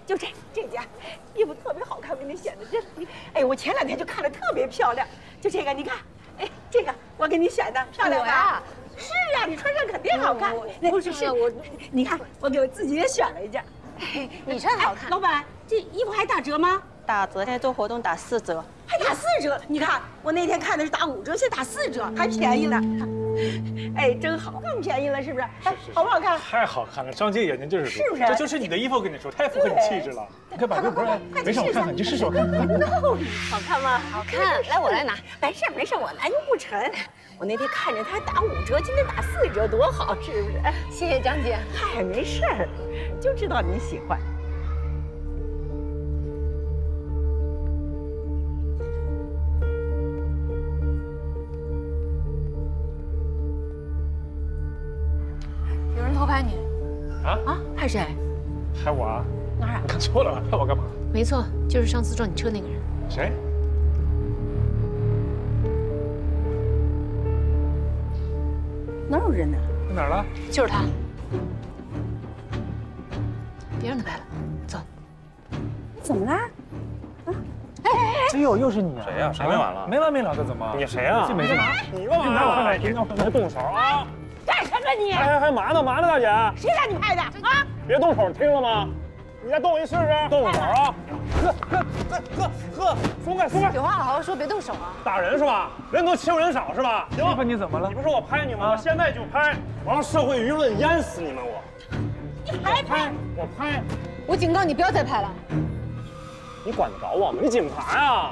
就这件衣服特别好看，给你选的这，哎，我前2天就看着特别漂亮，就这个，你看，哎，这个我给你选的，漂亮吧？是啊，你穿上肯定好看。不是我，你看我给我自己也选了一件，你穿好看。老板，这衣服还打折吗？打折，现在做活动打4折，还打4折。你看我那天看的是打5折，现在打4折，还便宜呢。哎，真好，更便宜了，是不是？哎，好不好看？太好看了，张姐眼睛就是说，是不是？这就是你的衣服，我跟你说，太符合你气质了。你快把这不是，没事，我看看，你就试试我看看。好看吗？好看，来我来拿。没事，我拿又不沉。我那天看见他打5折，今天打4折，多好，是不是？谢谢张姐。嗨，没事儿，就知道你喜欢。有人偷拍你啊？拍谁？拍我啊？哪儿啊？你看错了，拍我干嘛？没错，就是上次撞你车那个人。谁？哪有人呢？在哪儿了？就是他。别让他拍了，走。怎么啦？哎呦，又是你啊！谁呀？谁没完了？没完没了的，怎么？你谁呀？没事。你干嘛？你拿我看看，别动手啊！干什么你？还嘛呢？大姐？谁让你拍的啊？别动手，听了吗？你再动一试试！动手啊！呵，松开！有话好好说，别动手啊！打人是吧？人多欺负人少是吧？行，媳妇你怎么了？你不是我拍你吗？我现在就拍，我让社会舆论淹死你们！你还拍？我拍！我警告你不要再拍了。你管得着我吗？你警察呀！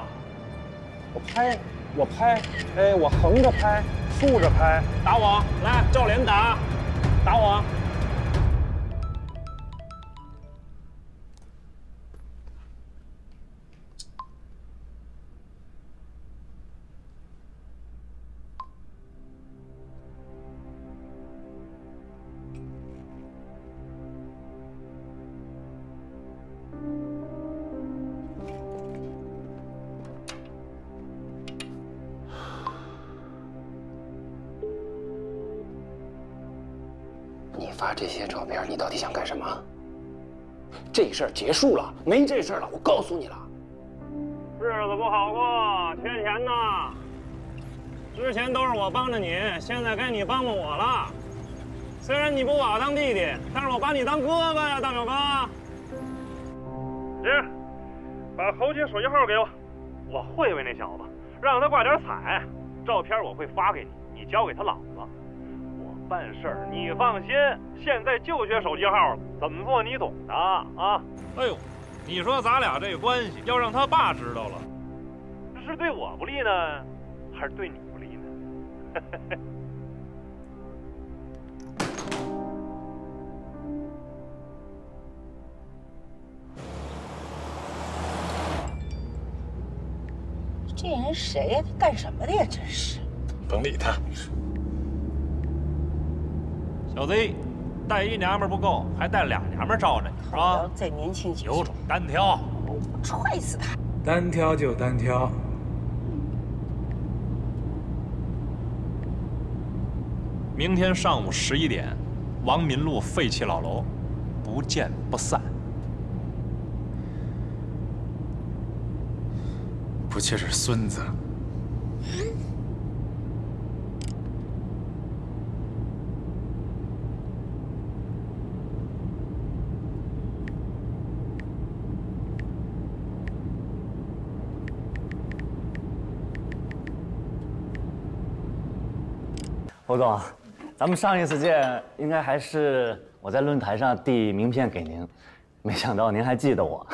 我拍，哎，我横着拍，竖着拍，打我，来，照脸打我。你发这些照片，你到底想干什么？这事儿结束了，没这事儿了，我告诉你了。日子不好过，缺钱呢。之前都是我帮着你，现在该你帮帮我了。虽然你不把我当弟弟，但是我把你当哥哥呀，大表哥。姐，把侯姐手机号给我，我会那小子，让他挂点彩。照片我会发给你，你交给他老子。我办事儿你放心，现在就缺手机号，怎么做你懂的啊？哎呦，你说咱俩这个关系，要让他爸知道了，这是对我不利呢，还是对你不利呢？这人谁呀？他干什么的呀？真是。甭理他。小子，带一娘们不够，还带俩娘们罩着你，是吧？再年轻些，有种单挑，我踹死他！单挑就单挑。明天上午11点，王民路废弃老楼，不见不散。不就是孙子？侯总，咱们上一次见应该还是我在论坛上递名片给您，没想到您还记得我。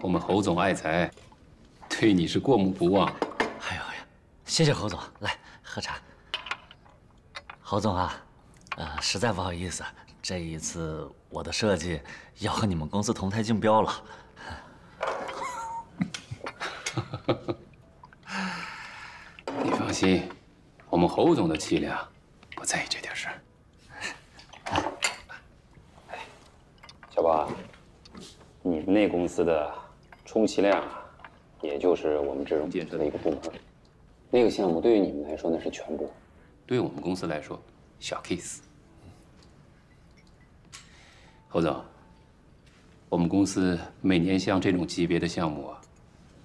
我们侯总爱财，对你是过目不忘。哎呀，谢谢侯总，来喝茶。侯总啊，实在不好意思，这一次我的设计要和你们公司同台竞标了。你放心，我们侯总的气量不在意这点事儿。小宝，你们那公司的充其量也就是我们这种建设的一个部门，那个项目对于你们来说那是全部，对于我们公司来说小 case。侯总，我们公司每年像这种级别的项目，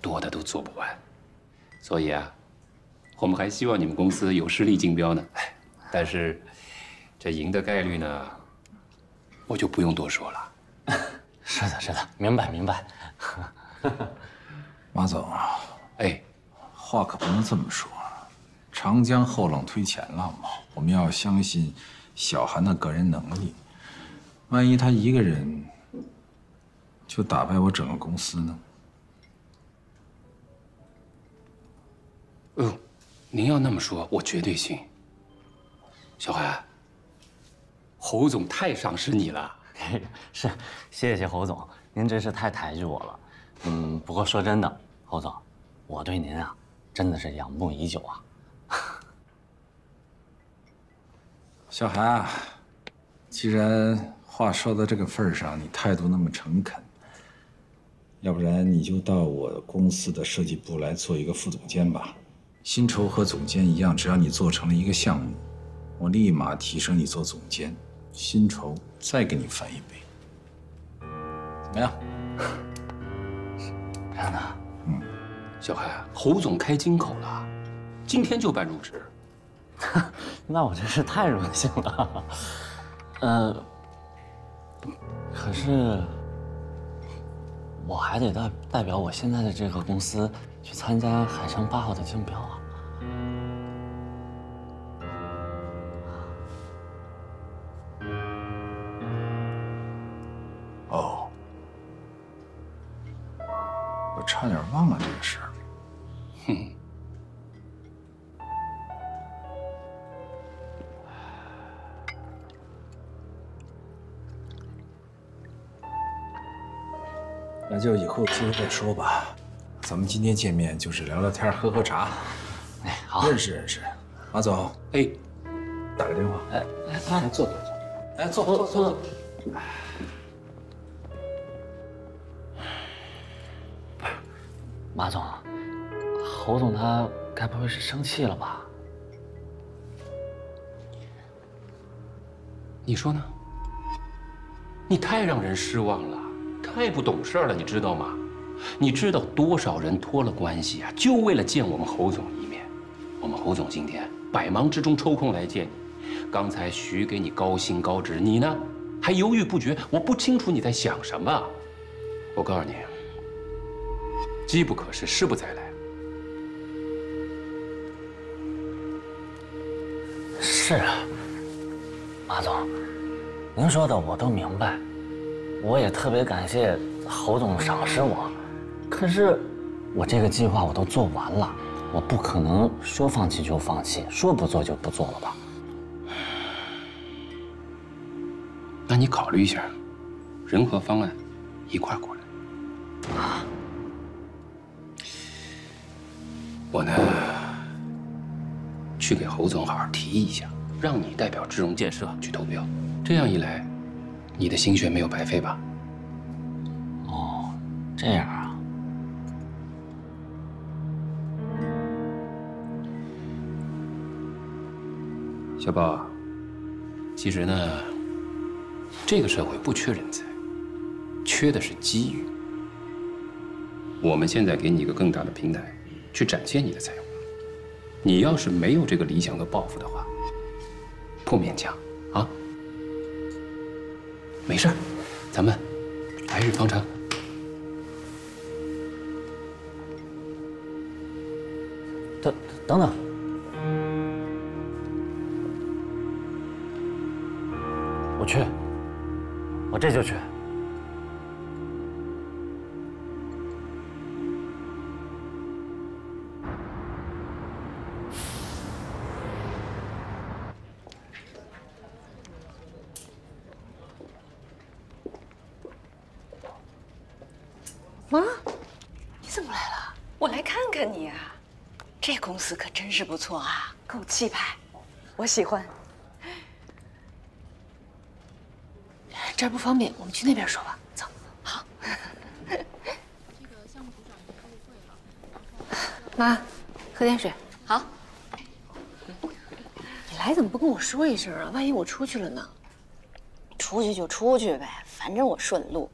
多的都做不完，所以啊，我们还希望你们公司有实力竞标呢。但是，这赢的概率呢，我就不用多说了。是的，是的，明白明白。马总，哎，话可不能这么说，长江后浪推前浪嘛，我们要相信小韩的个人能力。万一他一个人就打败我整个公司呢？您要那么说，我绝对信。小韩，侯总太赏识你了。是，谢谢侯总，您真是太抬举我了。不过说真的，侯总，我对您啊，真的是仰慕已久啊。小韩啊，既然话说到这个份上，你态度那么诚恳，要不然你就到我公司的设计部来做一个副总监吧。薪酬和总监一样，只要你做成了一个项目，我立马提升你做总监，薪酬再给你翻1倍，怎么样？真的？小韩，侯总开金口了，今天就办入职。那我真是太荣幸了。可是我还得代表我现在的这个公司去参加海城8号的竞标啊。哦，我差点忘了这个事儿。那就以后有机会再说吧。咱们今天见面就是聊聊天、喝喝茶，哎，好，认识认识。马总，哎，打个电话。哎，坐。哎，坐。马总，侯总他该不会是生气了吧？你说呢？你太让人失望了，太不懂事了，你知道吗？你知道多少人托了关系啊，就为了见我们侯总一面。我们侯总今天百忙之中抽空来见你，刚才许给你高薪高职，你呢还犹豫不决，我不清楚你在想什么。我告诉你，机不可失，失不再来。是啊，马总，您说的我都明白，我也特别感谢侯总赏识我。可是我这个计划我都做完了，我不可能说放弃就放弃，说不做就不做了吧？那你考虑一下，人和方案一块过来。啊，我呢，去给侯总好好提议一下，让你代表智荣建设去投标。这样一来，你的心血没有白费吧？哦，这样啊。小宝，其实呢，这个社会不缺人才，缺的是机遇。我们现在给你一个更大的平台，去展现你的才华。你要是没有这个理想和抱负的话，不勉强啊。没事儿，咱们来日方长。等等。我去，我这就去。妈，你怎么来了？我来看看你啊。这公司可真是不错啊，够气派，我喜欢。这儿不方便，我们去那边说吧。走。好。妈，喝点水。好。你来怎么不跟我说一声啊？万一我出去了呢？出去就出去呗，反正我顺路。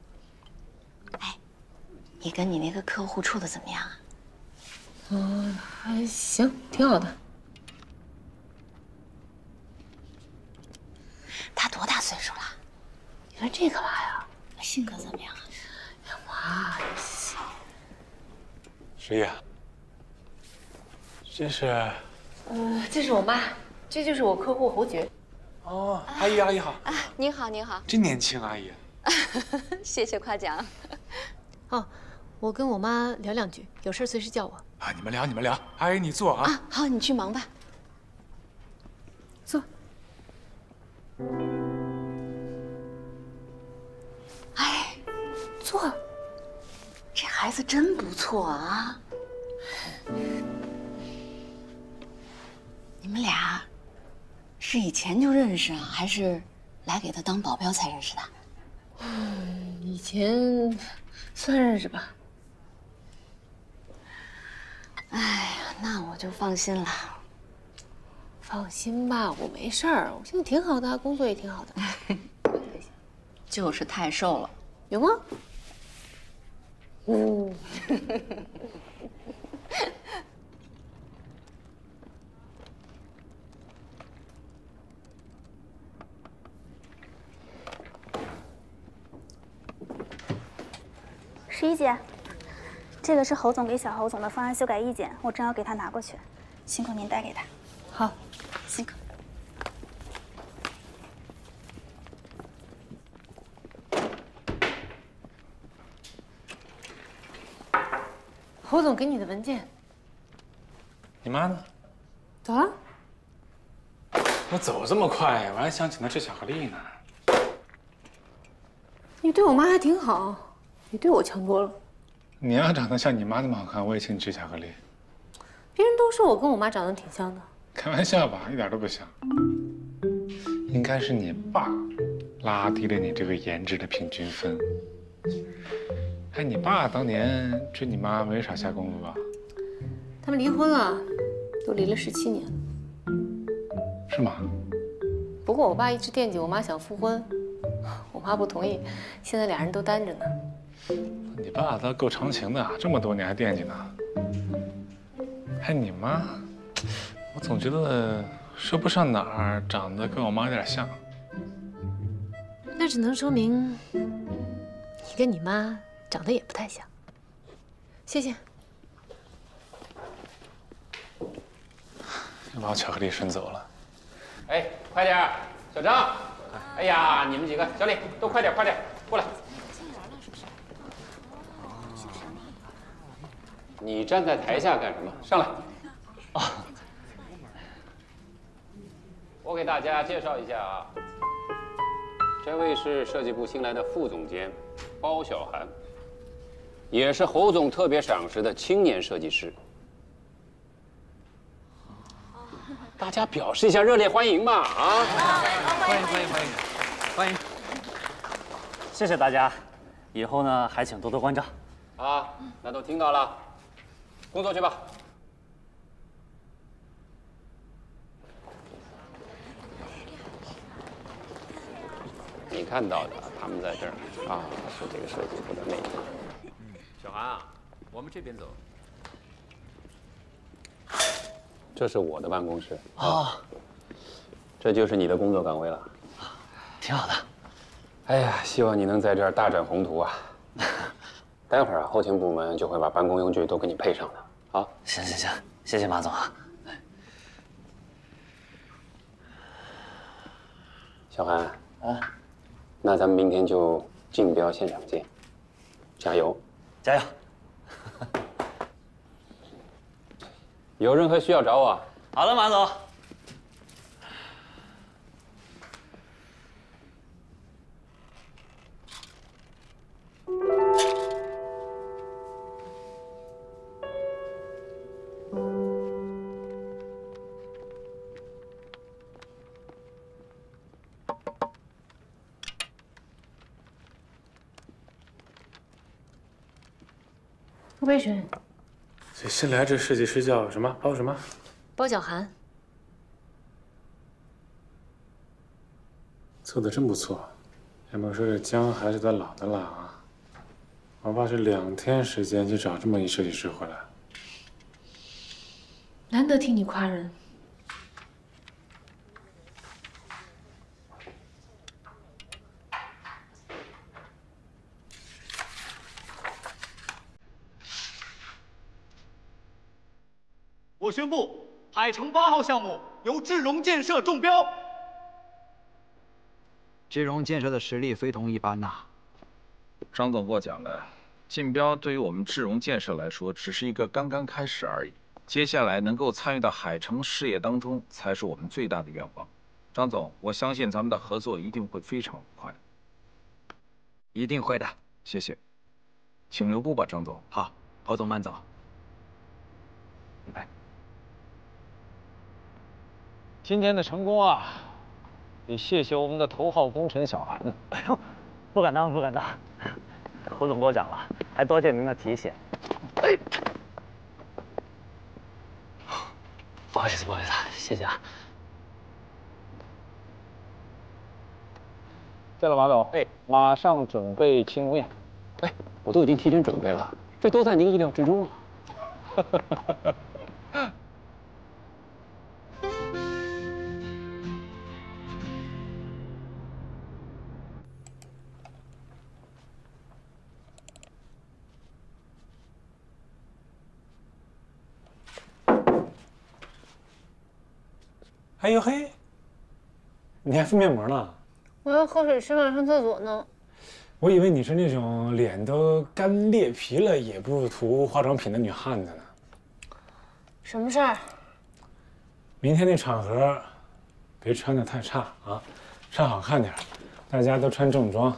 你跟你那个客户处的怎么样啊？还行，挺好的。他多大岁数了？你问这干嘛呀？性格怎么样啊？呀妈，十一，这是？这是我妈，这就是我客户侯爵。哦，阿姨好。啊，您好，您好。真年轻，阿姨。谢谢夸奖。哦，我跟我妈聊2句，有事随时叫我。啊，你们聊。阿姨你坐啊。啊，好，你去忙吧。坐。哎，坐。这孩子真不错啊。你们俩是以前就认识啊，还是来给他当保镖才认识的？以前算认识吧。哎呀，那我就放心了。放心吧，我没事儿，我现在挺好的，工作也挺好的。就是太瘦了，有吗？十一姐，这个是侯总给小侯总的方案修改意见，我正要给他拿过去，辛苦您带给他。好，辛苦。侯总给你的文件。你妈呢？走了。我走这么快，我还想请她吃巧克力呢。你对我妈还挺好，你对我强多了。你要长得像你妈那么好看，我也请你吃巧克力。别人都说我跟我妈长得挺像的。开玩笑吧，一点都不像。应该是你爸拉低了你这个颜值的平均分。哎，你爸当年追你妈没少下功夫吧？他们离婚了，都离了17年了。是吗？不过我爸一直惦记我妈想复婚，我妈不同意，现在俩人都单着呢。你爸倒够长情的，这么多年还惦记呢。哎，你妈，我总觉得说不上哪儿长得跟我妈有点像。那只能说明你跟你妈长得也不太像。谢谢。又把我巧克力顺走了。哎，快点儿，小张！哎呀，你们几个，小李，都快点，过来。你站在台下干什么？上来。啊。我给大家介绍一下啊，这位是设计部新来的副总监包小涵，也是侯总特别赏识的青年设计师。大家表示一下热烈欢迎吧！啊，欢迎！谢谢大家，以后呢还请多多关照。啊，那都听到了，工作去吧。你看到的，他们在这儿啊，是这个设计部的内部。小韩啊，我们这边走。这是我的办公室啊，这就是你的工作岗位了，挺好的。哎呀，希望你能在这儿大展宏图啊！待会儿啊，后勤部门就会把办公用具都给你配上的。好，行，谢谢马总啊。小韩啊，那咱们明天就竞标现场见，加油！加油！有任何需要找我。好的，马总。多杯水。这新来这设计师叫什么？包什么？包小涵。做的真不错，要么说这姜还是他老的辣啊。我爸是2天时间就找这么一设计师回来。难得听你夸人。我宣布，海城8号项目由智荣建设中标。智荣建设的实力非同一般呐。张总过奖了，竞标对于我们智荣建设来说，只是一个刚刚开始而已。接下来能够参与到海城事业当中，才是我们最大的愿望。张总，我相信咱们的合作一定会非常快。一定会的，谢谢。请留步吧，张总。好，侯总慢走。来。 今天的成功啊，得谢谢我们的头号功臣小韩呢。哎呦，不敢当，不敢当。侯总过奖了，还多谢您的提醒。哎，不好意思，不好意思，谢谢啊。对了，马总，哎，马上准备庆功宴。哎，我都已经提前准备了，这都在您意料之中啊。哎呦嘿，你还敷面膜呢？我要喝水吃饭上厕所呢。我以为你是那种脸都干裂皮了也不涂化妆品的女汉子呢。什么事儿？明天那场合，别穿得太差啊，穿好看点，大家都穿正装，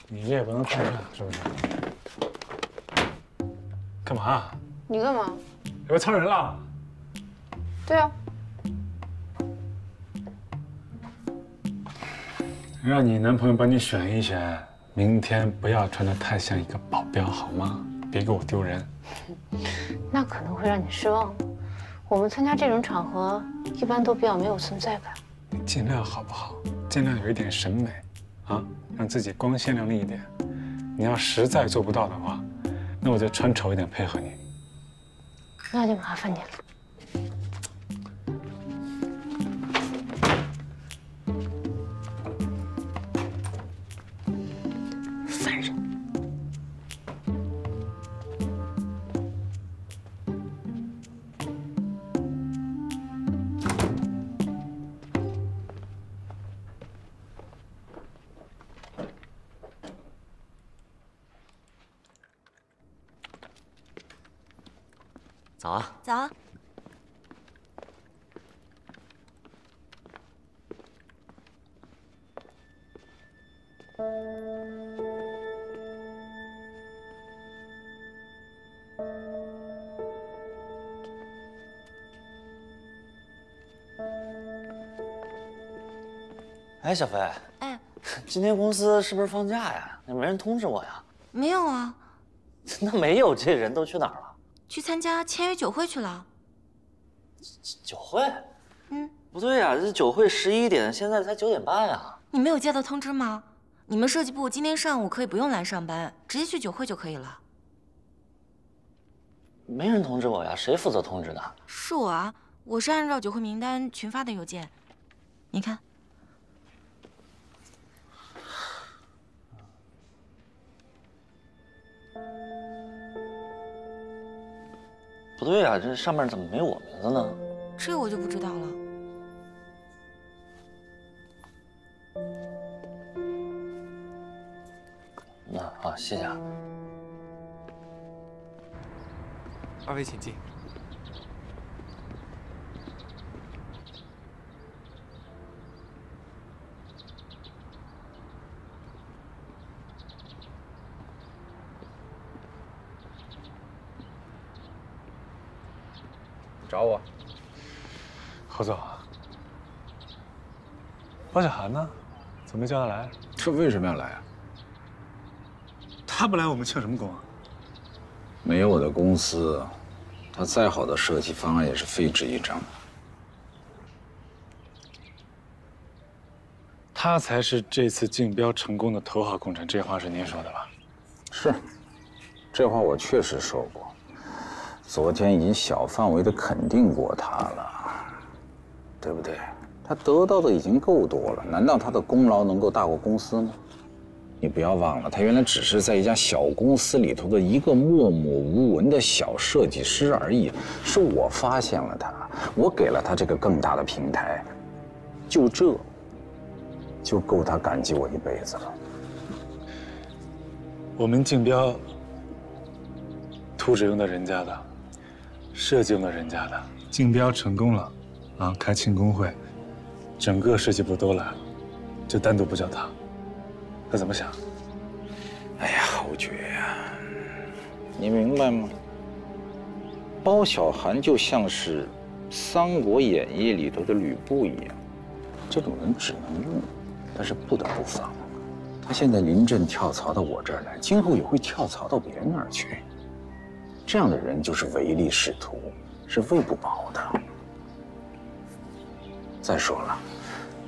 你这也不能太差，是不是？干嘛？你干嘛？有人操人了？对啊。 让你男朋友帮你选一选，明天不要穿得太像一个保镖，好吗？别给我丢人。那可能会让你失望。我们参加这种场合，一般都比较没有存在感。你尽量好不好？尽量有一点审美，啊，让自己光鲜亮丽一点。你要实在做不到的话，那我就穿丑一点配合你。那就麻烦你了。 早啊！早啊！哎，小飞，哎，今天公司是不是放假呀？没人通知我呀？没有啊。那没有这人都去哪儿了？ 去参加签约酒会去了。酒会？嗯，不对呀，这酒会11点，现在才9点半呀。你没有接到通知吗？你们设计部今天上午可以不用来上班，直接去酒会就可以了。没人通知我呀，谁负责通知的？是我啊，我是按照酒会名单群发的邮件。你看。 不对呀，这上面怎么没我名字呢？这我就不知道了。那啊，谢谢啊。二位请进。找我，侯总，包小涵呢？怎么没叫他来？这为什么要来啊？他不来，我们庆什么功啊？没有我的公司，他再好的设计方案也是废纸一张。他才是这次竞标成功的头号功臣，这话是您说的吧？是，这话我确实说过，昨天已经小范围的肯定过他了，对不对？他得到的已经够多了，难道他的功劳能够大过公司吗？你不要忘了，他原来只是在一家小公司里头的一个默默无闻的小设计师而已，是我发现了他，我给了他这个更大的平台，就这，就够他感激我一辈子了。我们竞标，图纸用的人家的，设计用的人家的，竞标成功了，啊，开庆功会，整个设计部都来了，就单独不叫他。他怎么想？哎呀，侯爵呀，你明白吗？包小涵就像是《三国演义》里头的吕布一样，这种人只能用，但是不得不防。他现在临阵跳槽到我这儿来，今后也会跳槽到别人那儿去。这样的人就是唯利是图，是喂不饱的。再说了，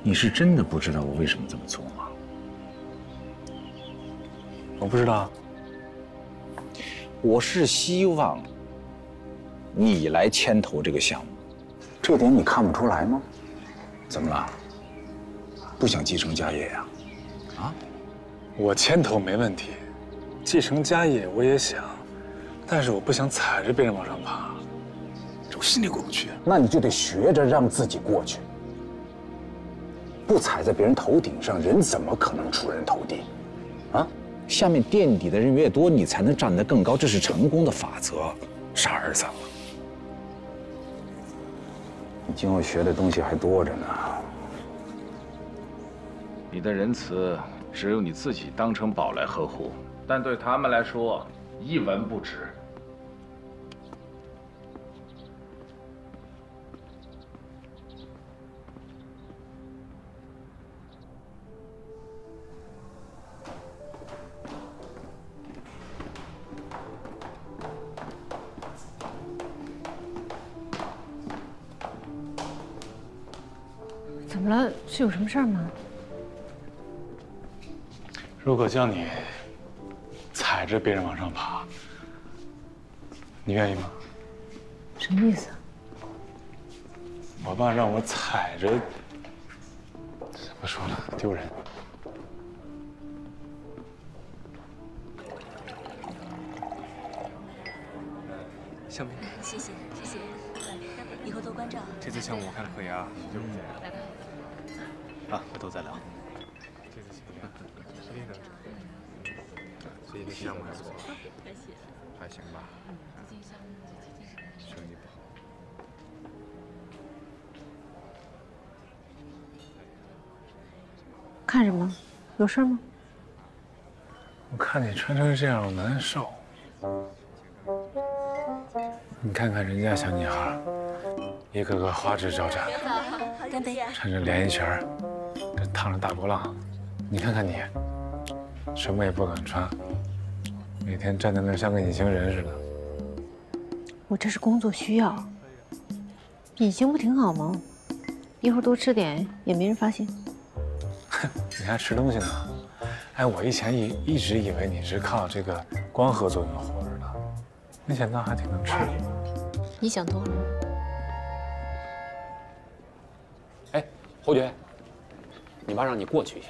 你是真的不知道我为什么这么做吗？我不知道。我是希望你来牵头这个项目，这点你看不出来吗？怎么了？不想继承家业呀？啊？我牵头没问题，继承家业我也想，但是我不想踩着别人往上爬，这我心里过不去。那你就得学着让自己过去，不踩在别人头顶上，人怎么可能出人头地？啊？下面垫底的人越多，你才能站得更高，这是成功的法则。傻儿子，你今后学的东西还多着呢。你的仁慈只有你自己当成宝来呵护，但对他们来说一文不值。怎么了？是有什么事儿吗？如果叫你踩着别人往上爬，你愿意吗？什么意思？我爸让我踩着，不说了，丢人。小明，谢谢谢谢，以后多关照。这次项目我看可以啊，来吧。啊，回头再聊。这次项目最近的项目还不错，还行吧。生意不好。看什么？有事吗？我看你穿成这样，我难受。你看看人家小女孩，一个个花枝招展，干杯！穿着连衣裙，这烫着大波浪，你看看你，什么也不敢穿，每天站在那儿像个隐形人似的。我这是工作需要，隐形不挺好吗？一会儿多吃点也没人发现。你还吃东西呢？哎，我以前一直以为你是靠这个光合作用活着的，没想到还挺能吃。你想多了。哎，侯爵，你爸让你过去一下。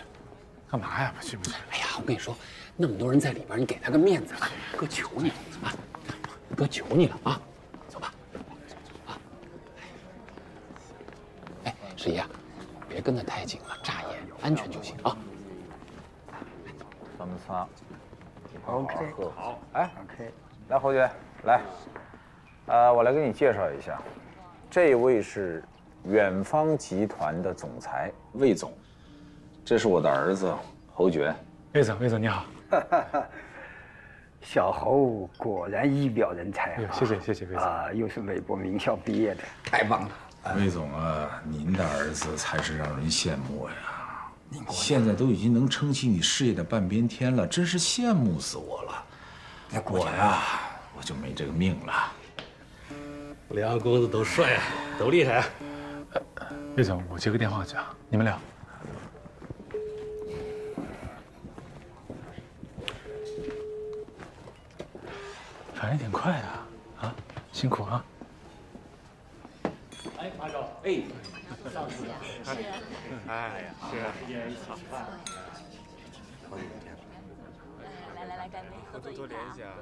干嘛呀？不去不去。哎呀，我跟你说，那么多人在里边，你给他个面子，哥求你了啊！哥求你了啊！走吧。啊。哎，十一啊，别跟得太紧了，乍眼安全就行啊。咱们仨，OK， 好，哎 ，OK， 来，侯爵，来，我来给你介绍一下，这位是远方集团的总裁魏总，这是我的儿子侯爵。魏总你好。小侯果然一表人才啊！谢谢魏总啊，又是美国名校毕业的，太棒了。魏总啊，您的儿子才是让人羡慕呀！现在都已经能撑起你事业的半边天了，真是羡慕死我了。我呀，我就没这个命了。两公子都帅啊，都厉害啊！魏总，我接个电话去啊，你们聊。反应挺快的，啊，辛苦啊！哎，马总，哎，上次啊，是啊，哎呀，是啊，一人一起吃饭，好几天了。来，干杯，合作多联系啊！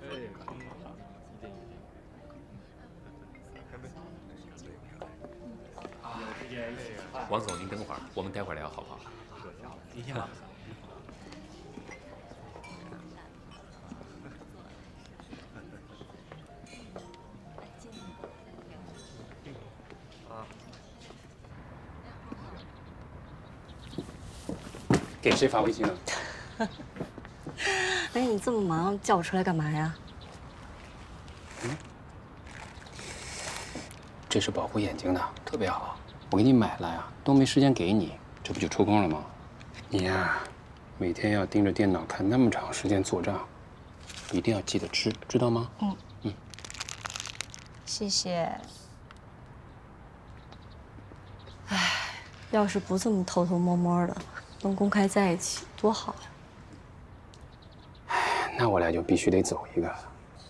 王总，您等会儿，我们待会儿聊好不好？您先忙。给谁发微信了？哎，你这么忙，叫我出来干嘛呀？这是保护眼睛的，特别好。我给你买了呀，都没时间给你，这不就抽空了吗？你呀，每天要盯着电脑看那么长时间做账，一定要记得吃，知道吗？嗯。谢谢。哎，要是不这么偷偷摸摸的，能公开在一起多好呀！那我俩就必须得走一个。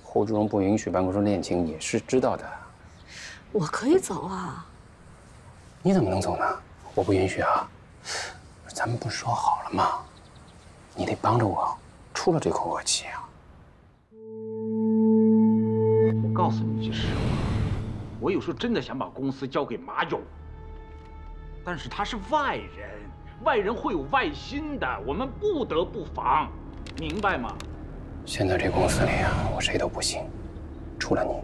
侯志荣不允许办公室恋情，你是知道的。我可以走啊。你怎么能走呢？我不允许啊！咱们不是说好了吗？你得帮着我出了这口恶气啊！我告诉你句实话，我有时候真的想把公司交给马勇，但是他是外人，外人会有外心的，我们不得不防，明白吗？现在这公司里啊，我谁都不信，除了你。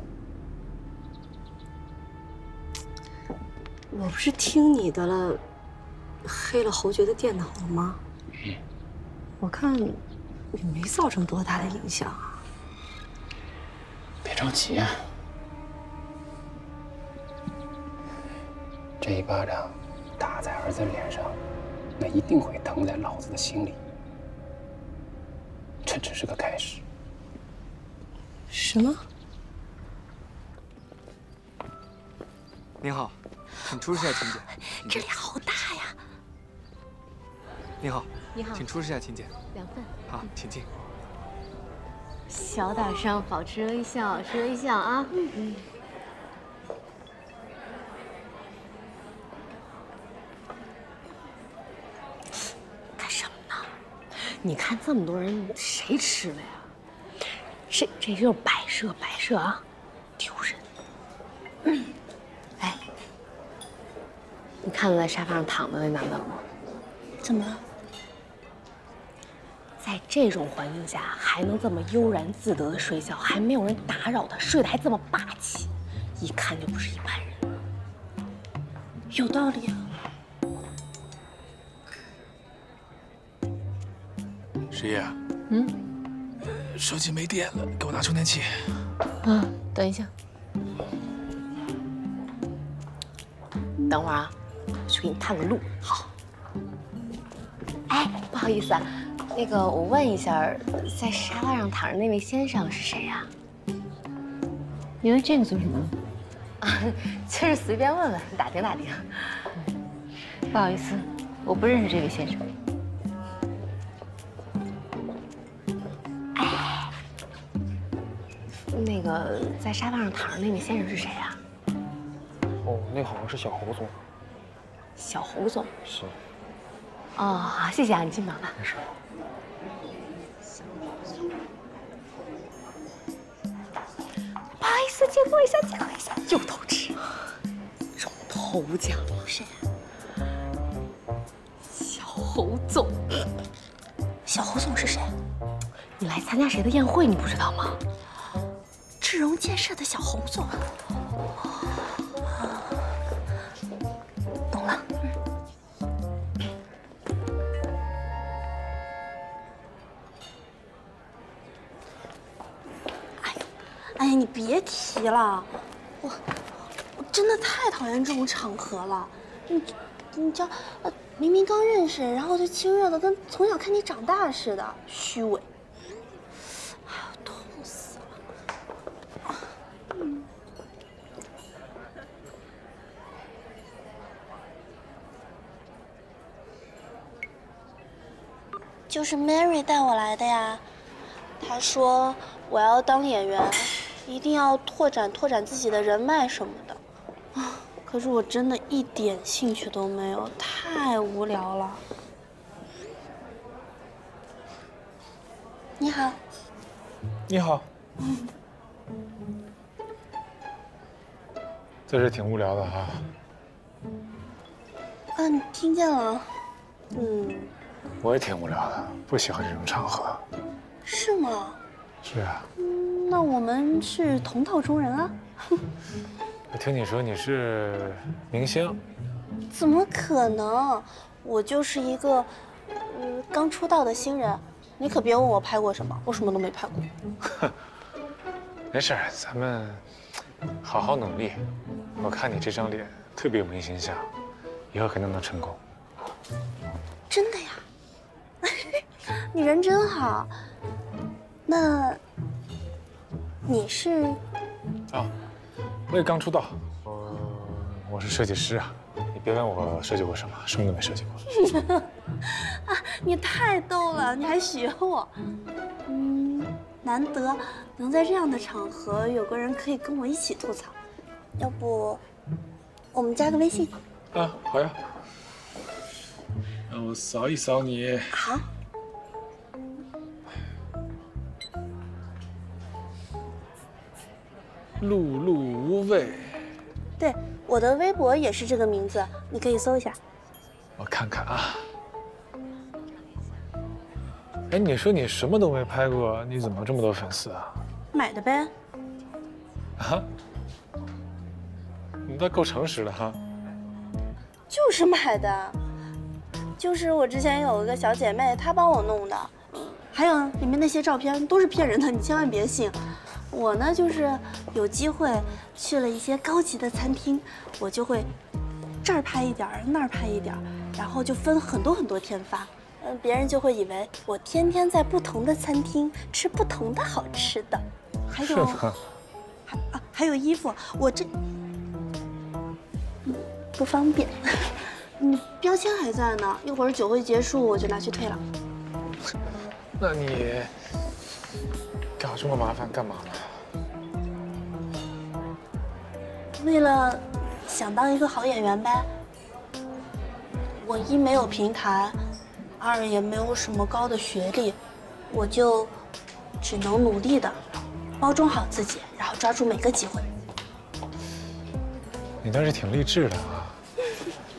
我不是听你的了，黑了侯爵的电脑了吗？我看也没造成多大的影响啊。别着急啊，这一巴掌打在儿子脸上，那一定会疼在老子的心里。这只是个开始。什么？您好，请出示一下请柬。这里好大呀！您好，你好，请出示一下请柬。2份。好，请进。小打伤，保持微笑，是微笑啊。干什么呢？你看这么多人，谁吃了呀？这就是摆设啊，丢人。哎，你看到在沙发上躺的那男的了吗？怎么了？在这种环境下还能这么悠然自得的睡觉，还没有人打扰他，睡得还这么霸气，一看就不是一般人。有道理啊。十一，手机没电了，给我拿充电器。等一下，等会儿啊，我去给你探个路。好。哎，不好意思啊，那个我问一下，在沙发上躺着那位先生是谁呀？你问这个做什么？啊，就是随便问问，打听打听。不好意思，我不认识这位先生。哎，那个在沙发上躺着那位先生是谁呀？哦，那好像是小侯总。小侯总。是。哦，好，谢谢啊，你进房吧。没事。不好意思，借过一下，就偷吃，中头奖了。谁？小侯总。小侯总是谁？你来参加谁的宴会，你不知道吗？智荣建设的小侯总。懂了。哎呀，你别提了，我真的太讨厌这种场合了。你叫明明刚认识，然后就亲热的跟从小看你长大似的，虚伪。哎呀，痛死了！就是 Mary 带我来的呀，她说我要当演员，一定要拓展自己的人脉什么的。啊，可是我真的一点兴趣都没有，太无聊了。你好。你好。这是挺无聊的哈。啊，你听见了？我也挺无聊的，不喜欢这种场合。是吗？是啊。那我们是同道中人啊。我听你说你是明星。怎么可能？我就是一个刚出道的新人。你可别问我拍过什么，我什么都没拍过。没事，咱们好好努力。我看你这张脸特别有明星相，以后肯定能成功。真的呀？你人真好。那你是？啊，我也刚出道。我是设计师啊。你别问我设计过什么，什么都没设计过。啊，你太逗了，你还学我。难得能在这样的场合有个人可以跟我一起吐槽，要不我们加个微信？啊，好呀。让我扫一扫你。好。碌碌无为。对，我的微博也是这个名字，你可以搜一下。我看看啊。哎，你说你什么都没拍过，你怎么这么多粉丝啊？买的呗。啊？你倒够诚实的哈。就是买的，就是我之前有一个小姐妹，她帮我弄的。还有里面那些照片都是骗人的，你千万别信。我呢，就是有机会去了一些高级的餐厅，我就会这儿拍一点儿，那儿拍一点儿，然后就分很多天发。别人就会以为我天天在不同的餐厅吃不同的好吃的。还有，还有衣服，我这不方便。标签还在呢，一会儿酒会结束我就拿去退了。那你搞这么麻烦干嘛呢？为了想当一个好演员呗。我一没有平台，二也没有什么高的学历，我就只能努力的包装好自己，然后抓住每个机会。你倒是挺励志的啊，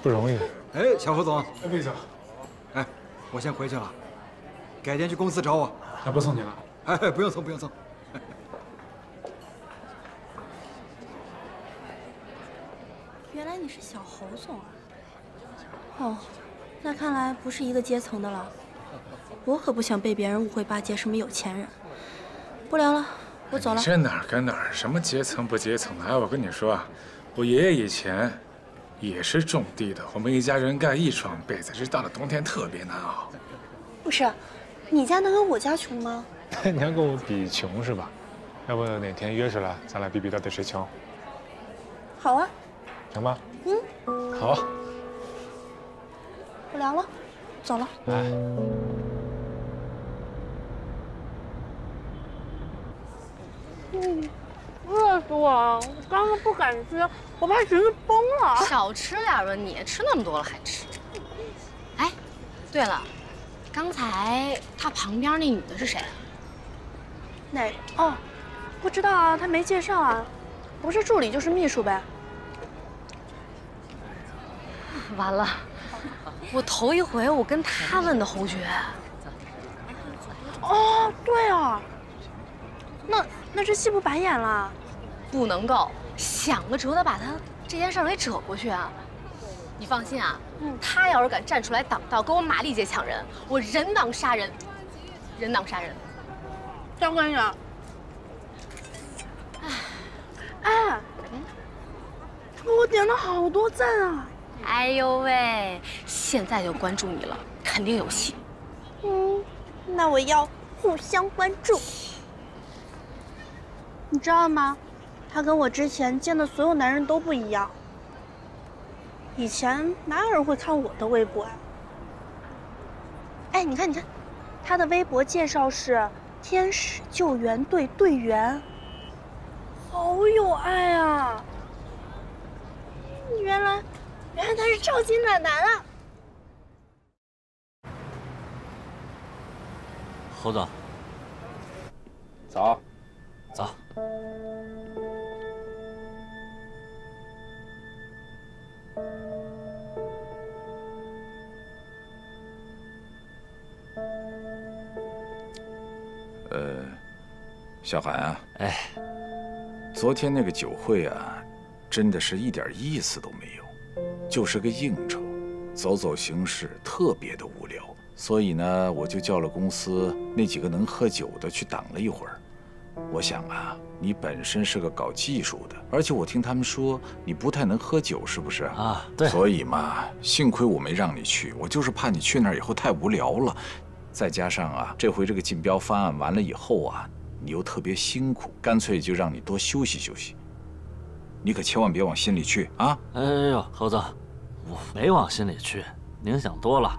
不容易。哎，小侯总，哎，魏总，哎，我先回去了，改天去公司找我。还不送你了？哎，不用送，不用送。原来你是小侯总啊！哦，那看来不是一个阶层的了。我可不想被别人误会巴结什么有钱人。不聊了，我走了。这哪儿跟哪儿，什么阶层不阶层的？哎，我跟你说啊，我爷爷以前也是种地的，我们一家人盖一床被子，这到了冬天特别难熬。不是，你家能有我家穷吗？你要跟我比穷是吧？要不哪天约出来，咱俩比比到底谁穷？好啊。行吧？好。不聊了，走了。哎。热死我了！我刚刚不敢吃，我怕裙子崩了。少吃点吧，你吃那么多了还吃。哎，对了，刚才他旁边那女的是谁？哪？哦，不知道啊，他没介绍啊。不是助理就是秘书呗。完了，我头一回我跟他问的侯爵。哦，对啊。那这戏不白演了？不能够，想个辙的把他这件事儿给扯过去啊！你放心啊，他要是敢站出来挡道，跟我马丽姐抢人，我人挡杀人，人挡杀人。张官员，哎，他给我点了好多赞啊！哎呦喂，现在就关注你了，肯定有戏。那我要互相关注。你知道吗？他跟我之前见的所有男人都不一样。以前哪有人会看我的微博啊？哎，你看，他的微博介绍是天使救援队队员。好有爱啊！原来他是超级暖男啊！侯总，早，早。小韩啊，昨天那个酒会啊，真的是一点意思都没有，就是个应酬，走走形式，特别的无聊。所以呢，我就叫了公司那几个能喝酒的去挡了一会儿。我想啊，你本身是个搞技术的，而且我听他们说你不太能喝酒，是不是啊？对。所以嘛，幸亏我没让你去，我就是怕你去那儿以后太无聊了。再加上啊，这回这个竞标方案完了以后啊，你又特别辛苦，干脆就让你多休息休息。你可千万别往心里去啊！哎呦，侯总，我没往心里去，您想多了。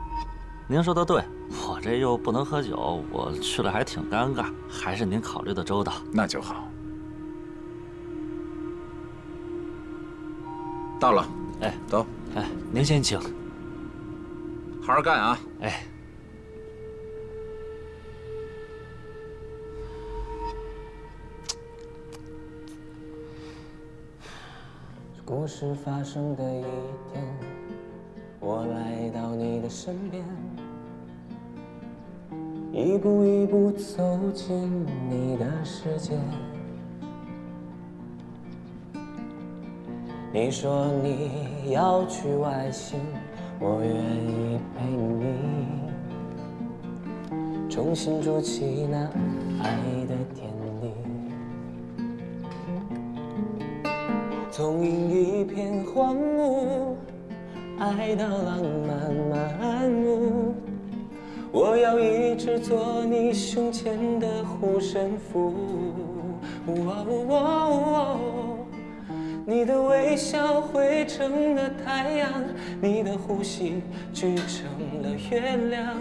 您说的对，我这又不能喝酒，我去了还挺尴尬，还是您考虑的周到。那就好。到了，哎，走，哎，您先请，好好干啊！哎。故事发生的一天，我来到你的身边，一步一步走进你的世界。你说你要去外星，我愿意陪你，重新筑起那爱的天地。从一片荒芜，爱到浪漫满目，我要一直做你胸前的护身符。你的微笑汇成了太阳，你的呼吸聚成了月亮，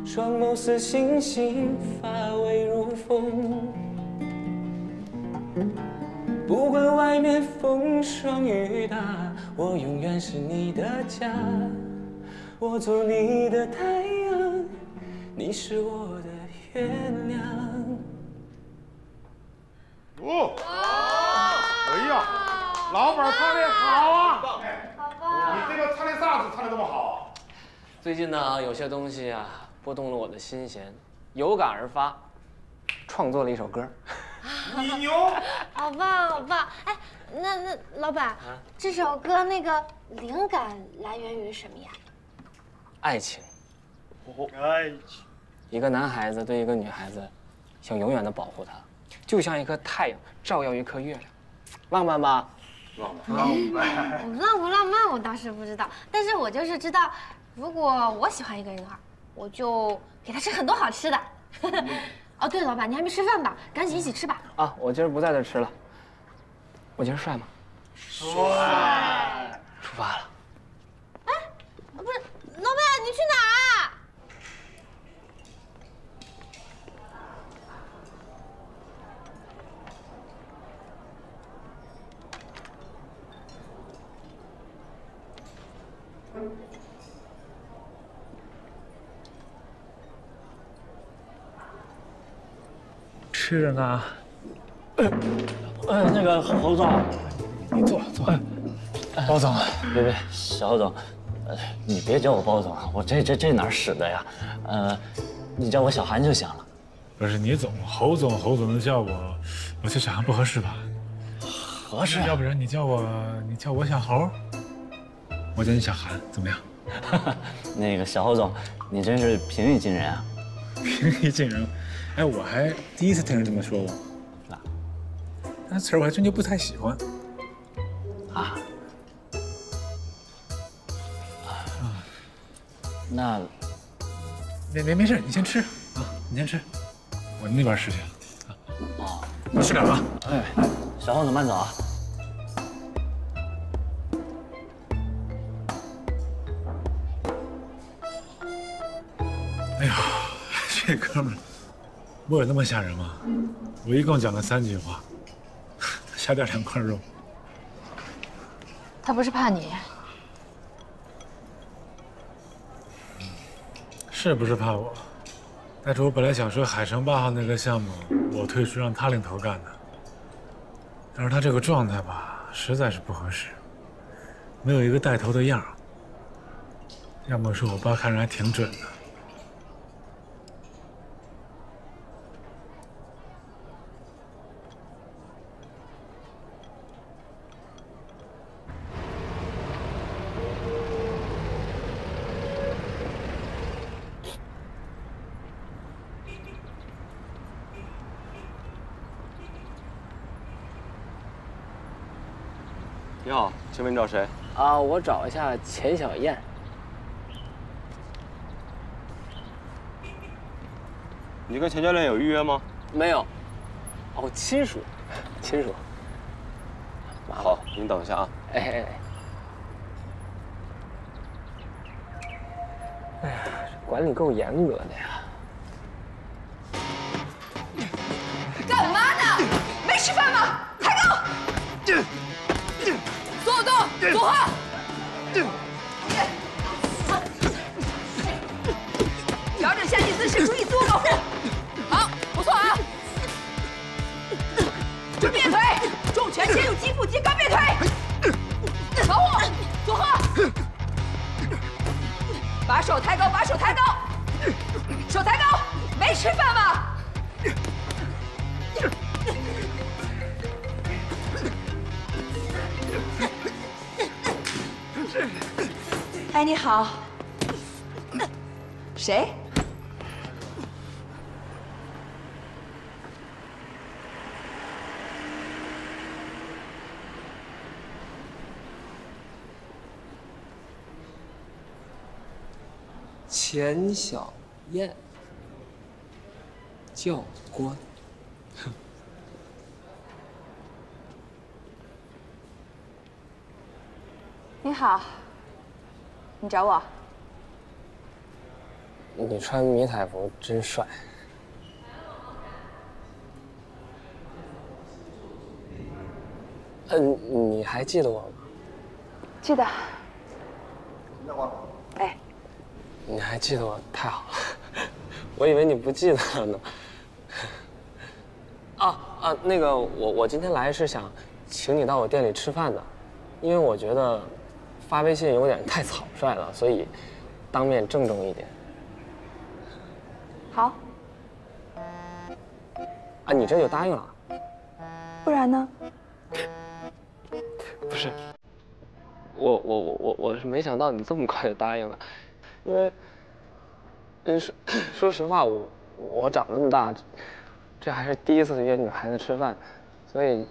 双眸似星星，发尾如风。不管外面风霜雨打，我永远是你的家。我做你的太阳，你是我的月亮。哦，哎呀，老板唱的好啊！好棒！你这个唱的啥子唱的这么好？最近呢，有些东西啊，拨动了我的心弦，有感而发，创作了一首歌。你牛！好棒，好棒！哎，那老板，这首歌那个灵感来源于什么呀？爱情。爱情。一个男孩子对一个女孩子，想永远的保护她，就像一颗太阳照耀一颗月亮，浪漫吧？浪漫。浪不浪漫我倒是不知道，但是我就是知道，如果我喜欢一个人的话，我就给他吃很多好吃的。哦，对了，老板，你还没吃饭吧？赶紧一起吃吧。啊，我今儿不在这吃了。我今儿帅吗？帅。出发了。哎，不是，老板，你去哪儿啊？吃着呢。那个侯总，你坐。包总，别，小总，你别叫我包总，我这哪使的呀？你叫我小韩就行了。不是你总侯总的叫我叫小韩不合适吧？合适。要不然你叫我小侯，我叫你小韩，怎么样？那个小侯总，你真是平易近人啊！平易近人。哎，我还第一次听人这么说过。那词儿我还真就不太喜欢。啊？那没事，你先吃啊，你先吃，我那边吃去。哦，你吃点吧。哎，小侯总慢走啊。哎呀，这哥们儿。我有那么吓人吗？我一共讲了3句话，掐掉2块肉。他不是怕你，是不是怕我？但是我本来想说海城8号那个项目，我退出让他领头干的。但是他这个状态吧，实在是不合适，没有一个带头的样儿。要么说我爸看人还挺准的。你好，请问你找谁？啊，我找一下钱小燕。你跟钱教练有预约吗？没有。哦，亲属，亲属。好，您等一下啊。哎。哎呀，管理够严格的呀。干嘛呢？没吃饭吗？抬高！左动，左换。调整下体姿势，注意自我保护。好，不错啊。准变腿，重拳切入肌腹，接高变腿。保护，左换。把手抬高，把手抬高。手抬高，没吃饭吗？哎，你好，谁？钱小燕，教官。你好，你找我？你穿迷彩服真帅。你还记得我吗？记得。哎，你还记得我，太好了，我以为你不记得了呢。那个我今天来是想请你到我店里吃饭的，因为我觉得发微信有点太草率了，所以当面郑重一点。好。啊，你这就答应了？不然呢？不是，我是没想到你这么快就答应了，因为，说实话，我长这么大，这还是第一次约女孩子吃饭，所以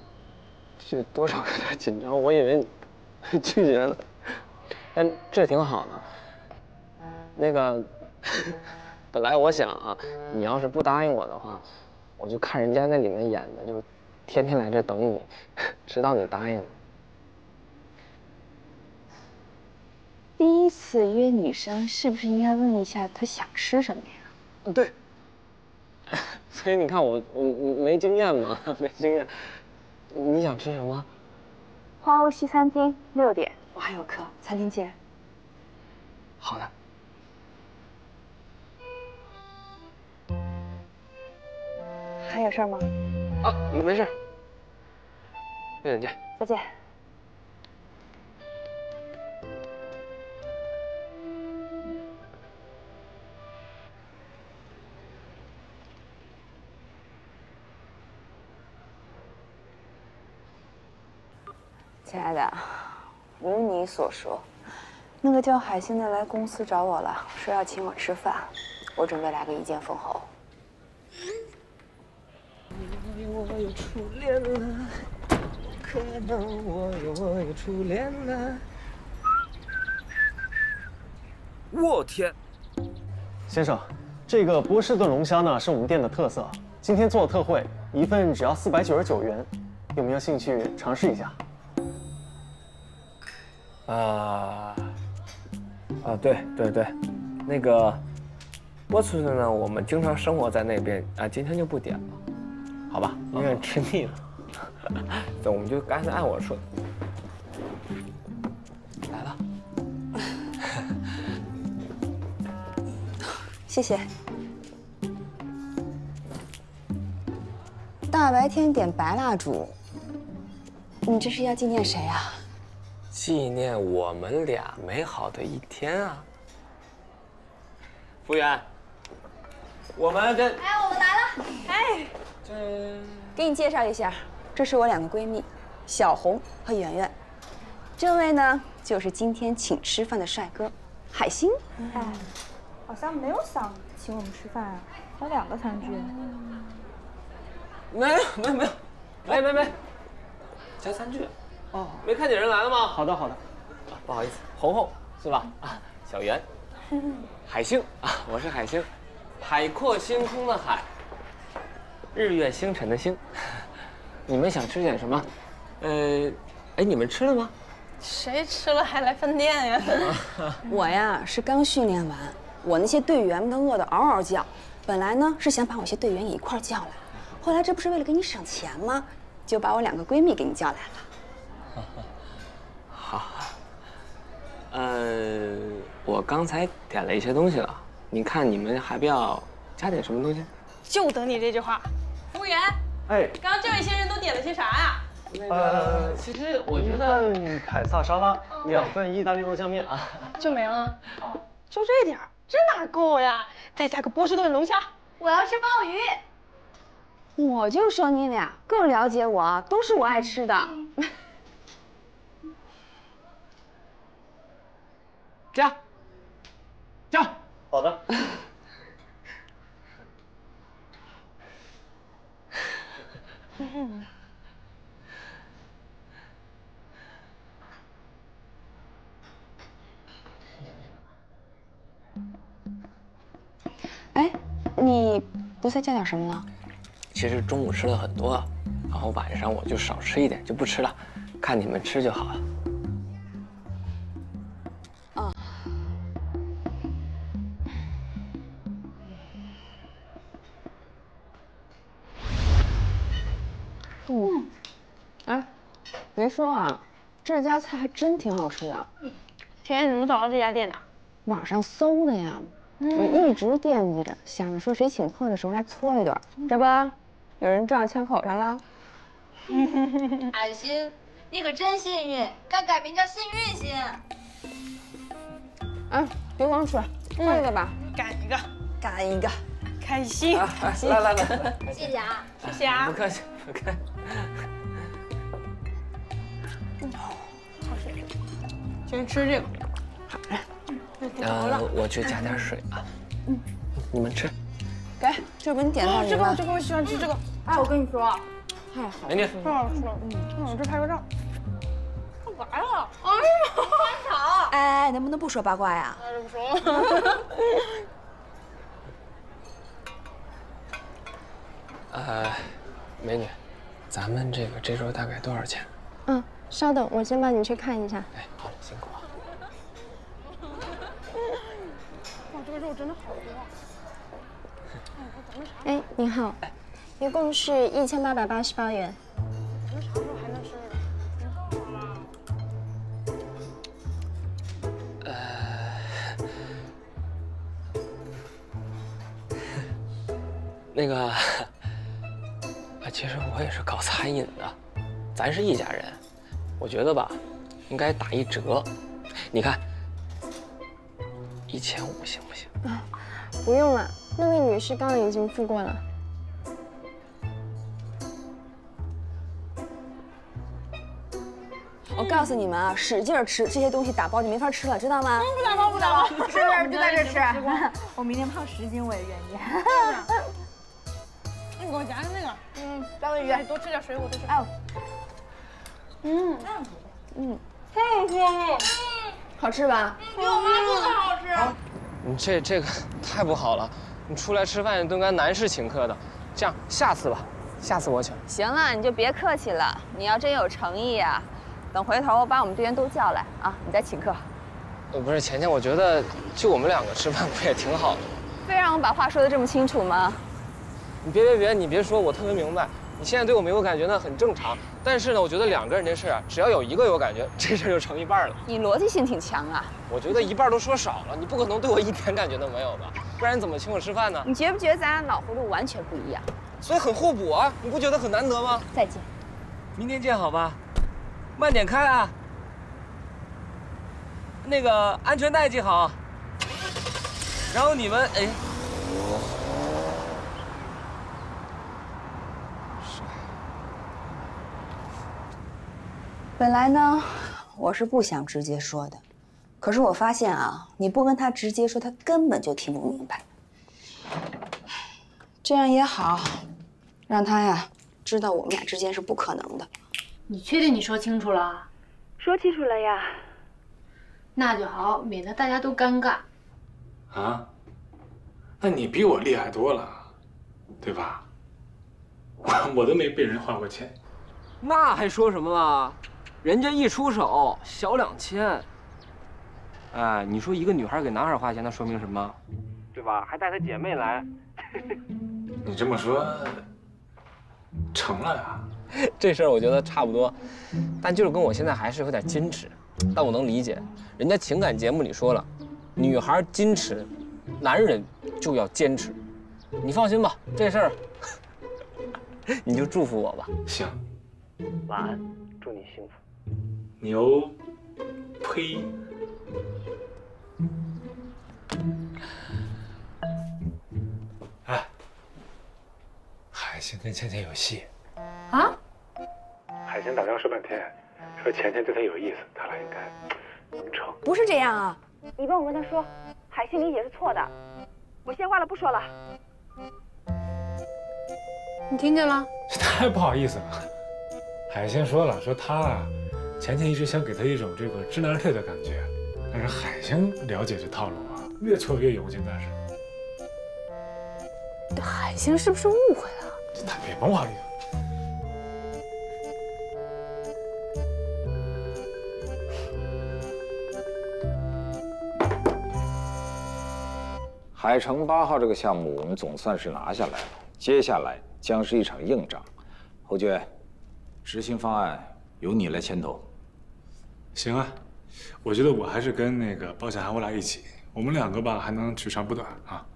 就多少有点紧张。我以为你拒绝了，但这挺好的。那个，本来我想啊，你要是不答应我的话，我就看人家那里面演的，就天天来这等你，直到你答应。第一次约女生是不是应该问一下她想吃什么呀？对。所以你看我没经验嘛，没经验。你想吃什么？花鸥西餐厅6点，我还有课，餐厅见。好的。还有事吗？啊，没事。6点见。再见。亲爱的，如你所说，那个叫海星的来公司找我了，说要请我吃饭，我准备来个一剑封喉。我有初恋了，可能我有初恋了。我天！先生，这个波士顿龙虾呢是我们店的特色，今天做特惠，1份只要499元，有没有兴趣尝试一下？对，那个波士顿呢，我们经常生活在那边啊，今天就不点了，好吧？因为吃腻了。走，我们就干脆按我说。来了。谢谢。大白天点白蜡烛，你这是要纪念谁啊？纪念我们俩美好的一天啊！服务员，我们跟……哎，我们来了！哎，给你介绍一下，这是我2个闺蜜，小红和圆圆。这位呢，就是今天请吃饭的帅哥，海星。哎，好像没有想请我们吃饭啊，还有2个餐具。没，没，加餐具。哦，没看见人来了吗？好的。不好意思，红红是吧？啊，小圆，海星啊，我是海星，海阔星空的海，日月星辰的星。你们想吃点什么？哎，你们吃了吗？谁吃了还来饭店呀？我呀是刚训练完，我那些队员们都饿得嗷嗷叫。本来呢是想把我些队员也一块叫来，后来这不是为了给你省钱吗？就把我2个闺蜜给你叫来了。好。我刚才点了一些东西了，你看你们还不要加点什么东西？就等你这句话。服务员，哎，刚刚这位先生都点了些啥呀？其实我觉1得份凯撒沙拉，2份意大利肉酱面啊，就没了？就这点儿，这哪够呀？再加个波士顿龙虾。我要吃鲍鱼。我就说你俩更了解我，都是我爱吃的。加。好的。哎，你不再加点什么了？其实中午吃了很多，然后晚上我就少吃一点，就不吃了，看你们吃就好了。啊。哎，别说啊，这家菜还真挺好吃的。甜甜怎么找到这家店的？网上搜的呀。我一直惦记着，想着说谁请客的时候来搓一顿，这不，有人撞枪口上了。海星，你可真幸运，该改名叫幸运星。哎，别光吃，换一个吧。干一个，干一个，开心。来，谢谢啊，谢谢啊。不客气，不客气。好吃，先吃这个。好嘞。我去加点水啊。你们吃。给，这不你点到这个我喜欢吃这个。哎，我跟你说，太好美女，太好吃了。我这拍个照。来了，哎呀，翻炒。哎，能不能不说八卦呀？那就不说了。美女，咱们这桌大概多少钱？稍等，我先帮你去看一下。哎，好，辛苦啊。哇，这个肉真的好多啊！哎，你好，一共是1888元。咱们啥时候还能吃？挺好啊。那个，其实我也是搞餐饮的，咱是一家人，我觉得吧，应该打一折。你看，1500行不行？不用了，那位女士刚刚已经付过了。我告诉你们啊，使劲吃，这些东西打包就没法吃了，知道吗？不打包，不打包，是就在这吃。我明天胖10斤我也愿意。你给我夹个那个，鲍鱼，多吃点水果，多吃。哎，太好吃了，好吃吧？比我妈做的好吃。你这个太不好了，你出来吃饭都该男士请客的，这样下次吧，下次我请。行了，你就别客气了。你要真有诚意啊，等回头我把我们队员都叫来啊，你再请客。不是钱钱，我觉得就我们2个吃饭不也挺好的吗？非让我把话说得这么清楚吗？你别，你别说，我特别明白。你现在对我没有感觉那很正常，但是呢，我觉得两个人这事啊，只要有一个有感觉，这事就成一半了。你逻辑性挺强啊。我觉得一半都说少了，你不可能对我一点感觉都没有吧？不然你怎么请我吃饭呢？你觉不觉得咱俩脑回路完全不一样？所以很互补啊，你不觉得很难得吗？再见。明天见，好吧？慢点开啊。那个安全带系好。然后你们哎。本来呢，我是不想直接说的，可是我发现啊，你不跟他直接说，他根本就听不明白。这样也好，让他呀知道我们俩之间是不可能的。你确定你说清楚了？说清楚了呀。那就好，免得大家都尴尬。啊？那你比我厉害多了，对吧？我都没被人花过钱。那还说什么了？人家一出手小2000，哎，你说一个女孩给男孩花钱，那说明什么？对吧？还带她姐妹来。你这么说，成了呀？这事儿我觉得差不多，但就是跟我现在还是有点矜持。但我能理解，人家情感节目里说了，女孩矜持，男人就要坚持。你放心吧，这事儿你就祝福我吧。行，晚安，祝你幸福。牛，呸！哎，海星跟芊芊有戏啊？海星打电话说半天，说芊芊对他有意思，他俩应该能成。不是这样啊，你帮我跟他说，海星理解是错的。我先挂了，不说了。你听见了？太不好意思了。海星说了，说他啊，芊芊一直想给他一种这个知难退的感觉，但是海星了解这套路啊，越挫越勇。现在是。海星是不是误会了？他别甭好意思。海城8号这个项目我们总算是拿下来了，接下来将是一场硬仗。侯爵，执行方案由你来牵头。行啊，我觉得我还是跟那个包小涵我俩一起，我们两个吧还能取长补短啊。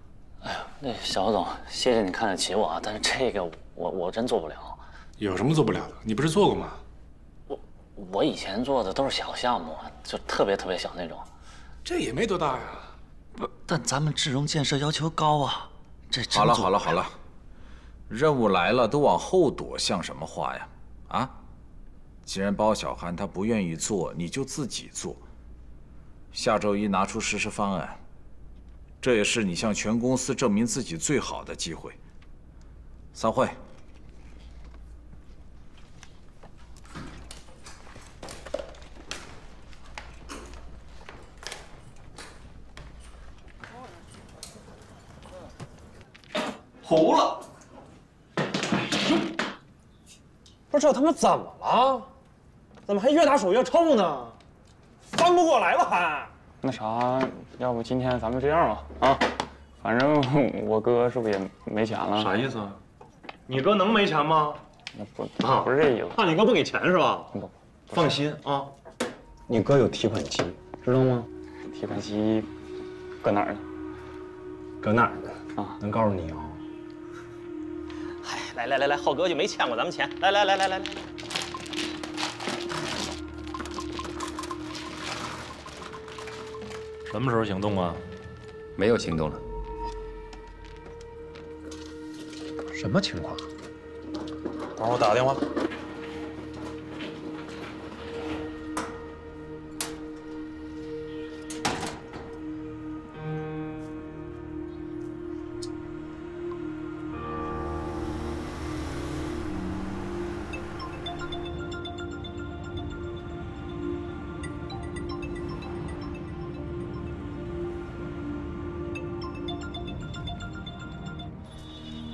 哎呀，那小总，谢谢你看得起我啊，但是这个我真做不了。有什么做不了的？你不是做过吗？我以前做的都是小项目，就特别小那种。这也没多大呀。不，但咱们智荣建设要求高啊。这好了，任务来了都往后躲，像什么话呀？啊！既然包小涵他不愿意做，你就自己做。下周一拿出实施方案，这也是你向全公司证明自己最好的机会。散会。糊了！不是这他妈怎么了？怎么还越打手越臭呢？翻不过来了还？那啥，要不今天咱们这样吧？啊，反正我哥是不是也没钱了？啥意思啊？你哥能没钱吗？不是这意思。怕你哥不给钱是吧？不，放心啊，你哥有提款机，知道吗？提款机搁哪儿呢？搁哪儿呢？啊，能告诉你啊。来，浩哥就没欠过咱们钱。来。什么时候行动啊？没有行动了。什么情况？等会儿我打个电话。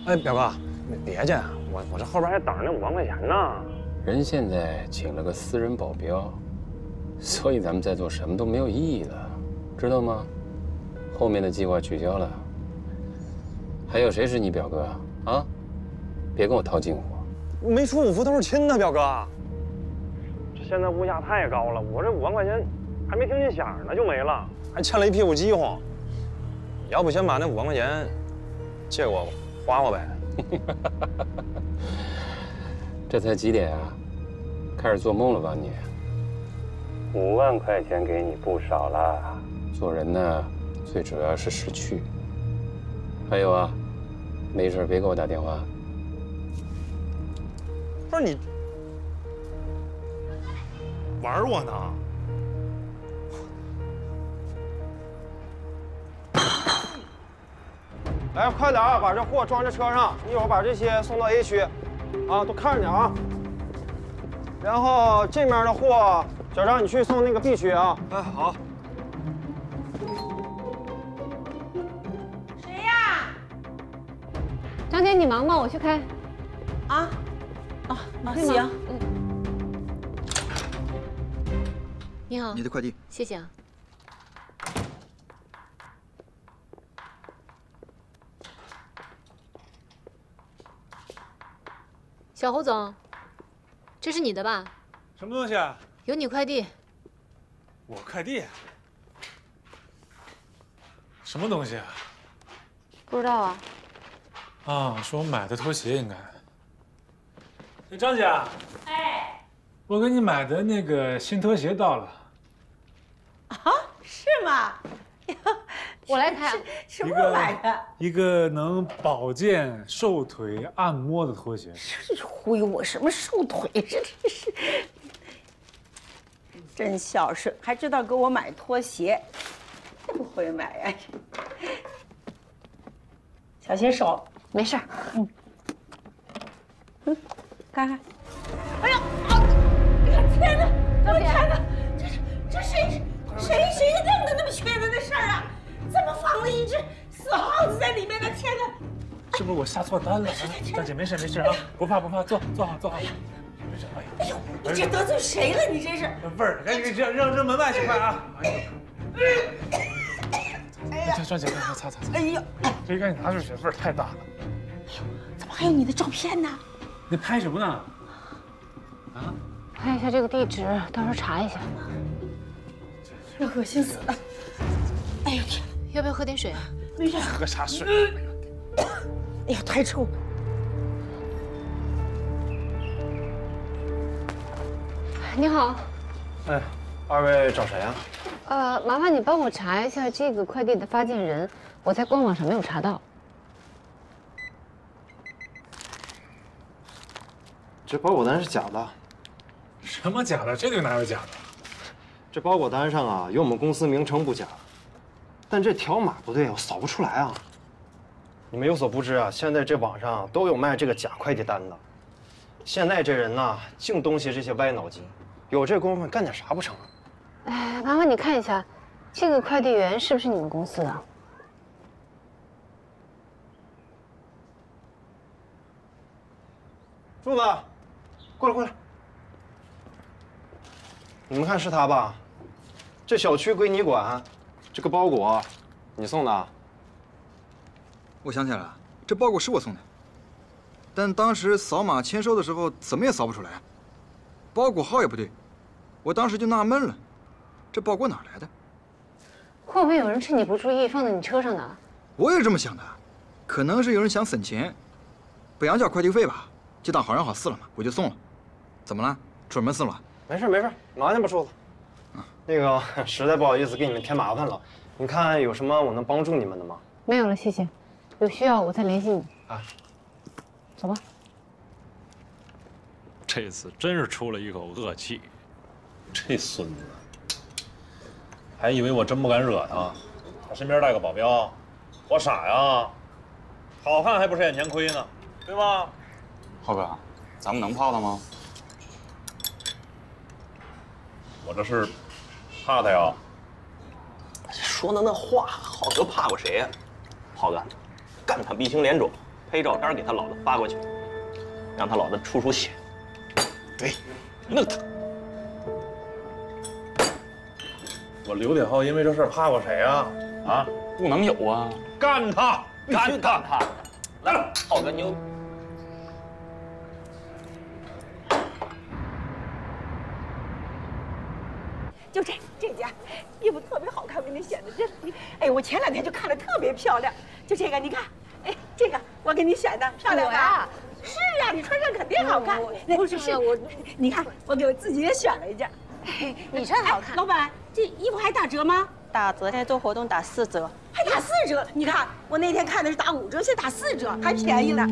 哎，表哥，你别介，我这后边还等着那5万块钱呢。人现在请了个私人保镖，所以咱们在做什么都没有意义了，知道吗？后面的计划取消了。还有谁是你表哥啊？啊，别跟我套近乎。没出5伏都是亲的，表哥。这现在物价太高了，我这5万块钱还没听见响呢就没了，还欠了一屁股饥荒。要不先把那5万块钱借我花花呗？这才几点啊？开始做梦了吧你？5万块钱给你不少了。做人呢，最主要是识趣。还有啊，没事别给我打电话。不是你玩我呢？哎，快点啊，把这货装在车上，一会儿把这些送到 A 区，啊，都看着点啊。然后这面的货，小张你去送那个 B 区啊。哎，好。谁呀？张姐，你忙吗？我去开。啊？行。你好，你的快递。谢谢啊。小侯总，这是你的吧？什么东西啊？有你快递。我快递？什么东西啊？不知道啊。啊，是我买的拖鞋，应该。哎，张姐。哎。我给你买的那个新拖鞋到了。啊？是吗？我来开。什么时候买的？一个能保健瘦腿按摩的拖鞋。忽悠我什么瘦腿？这真是真孝顺，还知道给我买拖鞋，真不会买呀！小心手，没事。看看。哎呀啊！天哪！我天哪！这谁弄的那么缺德的事儿啊？怎么放了一只死耗子在里面呢？天哪！是不是我下错单了？张姐，没事啊，不怕，坐好。没事，哎呦，你这得罪谁了？你这是味儿，赶紧扔门外去，快啊！哎呀，张姐，快擦。哎呀，这赶紧拿出去，味儿太大了。哎呦，怎么还有你的照片呢？你拍什么呢？啊？拍一下这个地址，到时候查一下。这恶心死了！哎呦天！要不要喝点水啊？没事。喝啥水？哎呀，太臭了！你好。哎，二位找谁啊？麻烦你帮我查一下这个快递的发件人，我在官网上没有查到。这包裹单是假的。什么假的？这里哪有假的？这包裹单上啊有我们公司名称不假，但这条码不对，我扫不出来啊。你们有所不知啊，现在这网上都有卖这个假快递单的。现在这人呐，净东西这些歪脑筋，有这功夫干点啥不成啊？哎，麻烦你看一下，这个快递员是不是你们公司的？柱子，过来。你们看是他吧？这小区归你管，这个包裹你送的？我想起来了，这包裹是我送的，但当时扫码签收的时候怎么也扫不出来，包裹号也不对，我当时就纳闷了，这包裹哪来的？会不会有人趁你不注意放在你车上呢？我也这么想的，可能是有人想省钱，不想交快递费吧，就当好人好事了嘛，我就送了。怎么了？出什么事了？没事，麻烦吧，柱子。那个实在不好意思给你们添麻烦了，你看有什么我能帮助你们的吗？没有了，谢谢。有需要我再联系你。啊，走吧。这次真是出了一口恶气，这孙子还以为我真不敢惹他，他身边带个保镖，我傻呀？好汉还不是眼前亏呢，对吧？浩哥，咱们能泡他吗？我这是怕他呀。说的那话，浩哥怕过谁呀？浩哥，干他鼻青脸肿，拍照片给他老子发过去，让他老子出血。对，弄他。我刘铁浩因为这事怕过谁呀？啊，不能有啊！干他！干他！来，浩哥牛！就这件衣服特别好看，我给你选的这，哎，我前2天就看着特别漂亮，就这个你看，哎，这个我给你选的漂亮吧？是啊，你穿上肯定好看。不是我，你看我给我自己也选了一件，你穿好看。老板，这衣服还打折吗？打折，现在做活动打4折，还打4折。你看我那天看的是打5折，现在打4折，还便宜了。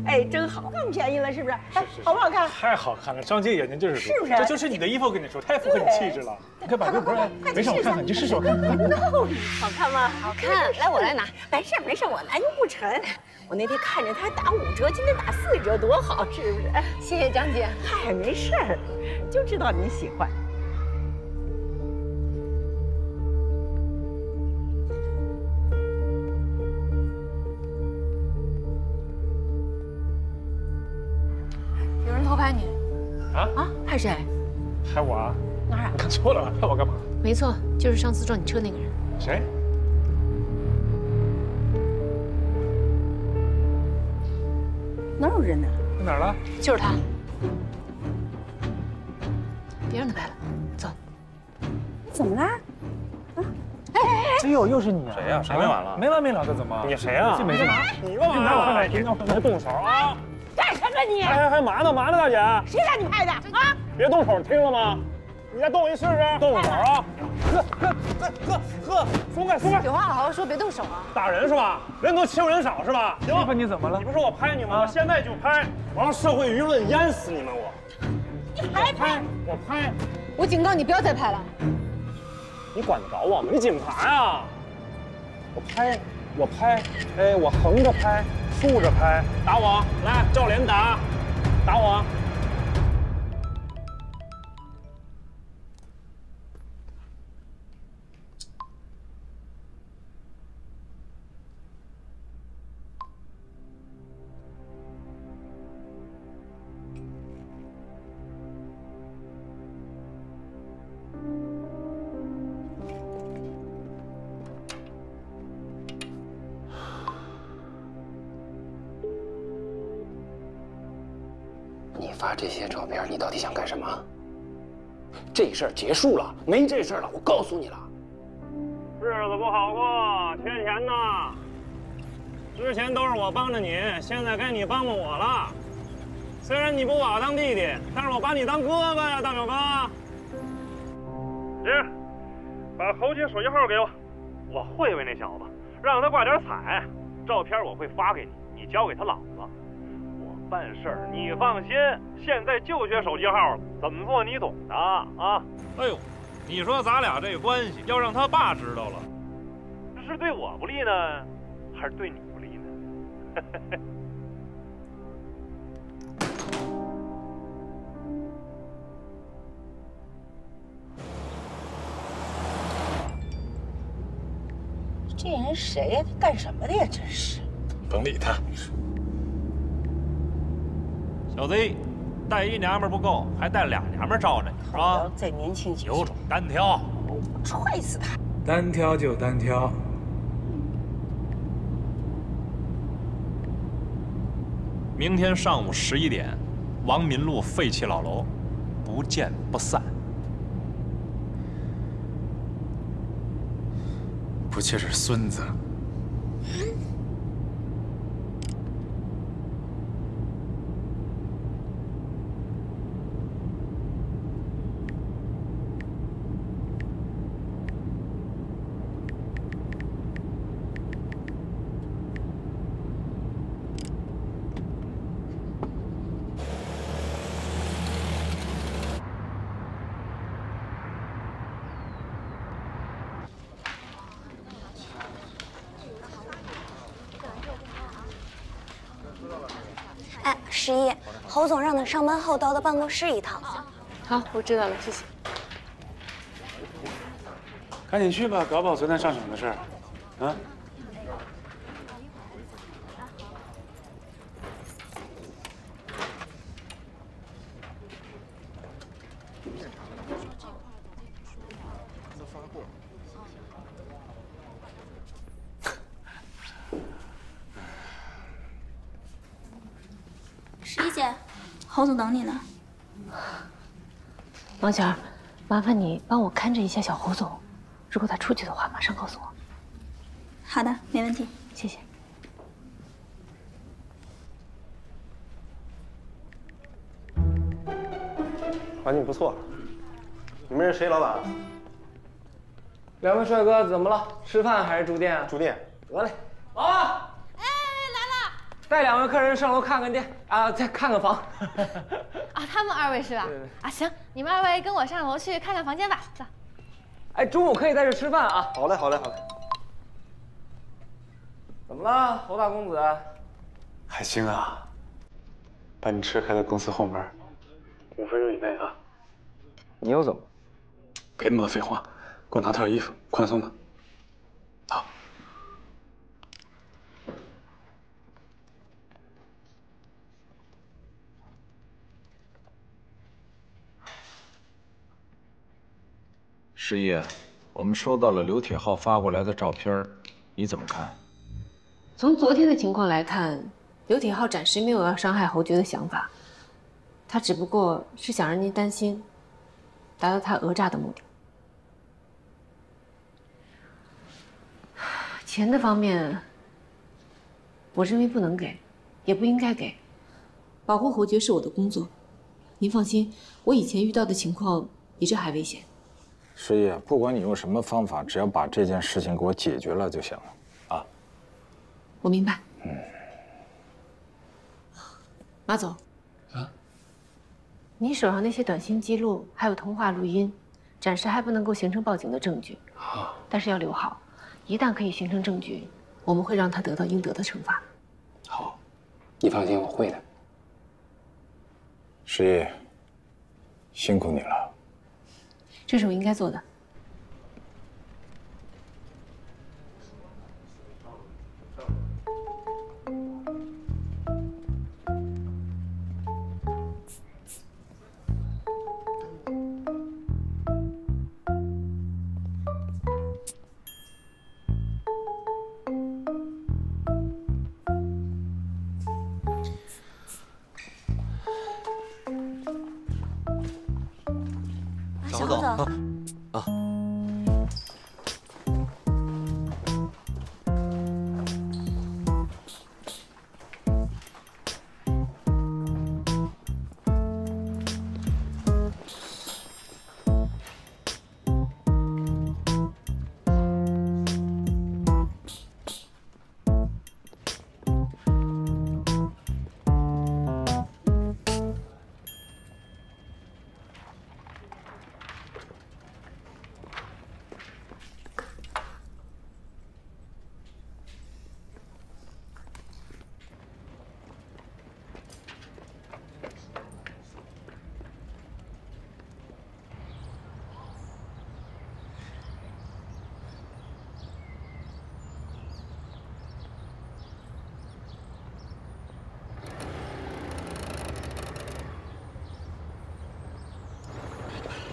哎，真好，更便宜了，是不是？哎，好不好看？太好看了，张姐眼睛就是是不是？这就是你的衣服，我跟你说，太符合你气质了。你快把这不是，没事，我看看，你去试试我看看。好看吗？好看，来我来拿。没事没事，我拿又不沉。我那天看着他打5折，今天打4折，多好，是不是？谢谢张姐。嗨，没事儿，就知道你喜欢。有人偷拍你。啊？拍谁？拍我啊？哪儿啊？我看错了，拍我干嘛？没错，就是上次撞你车那个人。谁？哪有人呢？在哪儿了？就是他。别让他拍了，走。怎么啦？哎呦，又是你啊！谁呀？谁没完了？没完没了的，怎么？你谁啊？这没事。你干嘛？拿我看看，别动手啊！干什么你？还嘛呢？大姐？谁让你拍的啊？别动手，听了吗？你再动一试试！动手啊！呵，松开！有话好好说，别动手啊！打人是吧？人多欺负人少是吧？媳妇，你怎么了？你不是说我拍你吗？我现在就拍，我让社会舆论淹死你们！你还拍？我拍！我警告你不要再拍了！你管得着我吗？你警察呀！我拍，哎，我横着拍，竖着拍，打我，来，照脸打我。你发这些照片，你到底想干什么？这事儿结束了，没这事儿了，我告诉你了。日子不好过，缺钱呐。之前都是我帮着你，现在该你帮帮我了。虽然你不把我当弟弟，但是我把你当哥哥呀，大表哥。姐，把侯杰手机号给我，我会为那小子，让他挂点彩。照片我会发给你，你交给他老子。我办事儿你放心，现在就缺手机号了，怎么做你懂的啊？哎呦，你说咱俩这关系，要让他爸知道了，是对我不利呢，还是对你不利呢？这人谁呀？他干什么的呀？真是！甭理他。小子，带一娘们不够，还带俩娘们罩着你是吧？再年轻几岁，有种单挑！踹死他！单挑就单挑。明天上午11点，王民路废弃老楼，不见不散。不就是孙子？哎，11，侯总让你上班后到他办公室一趟。好，我知道了，谢谢。赶紧去吧，搞不好昨天上省的事儿，啊。11姐，侯总等你呢。王巧儿，麻烦你帮我看着一下小侯总，如果他出去的话，马上告诉我。好的，没问题，谢谢。环境不错。你们是谁老板？两位帅哥怎么了？吃饭还是住店啊？住店。得嘞。老王。哎，来了。带2位客人上楼看看店啊，再看看房。啊，他们2位是吧？对对。啊，行，你们2位跟我上楼去看看房间吧。走。哎，中午可以在这吃饭啊。好嘞，好嘞，好嘞。怎么了，侯大公子？还行啊，把你车开到公司后门，5分钟以内啊。你又怎么？别那么多废话，给我拿套衣服，宽松的。好。师爷，我们收到了刘铁浩发过来的照片，你怎么看？从昨天的情况来看，刘铁浩暂时没有要伤害侯爵的想法，他只不过是想让您担心，达到他讹诈的目的。钱的方面，我认为不能给，也不应该给。保护侯爵是我的工作，您放心，我以前遇到的情况比这还危险。师爷，不管你用什么方法，只要把这件事情给我解决了就行了。我明白。马总，你手上那些短信记录还有通话录音，暂时还不能够形成报警的证据。但是要留好，一旦可以形成证据，我们会让他得到应得的惩罚。好，你放心，我会的。师爷，辛苦你了。这是我应该做的。小侯总。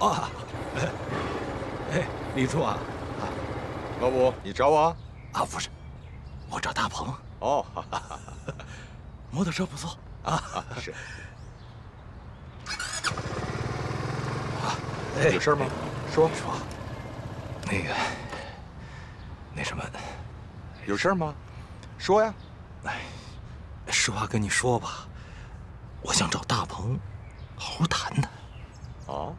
啊，李处啊，老五，你找我？啊，不是，我找大鹏。哦，摩托车不错啊，是。有事吗？说。那什么，有事吗？说呀。实话跟你说吧，我想找大鹏好好谈谈。啊？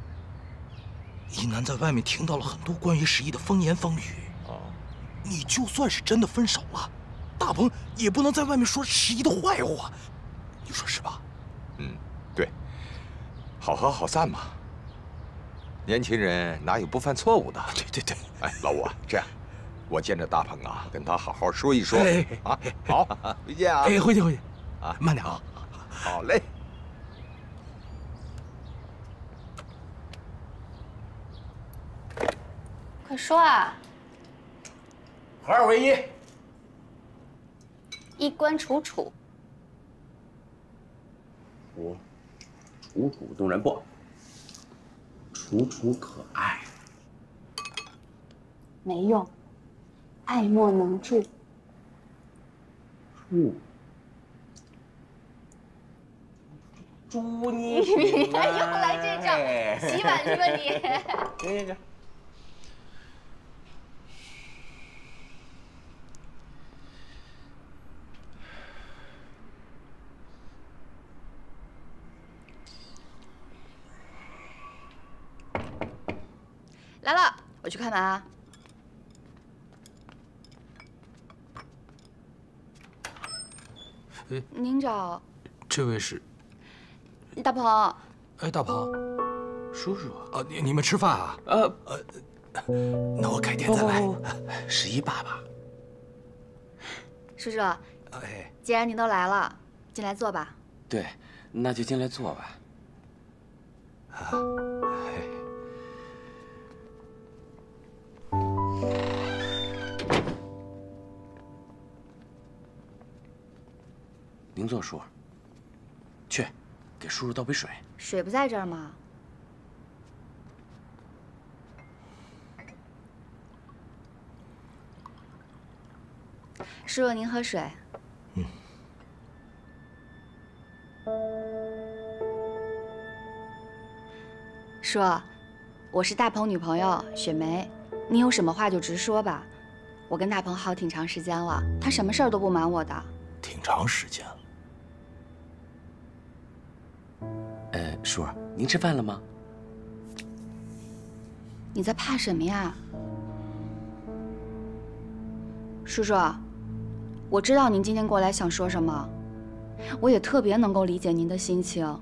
一楠在外面听到了很多关于石毅的风言风语。你就算是真的分手了，大鹏也不能在外面说石毅的坏话，你说是吧？对，好合好散嘛。年轻人哪有不犯错误的？对。哎，老五啊，这样，我见着大鹏啊，跟他好好说一说啊。好，回见啊。回见。啊，慢点啊。好嘞。快说啊！合二为一。衣冠楚楚。楚楚动人不？楚楚可爱。没用，爱莫能助。祝你你平安。又来这招，洗碗去吧你。行。来了，我去开门啊。您找这位是大鹏。哎，大鹏，叔叔啊，你们吃饭啊？那我改天再来。11爸爸，叔叔，既然您都来了，进来坐吧。对，那就进来坐吧。您坐，叔。去，给叔叔倒杯水。水不在这儿吗？叔叔，您喝水。叔，我是大鹏女朋友雪梅，你有什么话就直说吧。我跟大鹏好挺长时间了，他什么事儿都不瞒我的。挺长时间了。叔，您吃饭了吗？你在怕什么呀？叔叔，我知道您今天过来想说什么，我也特别能够理解您的心情。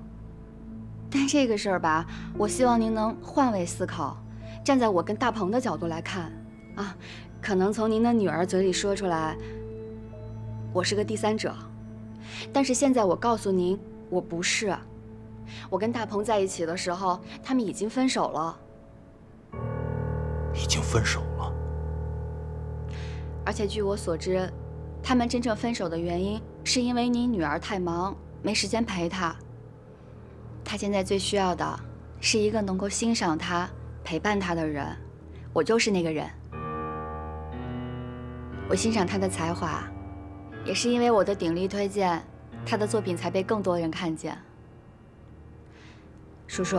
但这个事儿吧，我希望您能换位思考，站在我跟大鹏的角度来看啊。可能从您的女儿嘴里说出来，我是个第三者，但是现在我告诉您，我不是。我跟大鹏在一起的时候，他们已经分手了。已经分手了。而且据我所知，他们真正分手的原因是因为你女儿太忙，没时间陪她。她现在最需要的是一个能够欣赏她、陪伴她的人，我就是那个人。我欣赏她的才华，也是因为我的鼎力推荐，她的作品才被更多人看见。叔叔，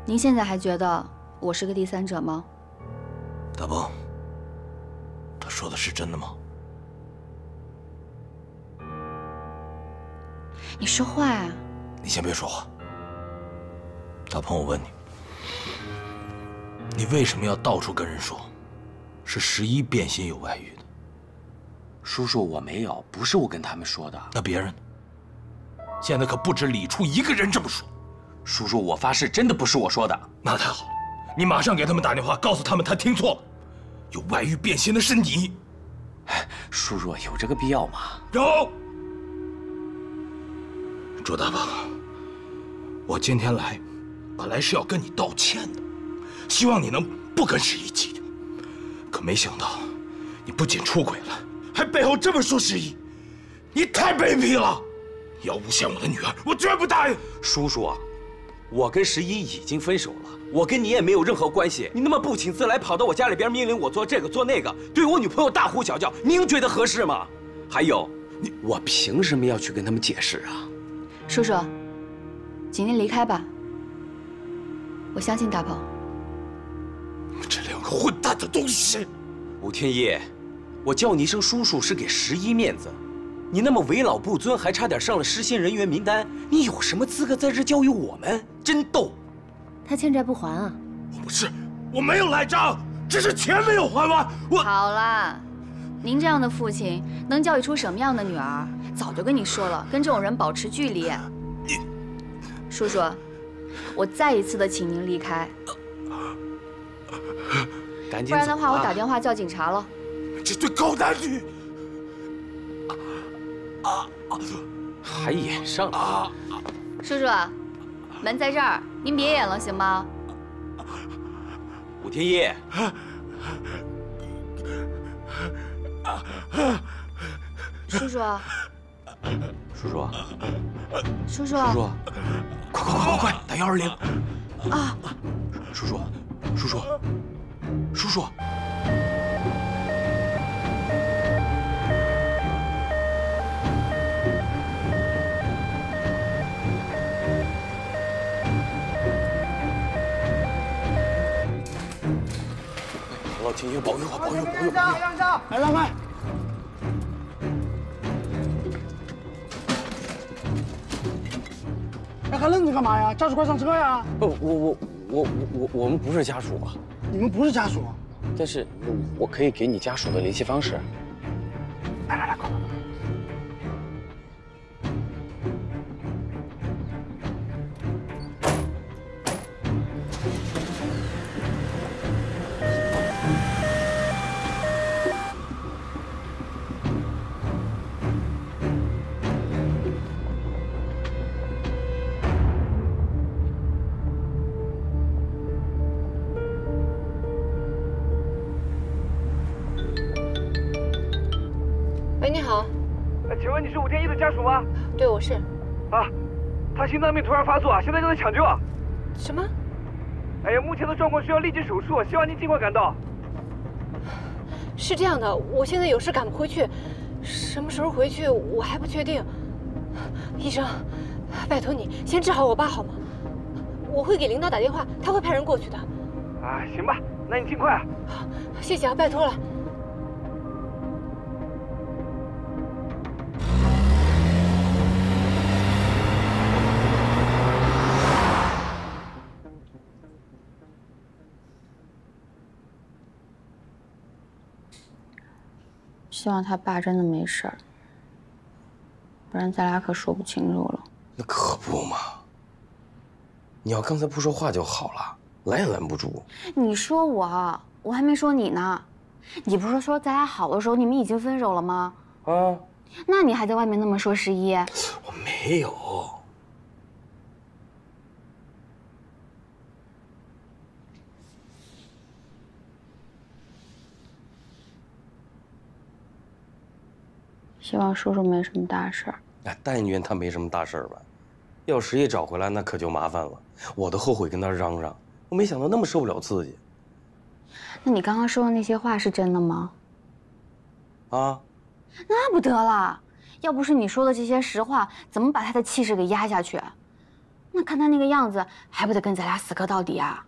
您现在还觉得我是个第三者吗？大鹏，他说的是真的吗？你说话呀！你先别说话。大鹏，我问你，你为什么要到处跟人说，是11变心有外遇的？叔叔，我没有，不是我跟他们说的。那别人呢？现在可不止李处一个人这么说。叔叔，我发誓，真的不是我说的。那太好，你马上给他们打电话，告诉他们他听错了，有外遇变心的是你。叔叔，有这个必要吗？有。朱大鹏，我今天来，本来是要跟你道歉的，希望你能不跟11计较。可没想到，你不仅出轨了，还背后这么说11，你太卑鄙了！你要诬陷我的女儿，我绝不答应。叔叔，我跟11已经分手了，我跟你也没有任何关系。你那么不请自来，跑到我家里边命令我做这个做那个，对我女朋友大呼小叫，您觉得合适吗？还有，我凭什么要去跟他们解释啊？叔叔，请您离开吧。我相信大鹏。这两个混蛋的东西！吴天一，我叫你一声叔叔是给11面子，你那么为老不尊，还差点上了失信人员名单，你有什么资格在这教育我们？真逗！他欠债不还啊？不是，我没有赖账，只是钱没有还完。我好了，您这样的父亲能教育出什么样的女儿？早就跟你说了，跟这种人保持距离。叔叔，我再一次的请您离开，赶紧走啊，不然的话我打电话叫警察了。这对狗男女！还演上了。叔叔，门在这儿，您别演了，行吗？吴天一，叔叔，叔叔，叔叔，叔叔，快，打120！啊！叔叔，叔叔，叔叔。到情绪，保佑我，保佑，保佑！让一下，来，让开！哎，还愣着干嘛呀？家属快上车呀！我们不是家属啊。你们不是家属？但是我可以给你家属的联系方式。来，快！喂，你好。请问你是5天1的家属吗？对，我是。啊，他心脏病突然发作，现在正在抢救。什么？哎呀，目前的状况需要立即手术，希望您尽快赶到。是这样的，我现在有事赶不回去，什么时候回去我还不确定。医生，拜托你先治好我爸好吗？我会给领导打电话，他会派人过去的。啊，行吧，那你尽快。好，谢谢啊，拜托了。希望他爸真的没事儿，不然咱俩可说不清楚了。那可不嘛！你要刚才不说话就好了，拦也拦不住。你说我还没说你呢。你不是说咱俩好的时候你们已经分手了吗？啊？那你还在外面那么说11？我没有。希望叔叔没什么大事儿。哎，但愿他没什么大事儿吧。要11找回来，那可就麻烦了。我都后悔跟他嚷嚷，我没想到那么受不了刺激。那你刚刚说的那些话是真的吗？啊？那不得了！要不是你说的这些实话，怎么把他的气势给压下去？那看他那个样子，还不得跟咱俩死磕到底啊？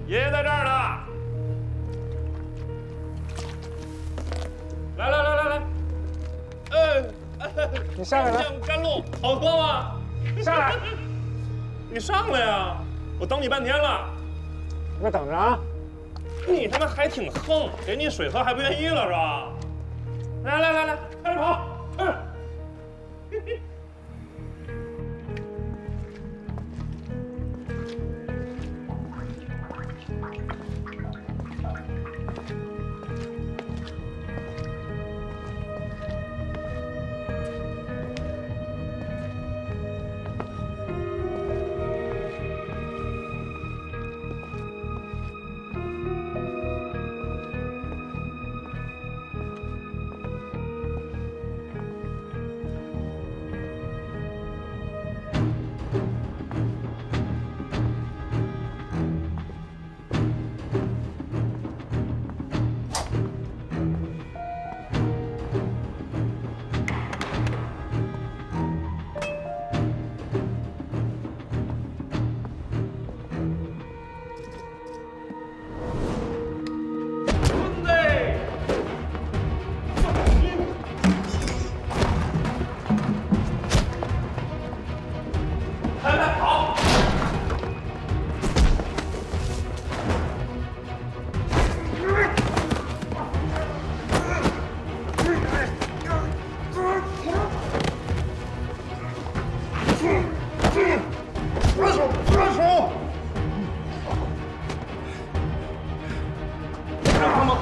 爷爷在这儿呢。来，你下来。甘露好喝吗？下来。你上来呀！我等你半天了。你快等着啊！你他妈还挺横，给你水喝还不愿意了是吧？来，快点跑！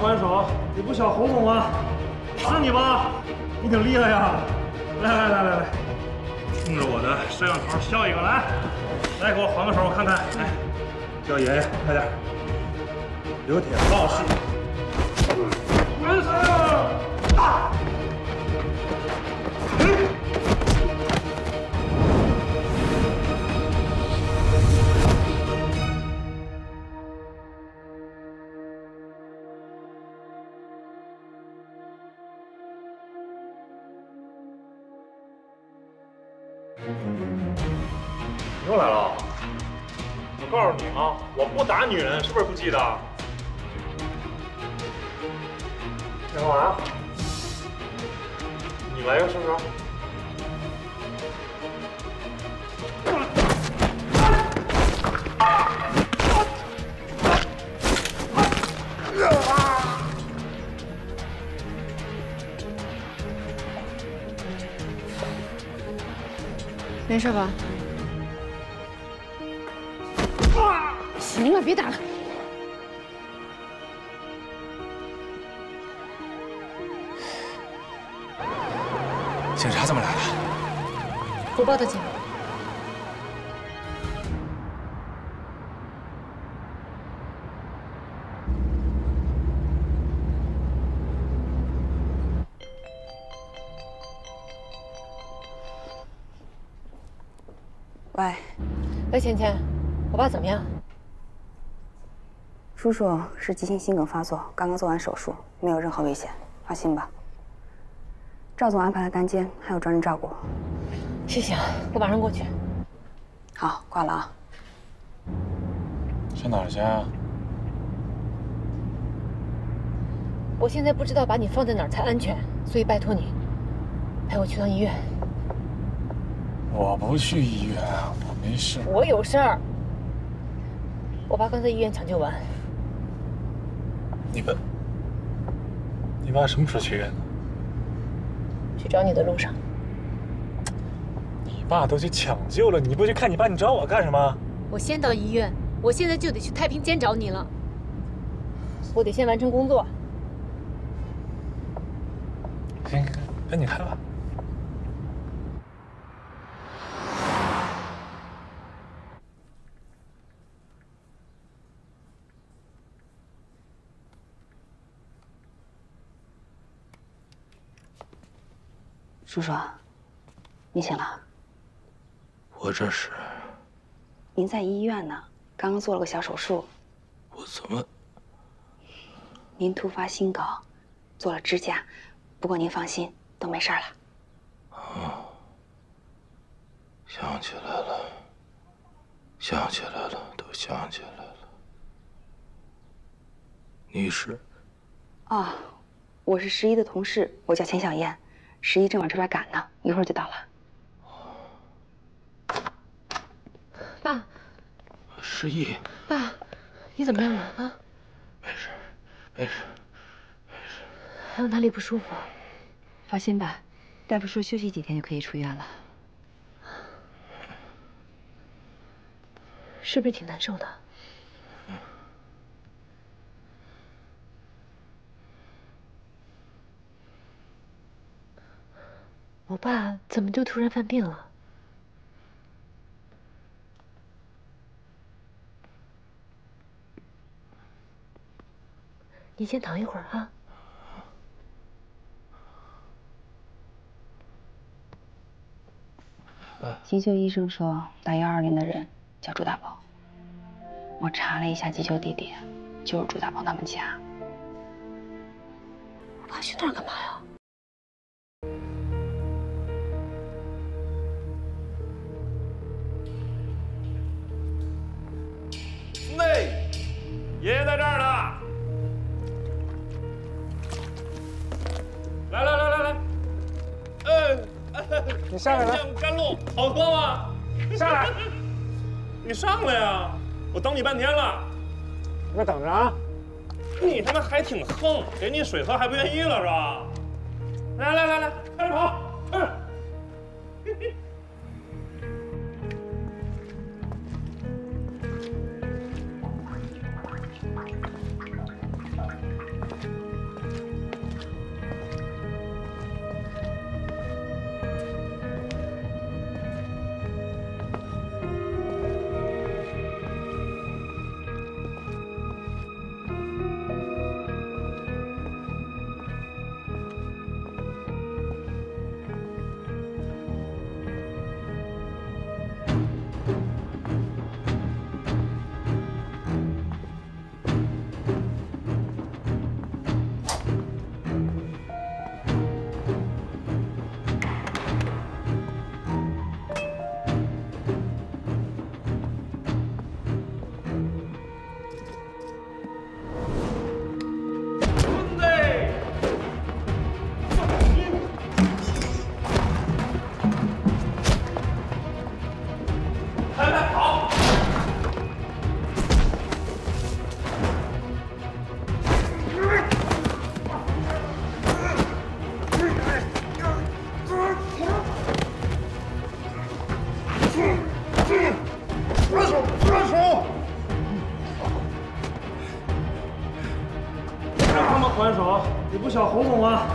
还手，你不小侯总吗？是你吧？你挺厉害呀！来，冲着我的摄像头笑一个，来，给我还个手，我看看。来，叫爷爷，快点。刘铁报信。完事啊！你又来了！我告诉你啊，我不打女人，是不是不记得？干嘛呀？你来个是不是？没事吧？行了，别打了。警察怎么来了？我报的警。喂，芊芊，我爸怎么样？叔叔是急性心梗发作，刚刚做完手术，没有任何危险，放心吧。赵总安排了单间，还有专人照顾。谢谢，我马上过去。好，挂了啊。上哪儿去啊？我现在不知道把你放在哪儿才安全，所以拜托你陪我去趟医院。我不去医院，我没事。我有事儿。我爸刚在医院抢救完。你爸什么时候去医院的？去找你的路上。你爸都去抢救了，你不去看你爸，你找我干什么？我先到医院，我现在就得去太平间找你了。我得先完成工作。行，跟你开吧。叔叔，你醒了？我这是。您在医院呢，刚刚做了个小手术。我怎么？您突发心梗，做了支架，不过您放心，都没事了。啊，想起来了，都想起来了。你是？啊，我是11的同事，我叫钱小燕。11正往这边赶呢，一会儿就到了。爸11，爸，你怎么样了啊？没事。还有哪里不舒服？放心吧，大夫说休息几天就可以出院了。是不是挺难受的？我爸怎么就突然犯病了？你先躺一会儿啊。急救医生说，打120的人叫朱大宝。我查了一下急救地点，就是朱大宝他们家。我爸去那儿干嘛呀？兄弟，爷爷在这儿呢。来，你下来了。甘露好喝吗？上来。你上来呀！我等你半天了。你这等着啊。你他妈还挺横，给你水喝还不愿意了是吧？来，开始跑，快点！还手，你不小侯总啊？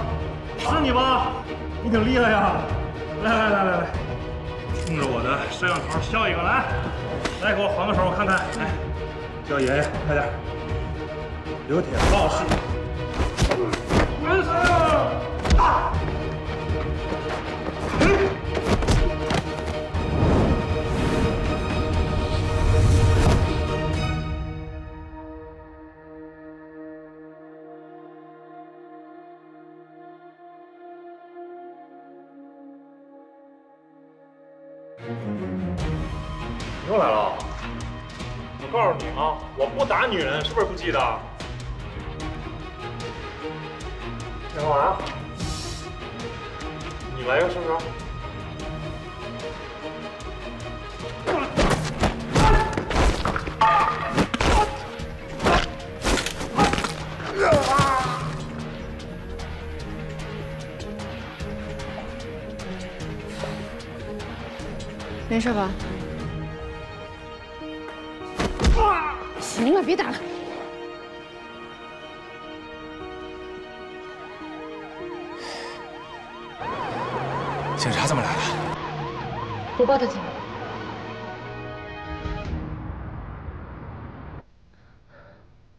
是你吧？你挺厉害呀！来，冲着我的摄像头笑一个，来，给我还个手，我看看。来，叫爷爷，快点。刘铁闹事。又来了！我告诉你啊，我不打女人，是不是不记得？干嘛？你来个伸手。没事吧？行了，别打了。警察怎么来了？我报的警。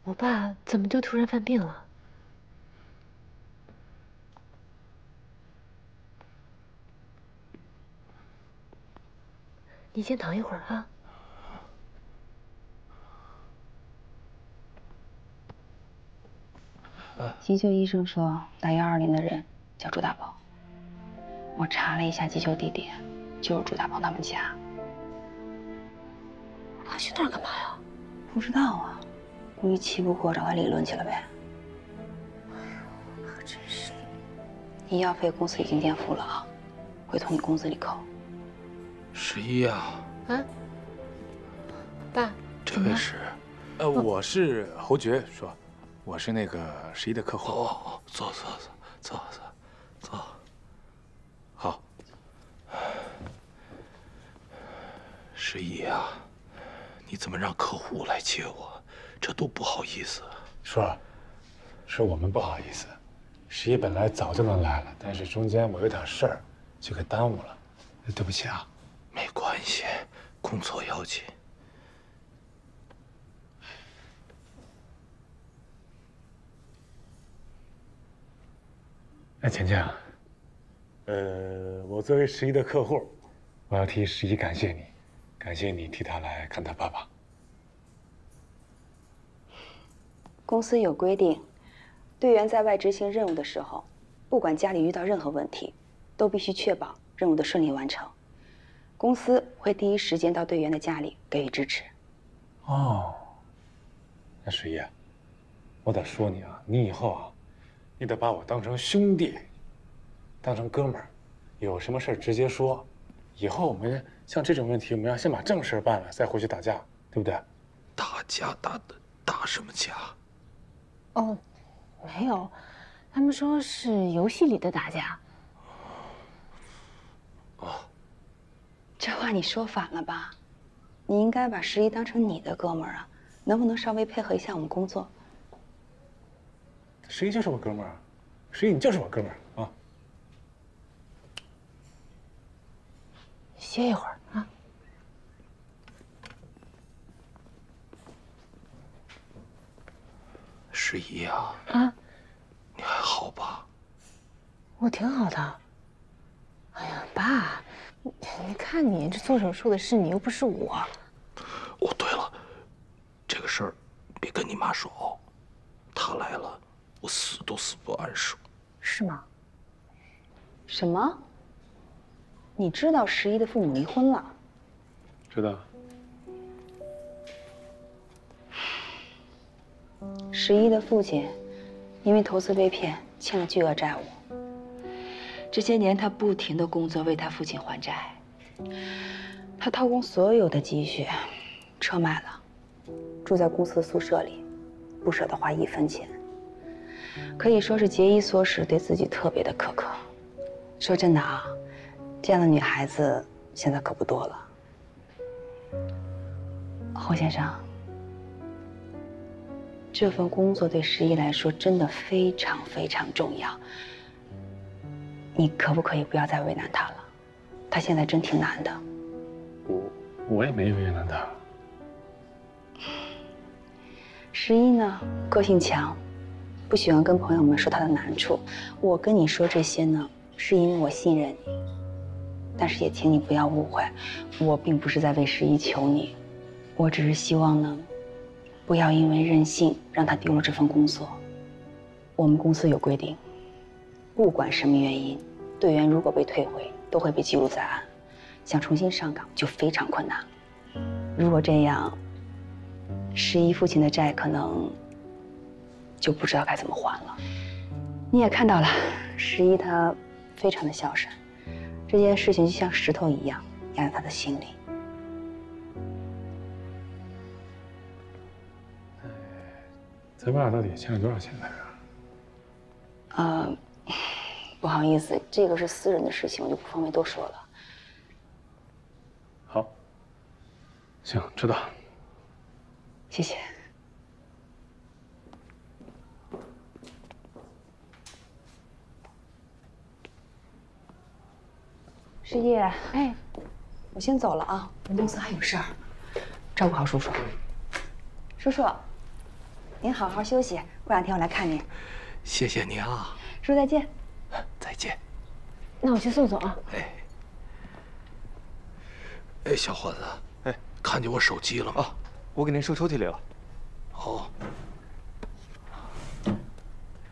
我爸怎么就突然犯病了？你先躺一会儿啊。急救医生说打120的人叫朱大宝。我查了一下急救地点，就是朱大宝他们家。他去那儿干嘛呀？不知道啊，估计气不过找他理论去了呗。可真是。医药费公司已经垫付了啊，会从你工资里扣。11呀。啊？爸，这位是，我是侯爵，说，我是那个11的客户。哦，坐。好。11呀，你怎么让客户来接我？这多不好意思。说，是我们不好意思。11本来早就能来了，但是中间我有点事儿，就给耽误了，对不起啊。没关系，工作要紧。哎，钱钱，我作为11的客户，我要替11感谢你，感谢你替他来看他爸爸。公司有规定，队员在外执行任务的时候，不管家里遇到任何问题，都必须确保任务的顺利完成。公司会第一时间到队员的家里给予支持。哦，那11啊，我得说你啊，你以后啊，你得把我当成兄弟，当成哥们儿，有什么事儿直接说。以后我们像这种问题，我们要先把正事办了，再回去打架，对不对？打架打什么架？哦，没有，他们说是游戏里的打架。这话你说反了吧？你应该把11当成你的哥们儿啊，能不能稍微配合一下我们工作？11就是我哥们儿啊，11你就是我哥们儿啊。歇一会儿啊。11啊。啊？你还好吧？我挺好的。哎呀，爸。你看你这做手术的是你，又不是我。哦，对了，这个事儿别跟你妈说，她来了，我死都死不安生。是吗？什么？你知道11的父母离婚了？知道。11的父亲因为投资被骗，欠了巨额债务。这些年，他不停地工作为他父亲还债，他掏空所有的积蓄，车卖了，住在公司的宿舍里，不舍得花1分钱，可以说是节衣缩食，对自己特别的苛刻。说真的啊，这样的女孩子现在可不多了。侯先生，这份工作对十一来说真的非常非常重要。你可不可以不要再为难他了？他现在真挺难的。我也没为难他。十一呢，个性强，不喜欢跟朋友们说他的难处。我跟你说这些呢，是因为我信任你。但是也请你不要误会，我并不是在为十一求你，我只是希望呢，不要因为任性让他丢了这份工作。我们公司有规定，不管什么原因，队员如果被退回，都会被记录在案，想重新上岗就非常困难。如果这样，十一父亲的债可能就不知道该怎么还了。你也看到了，十一他非常的孝顺，这件事情就像石头一样压在他的心里。咱爸到底欠了多少钱来着？不好意思，这个是私人的事情，我就不方便多说了。好，行，知道。谢谢。师爷，哎，我先走了啊，我公司还有事儿，照顾好叔叔。叔叔，您好好休息，过两天我来看您。谢谢你啊，叔叔再见。再见。那我去送送啊。哎，小伙子，哎，看见我手机了吗？啊，我给您收抽屉里了。好。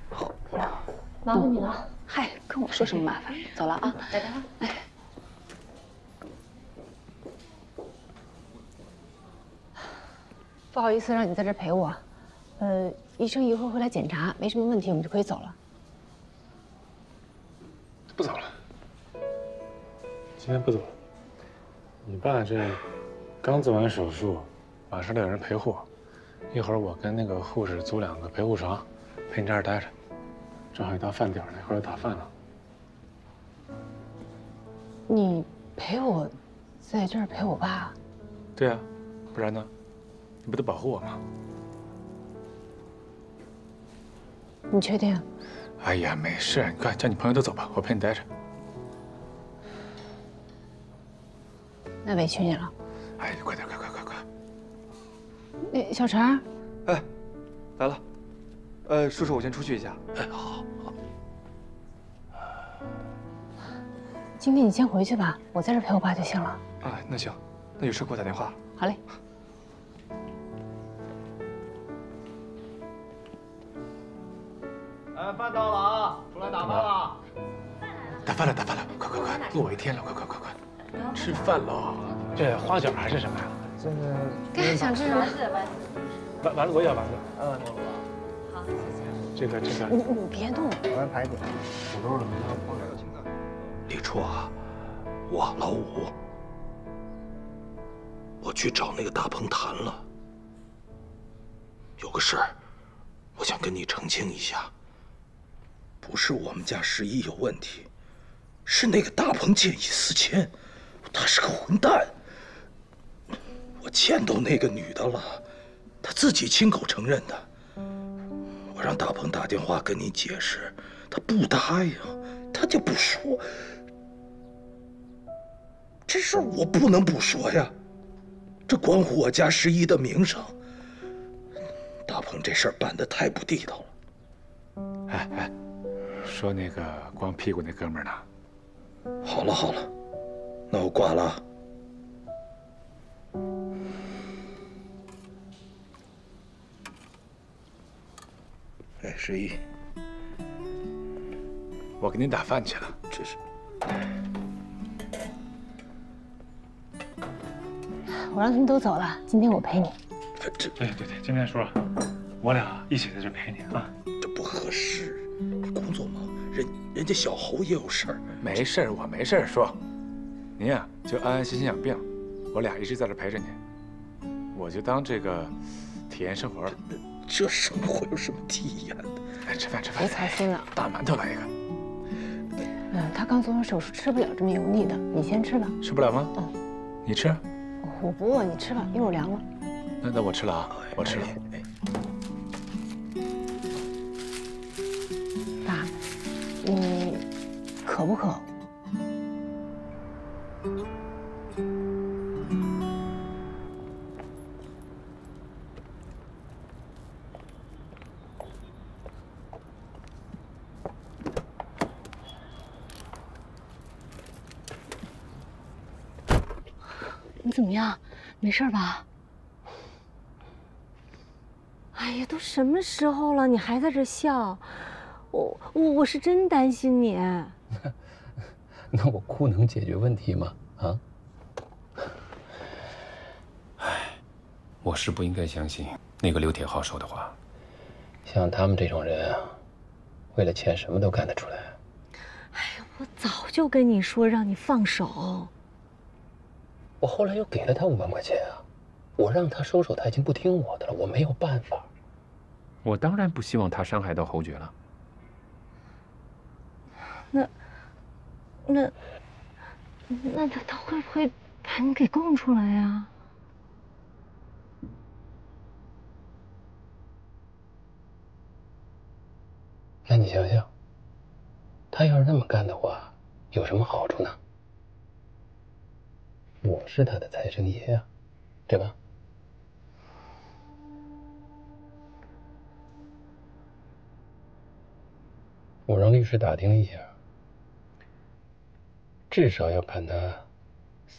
好。麻烦你了。嗨，跟我说什么麻烦？走了啊，拜拜。哎。不好意思让你在这陪我，医生一会儿会来检查，没什么问题，我们就可以走了。不走了，今天不走了。你爸这刚做完手术，晚上得有人陪护，一会儿我跟那个护士租2个陪护床，陪你这儿待着。正好一到饭点了，一会儿要打饭了。你陪我在这儿陪我爸？对啊，不然呢？你不得保护我吗？你确定？哎呀，没事，你快叫你朋友都走吧，我陪你待着。那委屈你了。哎，快点，快！那小陈，哎，来了。叔叔，我先出去一下。哎，好。今天你先回去吧，我在这陪我爸就行了。啊，那行，那有事给我打电话。好嘞。哎，饭到了啊，出来打饭了。打饭了，快！饿我一天了，快！吃饭了。这花卷还是什么呀？这个。该想吃什么？丸子我也要丸子。好，谢谢。这个。你别动。我来排点。土豆了，李处啊，我老五，我去找那个大鹏谈了，有个事儿，我想跟你澄清一下。不是我们家十一有问题，是那个大鹏见异思迁，他是个混蛋。我见到那个女的了，他自己亲口承认的。我让大鹏打电话跟你解释，他不答应，他就不说。这事儿我不能不说呀，这关乎我家十一的名声。大鹏这事儿办得太不地道了。哎，说那个光屁股那哥们儿呢？好了，那我挂了。哎，十一，我给您打饭去了。这是。我让他们都走了，今天我陪你。对，今天说，我俩一起在这陪你啊。这不合适，工作忙，人家小侯也有事儿。没事儿，我没事儿。说，您呀就安安心心养病，我俩一直在这陪着你，我就当这个体验生活了。这生活有什么体验的？哎，吃饭。别操心了，大馒头来一个。他刚做完手术，吃不了这么油腻的，你先吃吧。吃不了吗？你吃。我不饿，你吃吧，一会儿凉了。那我吃了啊，我吃了。可不可？你怎么样？没事吧？哎呀，都什么时候了，你还在这笑？我是真担心你。那我哭能解决问题吗？啊？唉，我是不应该相信那个刘铁浩说的话。像他们这种人啊，为了钱什么都干得出来。哎呀，我早就跟你说让你放手。我后来又给了他5万块钱啊，我让他收手，他已经不听我的了，我没有办法。我当然不希望他伤害到侯爵了。那他会不会把你给供出来呀？那你想想，他要是那么干的话，有什么好处呢？我是他的财神爷啊，对吧？我让律师打听了一下，至少要判他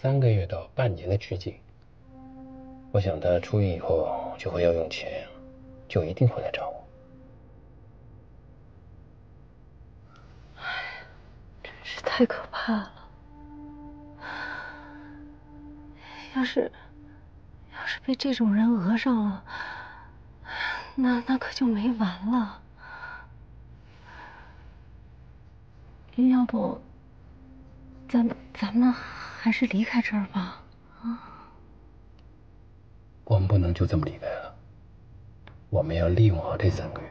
3个月到半年的拘禁。我想他出狱以后就会要用钱，就一定会来找我。真是太可怕了！要是被这种人讹上了，那可就没完了。要不，咱们还是离开这儿吧，啊？我们不能就这么离开了，我们要利用好这3个月。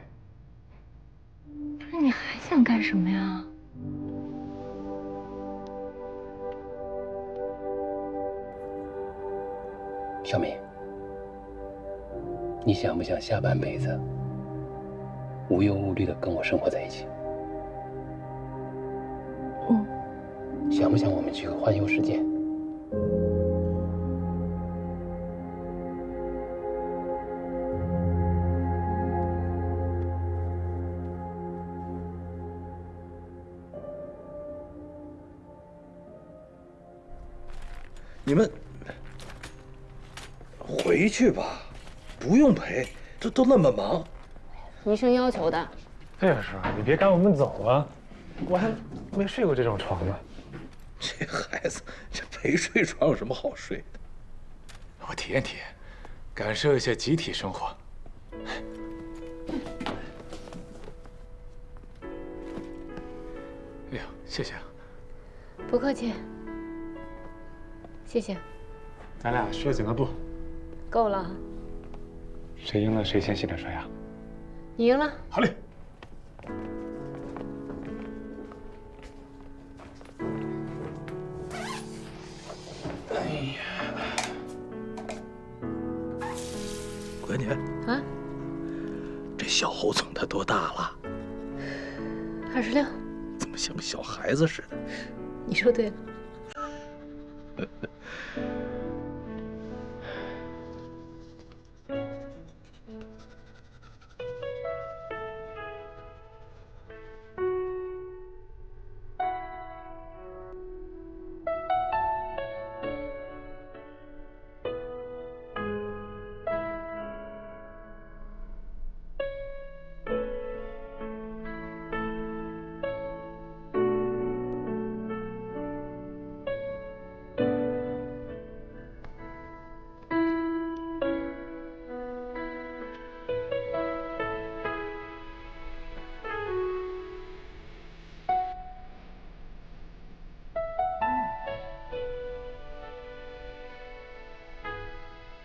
不是，你还想干什么呀？小敏，你想不想下半辈子无忧无虑的跟我生活在一起？想不想我们去环游世界？你们回去吧，不用陪，这都那么忙。医生要求的。哎呀，叔，你别赶我们走啊，我还没睡过这种床呢。这孩子，这陪睡床有什么好睡的？我体验体验，感受一下集体生活。哎呦，谢谢啊！不客气，谢谢。咱俩说几个不？够了。谁赢了谁先洗脸刷牙。你赢了。好嘞。哎呀，闺女啊，这小侯总他多大了？26。怎么像个小孩子似的？你说对了。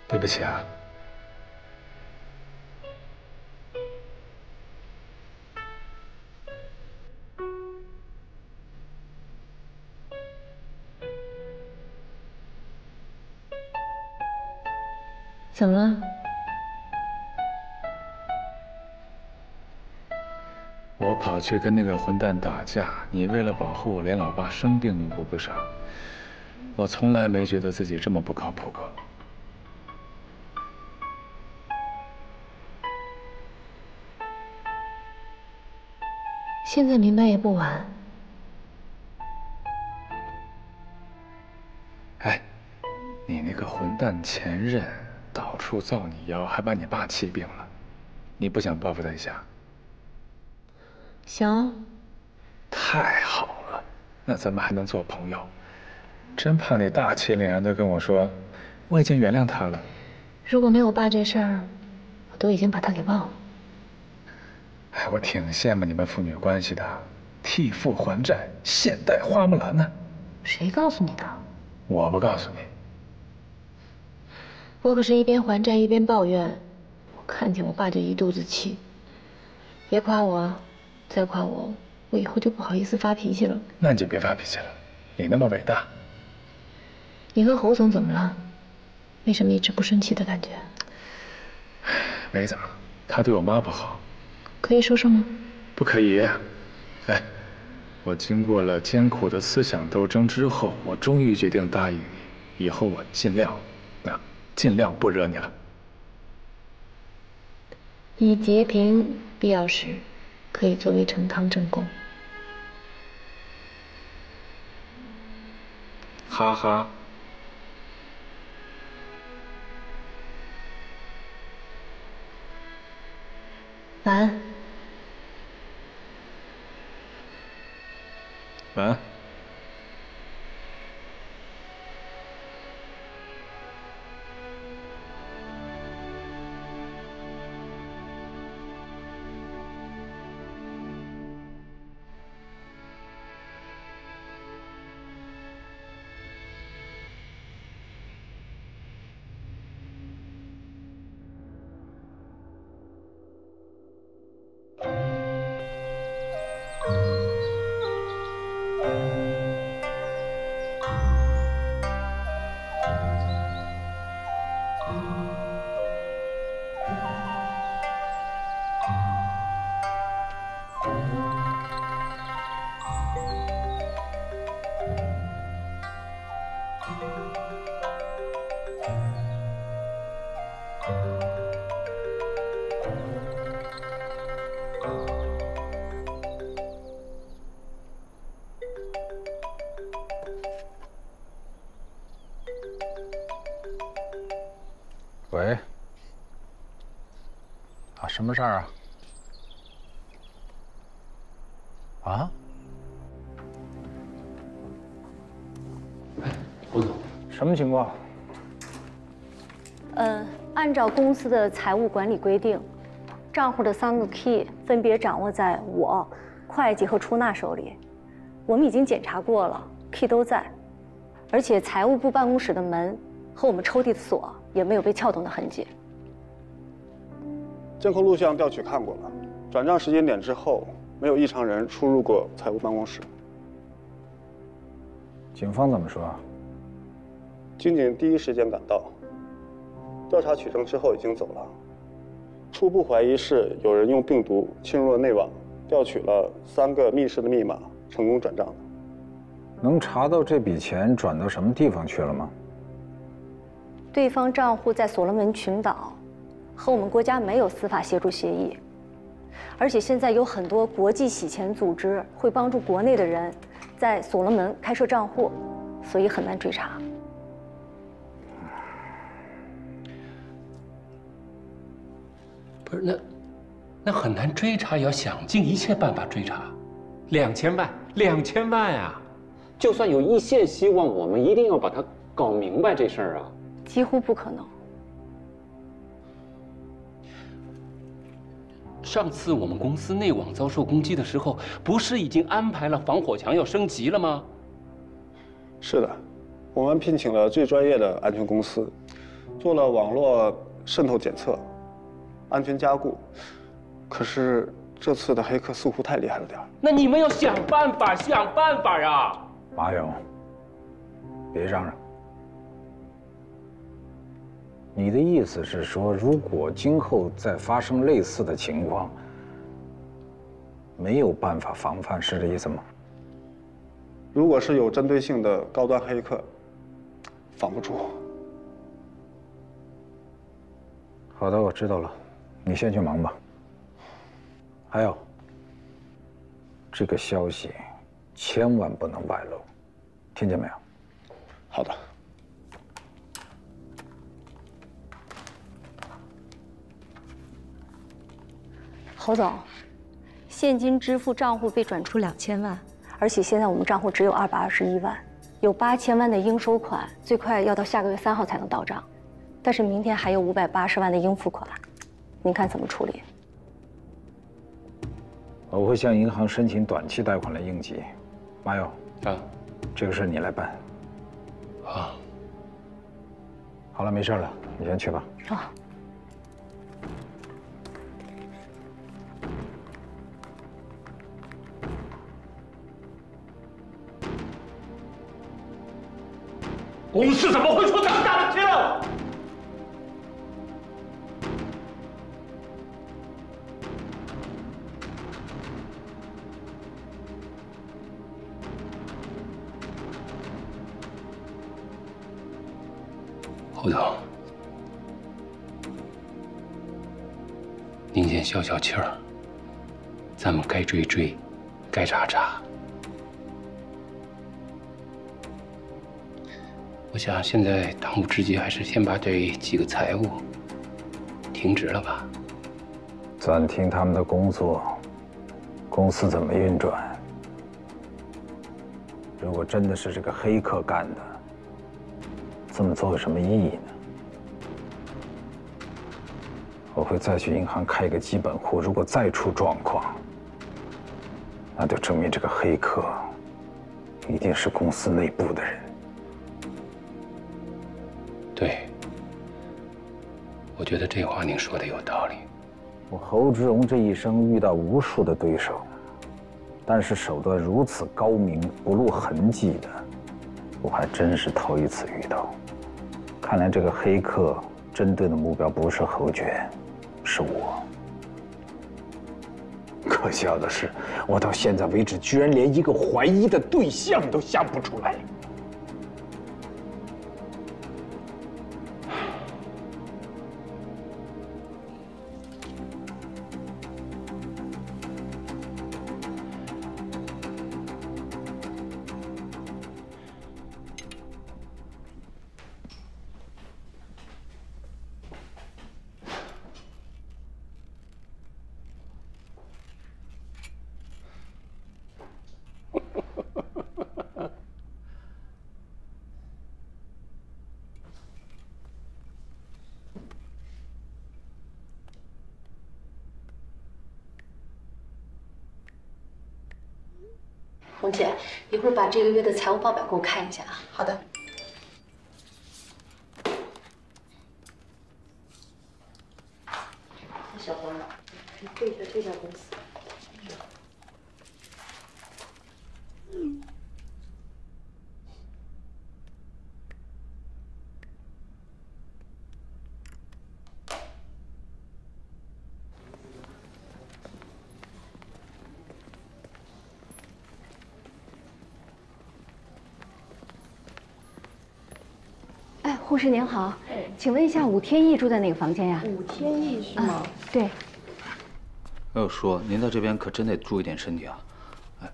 对不起啊。怎么了？我跑去跟那个混蛋打架，你为了保护我，连老爸生病都顾不上。我从来没觉得自己这么不靠谱过。现在明白也不晚。哎，你那个混蛋前任到处造你谣，还把你爸气病了，你不想报复他一下？想。太好了，那咱们还能做朋友。真怕你大气凛然地跟我说，我已经原谅他了。如果没有我爸这事儿，我都已经把他给忘了。哎，我挺羡慕你们父女关系的，替父还债，现代花木兰呢。谁告诉你的？我不告诉你。我可是一边还债一边抱怨，我看见我爸就一肚子气。别夸我啊，再夸我，我以后就不好意思发脾气了。那你就别发脾气了，你那么伟大。你和侯总怎么了？为什么一直不生气的感觉？没怎么，他对我妈不好。可以说说吗？不可以。哎，我经过了艰苦的思想斗争之后，我终于决定答应你，以后我尽量不惹你了。以节平，必要时可以作为呈堂证供。哈哈。晚安。晚安。喂，啊，什么事儿啊？啊？侯总，什么情况？按照公司的财务管理规定，账户的3个 key 分别掌握在我、会计和出纳手里。我们已经检查过了 ，key 都在，而且财务部办公室的门和我们抽屉的锁也没有被撬动的痕迹。监控录像调取看过了，转账时间点之后，没有异常人出入过财务办公室。警方怎么说？经警第一时间赶到，调查取证之后已经走了。初步怀疑是有人用病毒侵入了内网，调取了3个密室的密码，成功转账的。能查到这笔钱转到什么地方去了吗？对方账户在所罗门群岛，和我们国家没有司法协助协议，而且现在有很多国际洗钱组织会帮助国内的人在所罗门开设账户，所以很难追查。不是那很难追查，也要想尽一切办法追查。2000万，2000万啊！就算有一线希望，我们一定要把它搞明白这事儿啊！几乎不可能。上次我们公司内网遭受攻击的时候，不是已经安排了防火墙要升级了吗？是的，我们聘请了最专业的安全公司，做了网络渗透检测、安全加固。可是这次的黑客似乎太厉害了点儿。那你们要想办法呀！马勇，别嚷嚷。你的意思是说，如果今后再发生类似的情况，没有办法防范，是这意思吗？如果是有针对性的高端黑客，防不住。好的，我知道了，你先去忙吧。还有，这个消息千万不能外露，听见没有？好的。侯总，现金支付账户被转出2000万，而且现在我们账户只有221万，有8000万的应收款，最快要到下个月3号才能到账，但是明天还有580万的应付款，您看怎么处理？我会向银行申请短期贷款来应急。马友，这个事你来办。好。好了，没事了，你先去吧。好。公司怎么会出这么大的错？侯总，您先消消气儿，咱们该追追，该查查。我想现在当务之急还是先把这几个财务停职了吧。暂停他们的工作，公司怎么运转？如果真的是这个黑客干的，这么做有什么意义呢？我会再去银行开一个基本户，如果再出状况，那就证明这个黑客一定是公司内部的人。对，我觉得这话您说的有道理。我侯志荣这一生遇到无数的对手，但是手段如此高明、不露痕迹的，我还真是头一次遇到。看来这个黑客针对的目标不是侯爵，是我。可笑的是，我到现在为止居然连一个怀疑的对象都想不出来。红姐，一会儿把这个月的财务报表给我看一下啊。好的。小黄，你对一下这家公司。护士您好，请问一下武天意住在哪个房间呀？武天意是吗？对。哎呦，叔，您在这边可真得注意点身体啊！哎，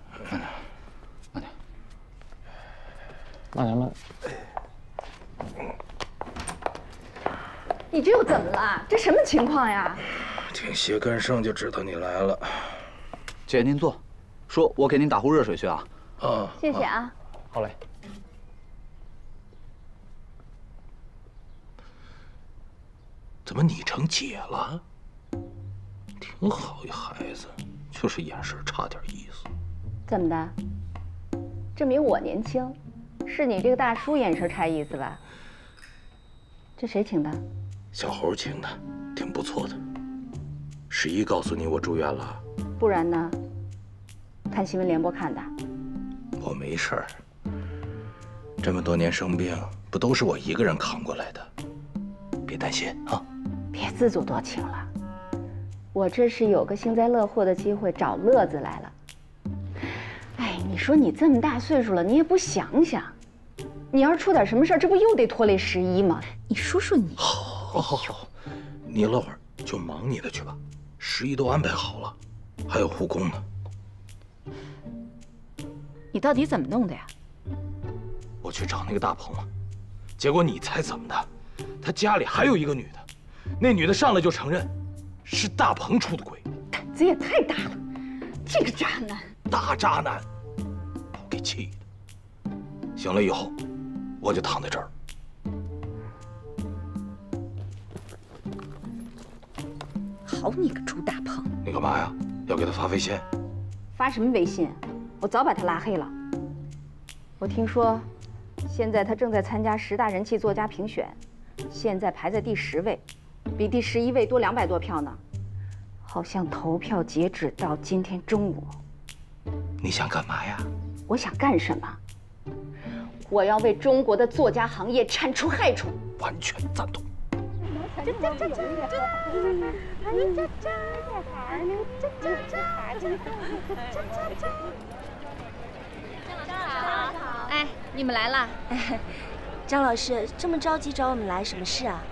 慢点，慢点，慢点。你这又怎么了？这什么情况呀？听鞋跟声就知道你来了。姐，您坐。叔，我给您打壶热水去啊。啊，谢谢啊。好嘞。怎么你成姐了？挺好一孩子，就是眼神差点意思。怎么的？证明我年轻，是你这个大叔眼神差意思吧？这谁请的？小猴请的，挺不错的。11告诉你我住院了？不然呢？看新闻联播看的。我没事儿。这么多年生病，不都是我一个人扛过来的？别担心啊。别自作多情了，我这是有个幸灾乐祸的机会，找乐子来了。哎，你说你这么大岁数了，你也不想想，你要是出点什么事儿，这不又得拖累11吗？你说说你。好，你乐会儿就忙你的去吧，11都安排好了，还有护工呢。你到底怎么弄的呀？我去找那个大鹏了，结果你猜怎么的？他家里还有一个女的，那女的上来就承认是大鹏出的轨，胆子也太大了，这个渣男，大渣男，把我给气的。行了，以后我就躺在这儿。好你个朱大鹏！你干嘛呀？要给他发微信？发什么微信？我早把他拉黑了。我听说，现在他正在参加10大人气作家评选，现在排在第10位，比第11位多200多票呢。好像投票截止到今天中午。你想干嘛呀？我想干什么？我要为中国的作家行业铲除害虫。完全赞同。哎，你们来了。张老师这么着急找我们来，什么事啊？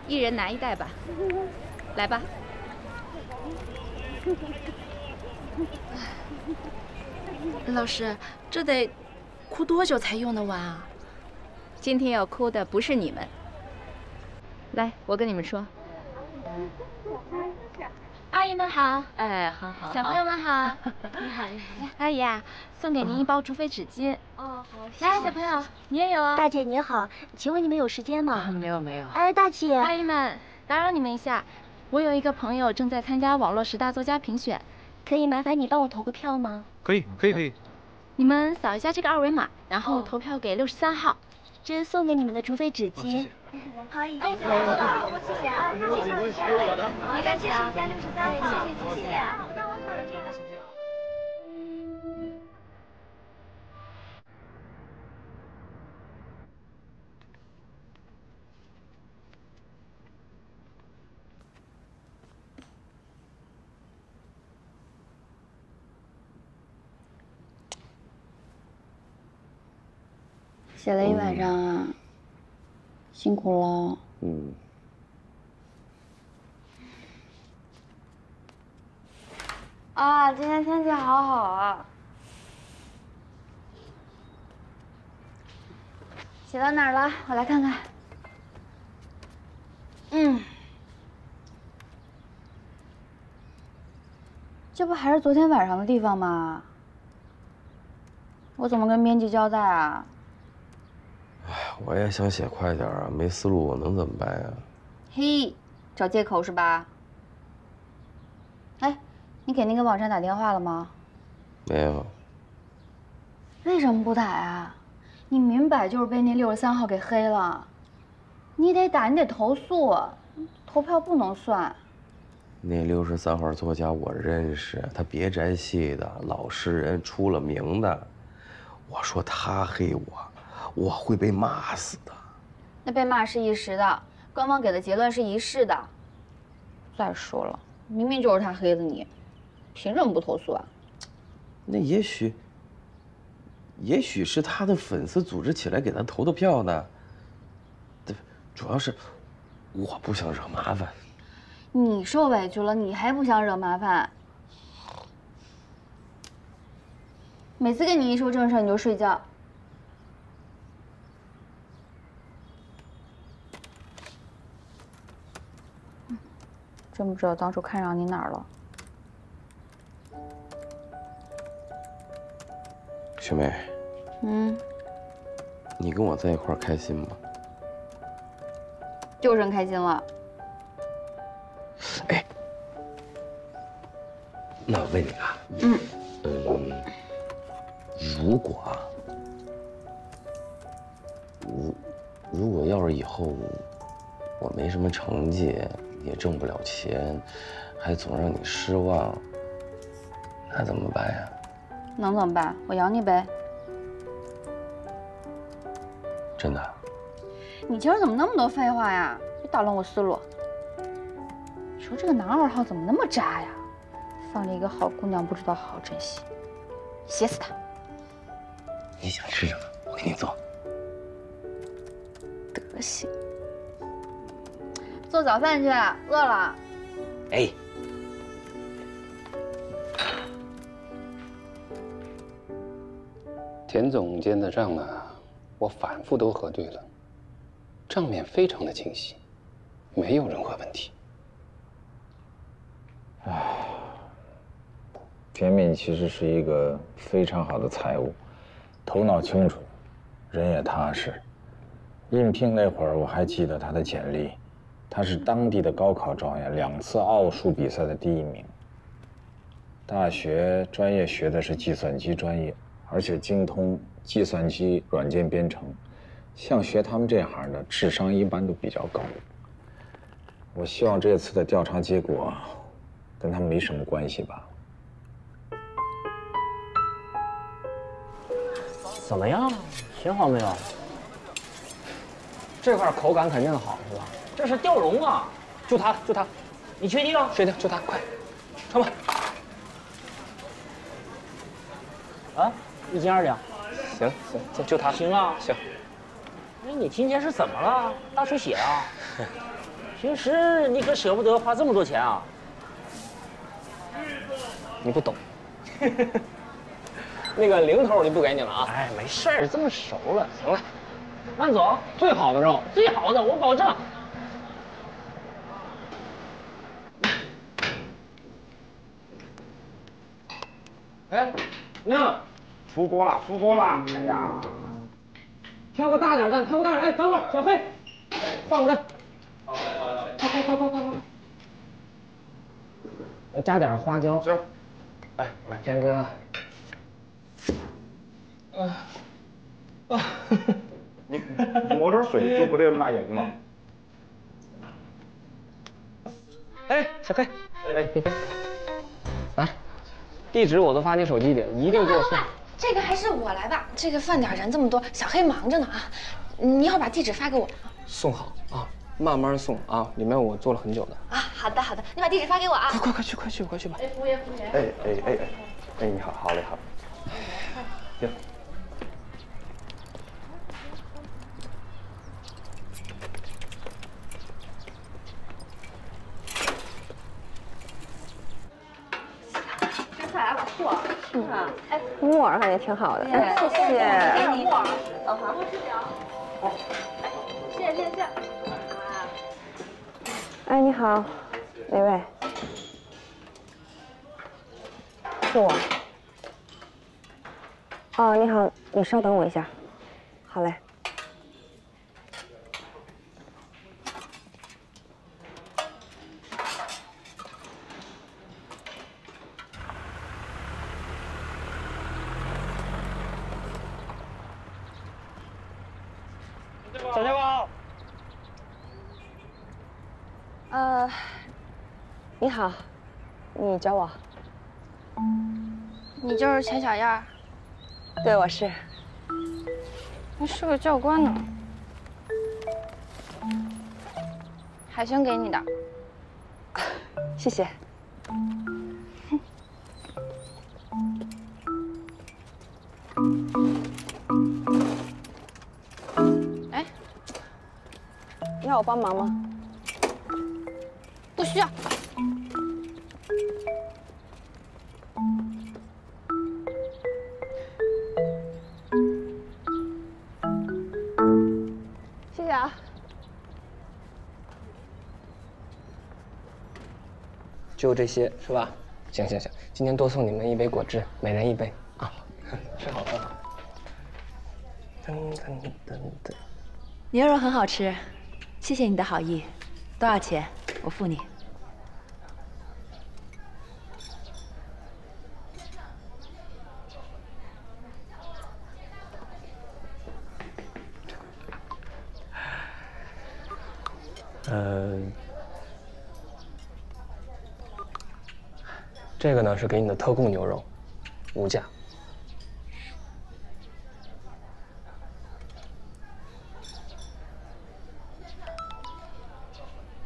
一人拿1袋吧。来吧。老师，这得哭多久才用得完啊？今天要哭的不是你们。来，我跟你们说。阿姨们好。哎，好。小朋友们好。你好。阿姨啊，送给您1包除非纸巾。哦，好。来，小朋友，你也有啊。大姐你好，请问你们有时间吗？没有。哎，大姐。阿姨们，打扰你们一下，我有一个朋友正在参加网络10大作家评选，可以麻烦你帮我投个票吗？可以。你们扫一下这个2维码，然后投票给63号。这是送给你们的除非纸巾。好，已经谢谢啊，谢谢啊，没关系啊，加63号，谢谢啊。写了一晚上啊，辛苦了。啊，今天天气好好啊。写到哪儿了？我来看看。这不还是昨天晚上的地方吗？我怎么跟编辑交代啊？我也想写快点啊，没思路，我能怎么办呀？嘿，找借口是吧？哎，你给那个网站打电话了吗？没有。为什么不打呀？你明摆就是被那63号给黑了，你得打，你得投诉，投票不能算。那63号作家我认识，他别宅系的，老实人，出了名的。我说他黑我，我会被骂死的。那被骂是一时的，官方给的结论是一世的。再说了，明明就是他黑的你，凭什么不投诉啊？那也许是他的粉丝组织起来给他投的票呢。主要是我不想惹麻烦。你受委屈了，你还不想惹麻烦？每次跟你一说正事你就睡觉。真不知道当初看上你哪儿了。学妹，你跟我在一块儿开心吗？就剩开心了。哎，那我问你啊，如果要是以后我没什么成绩，也挣不了钱，还总让你失望，那怎么办呀？能怎么办？我养你呗。真的？你今儿怎么那么多废话呀？别打乱我思路。你说这个男二号怎么那么渣呀？放着一个好姑娘不知道好好珍惜，写死他！你想吃什么？我给你做。德行！做早饭去，饿了。哎。田总监的账呢，我反复都核对了，账面非常的清晰，没有任何问题。田敏其实是一个非常好的财务，头脑清楚，人也踏实。应聘那会儿我还记得他的简历，他是当地的高考状元，2次奥数比赛的第1名。大学专业学的是计算机专业，而且精通计算机软件编程。像学他们这行的，智商一般都比较高。我希望这次的调查结果跟他们没什么关系吧。怎么样？选好没有？这块口感肯定好，是吧？这是吊绒啊！就它，就它，你确定？确定，就它，快，穿吧。啊，1斤2两。行，就它。行啊，行。哎，你今天是怎么了？大出血啊？平时你可舍不得花这么多钱啊？你不懂。那个零头你不给你了啊？哎，没事儿，这么熟了，行了，慢走，最好的肉，最好的，我保证。哎，娘，出锅了，出锅了！哎呀，挑个大点的，挑个大点。哎，等会儿，小黑，换个人。快！加点花椒。行。哎，来，天哥。你抹点水就不得辣眼睛吗？哎，小黑，哎，来，地址我都发你手机里了，一定给我送。这个还是我来吧，这个饭点人这么多，小黑忙着呢啊，你一会儿把地址发给我。送好啊，慢慢送啊，里面我做了很久的。啊，好的，你把地址发给我啊。快去吧。哎，服务员。哎，你好，好嘞，好。行。还不错，哎，木耳感觉挺好的，哎，谢谢。给你木耳，好，多吃点。好，谢。哎，你好，哪位？是我。哦，你好，你稍等我一下。好嘞。小家宝。你好，你找我？你就是钱小燕？对，我是。你是个教官呢。海轩给你的。谢谢。哎，要我帮忙吗？不需要。谢谢啊。就这些是吧？行，今天多送你们1杯果汁，每人1杯啊。吃好喝好。噔。牛肉很好吃，谢谢你的好意。多少钱？我付你。这个呢是给你的特供牛肉，无价。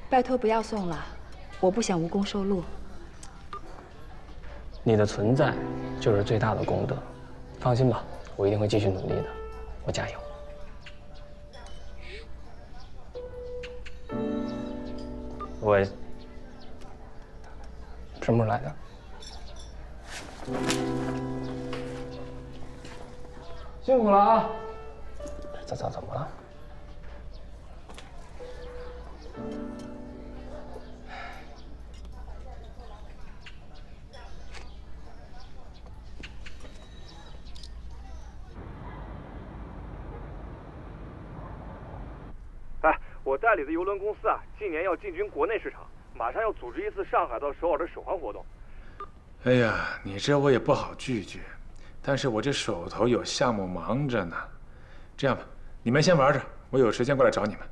拜托不要送了，我不想无功受禄。你的存在就是最大的功德，放心吧，我一定会继续努力的，我加油。我什么时候来的？辛苦了啊！怎么了？哎，我代理的邮轮公司啊，今年要进军国内市场，马上要组织一次上海到首尔的手环活动。哎呀，你这我也不好拒绝，但是我这手头有项目忙着呢。这样吧，你们先玩着，我有时间过来找你们。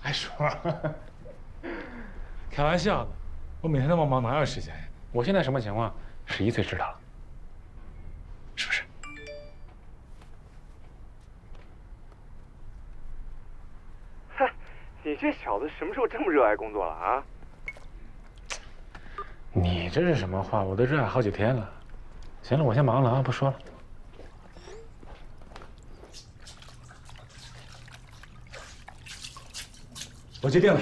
哎，叔，开玩笑的，我每天那么忙，哪有时间呀？我现在什么情况，11岁知道了，是不是？嗨，你这小子什么时候这么热爱工作了啊？你这是什么话？我都热爱好几天了。行了，我先忙了啊，不说了。我决定了，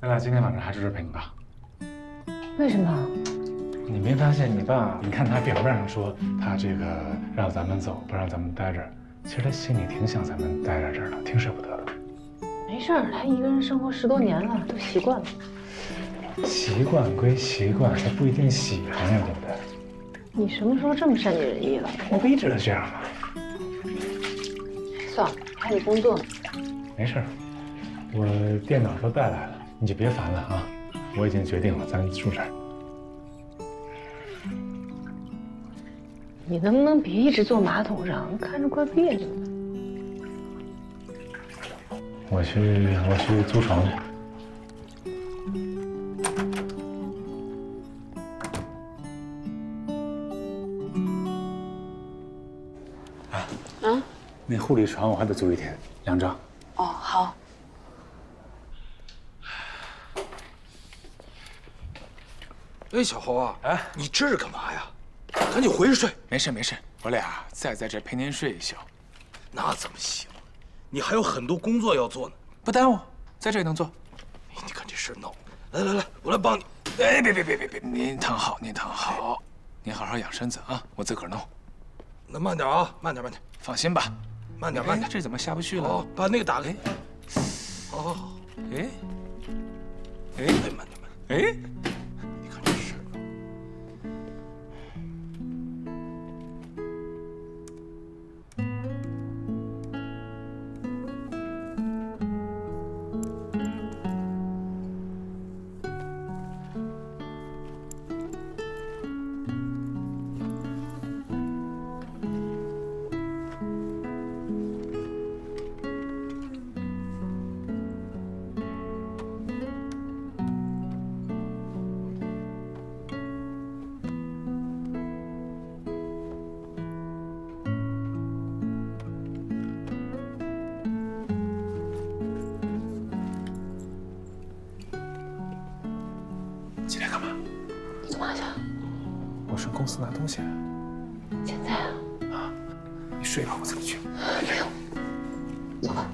咱俩今天晚上还是这陪你爸。为什么？你没发现你爸？你看他表面上说他这个让咱们走，不让咱们待这儿，其实他心里挺想咱们待在这儿的，挺舍不得的。没事儿，他一个人生活10多年了，都习惯了。习惯归习惯，他不一定喜欢呀，对不对？你什么时候这么善解人意了？我不一直都这样吗？算了，还得工作呢。没事儿，我电脑都带来了，你就别烦了啊。我已经决定了，咱住这儿。你能不能别一直坐马桶上，看着怪别扭的。我去租床去。那护理床我还得租1天，2张。哦，好。哎，小侯啊，哎，你这是干嘛呀？赶紧回去睡。没事没事，我俩再在这陪您睡一宿。那怎么行？你还有很多工作要做呢。不耽误，在这也能做。你看这事闹，来，我来帮你。哎，别，您躺好，您躺好，您好好养身子啊，我自个儿弄。那慢点啊，慢点。放心吧。慢点。这怎么下不去了？哦，把那个打开。哦，哎，慢点。哎，你看这事。进来干嘛？你干嘛去？我上公司拿东西。现在啊？啊，你睡吧，我自己去。不用，走吧。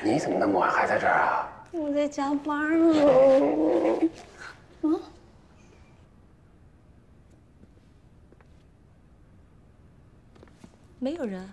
你怎么那么晚还在这儿啊？我在加班呢。啊？没有人。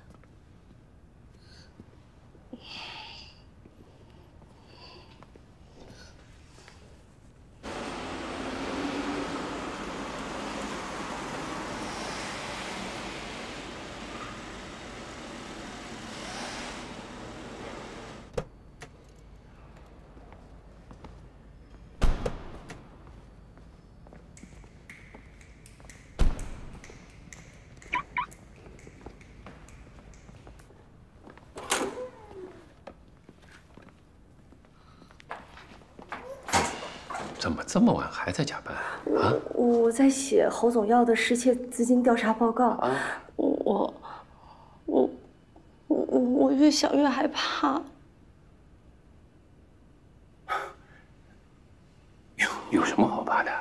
怎么这么晚还在加班啊？我在写侯总要的失窃资金调查报告。啊，我越想越害怕。有什么好怕的？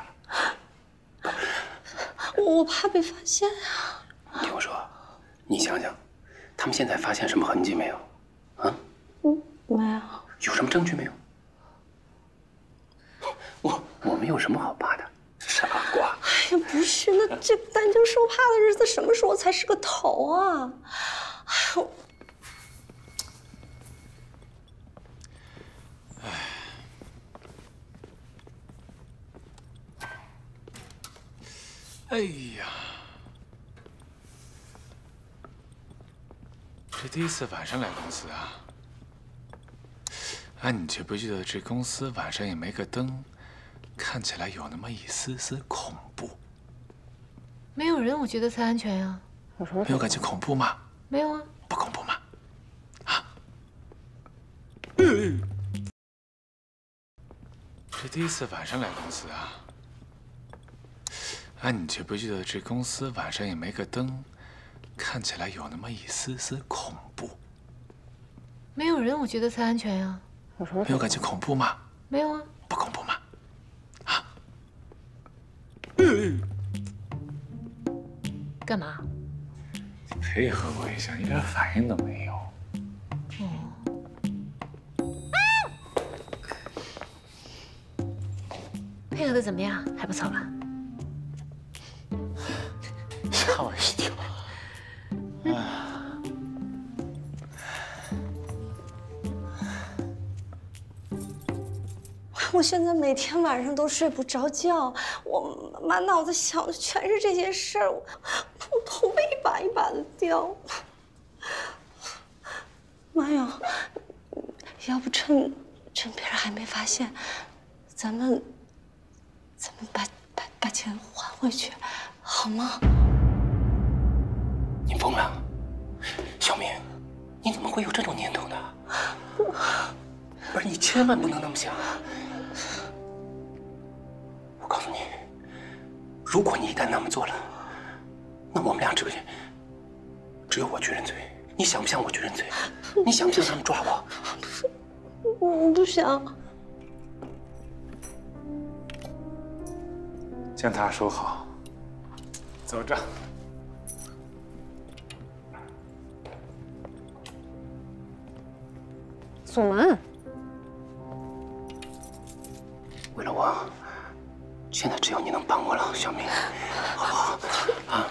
我怕被发现啊！听我说，你想想，他们现在发现什么痕迹没有？啊？没有。有什么证据没有？我们有什么好怕的？傻瓜！哎呀，不是，那这担惊受怕的日子什么时候才是个头啊？哎呦！哎呀，这第一次晚上来公司啊。哎，你记不记得这公司晚上也没个灯，看起来有那么一丝丝恐怖。没有人，我觉得才安全呀。没有感觉恐怖吗？没有啊。不恐怖吗？啊？这第一次晚上来公司啊。哎，你记不记得这公司晚上也没个灯，看起来有那么一丝丝恐怖。没有人，我觉得才安全呀。没有感觉恐怖吗？没有啊。不恐怖吗？啊？干嘛？配合我一下，一点反应都没有。配合的怎么样？还不错吧？吓我一跳。我现在每天晚上都睡不着觉，我满脑子想的全是这些事儿，我头发一把一把的掉。妈呀！要不趁别人还没发现，咱们把钱还回去，好吗？你疯了，小明，你怎么会有这种念头呢？不是，你千万不能那么想。我告诉你，如果你一旦那么做了，那我们俩只有我去认罪。你想不想我去认罪？你想不想他们抓我？我不想。将他收好，走着。锁门。为了我，现在只有你能帮我了，小明，好不好？啊！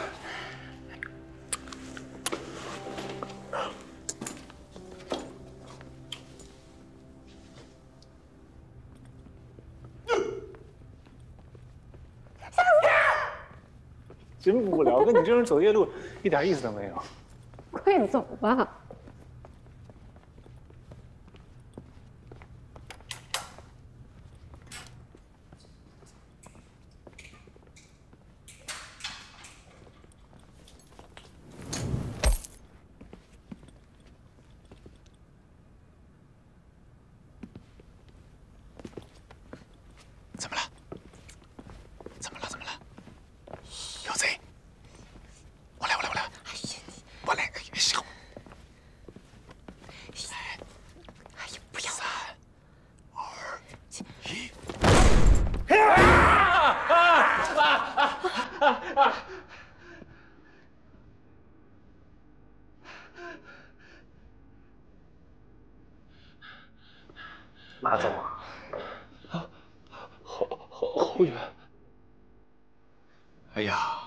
真无聊，跟你这种走夜路一点意思都没有。快走吧。怎么了？有贼！我来！我来！笑！哎呀，不要！ 3、2、1。马总啊，侯远。哎呀，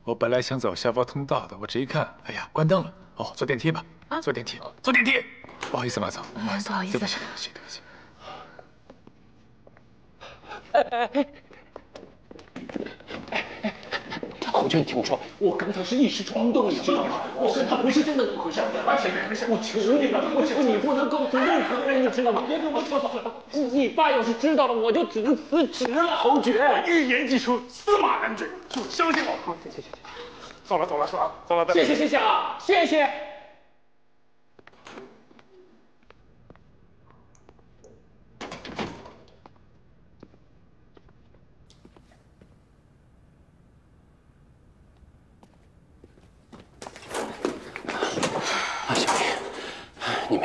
我本来想走下坡通道的，我这一看，哎呀，关灯了。哦，坐电梯吧。啊，坐电梯。不好意思，马总。不好意思。对不起。侯娟，你听我说，我刚才是一时冲动，你知道吗？他不是真的那么回事。我求你了，你不能够任何人，你知道吗？别跟我说，你爸要是知道了，我就只能辞职了。侯娟，一言既出，驷马难追，相信我。好，谢。走了，谢谢啊，谢谢。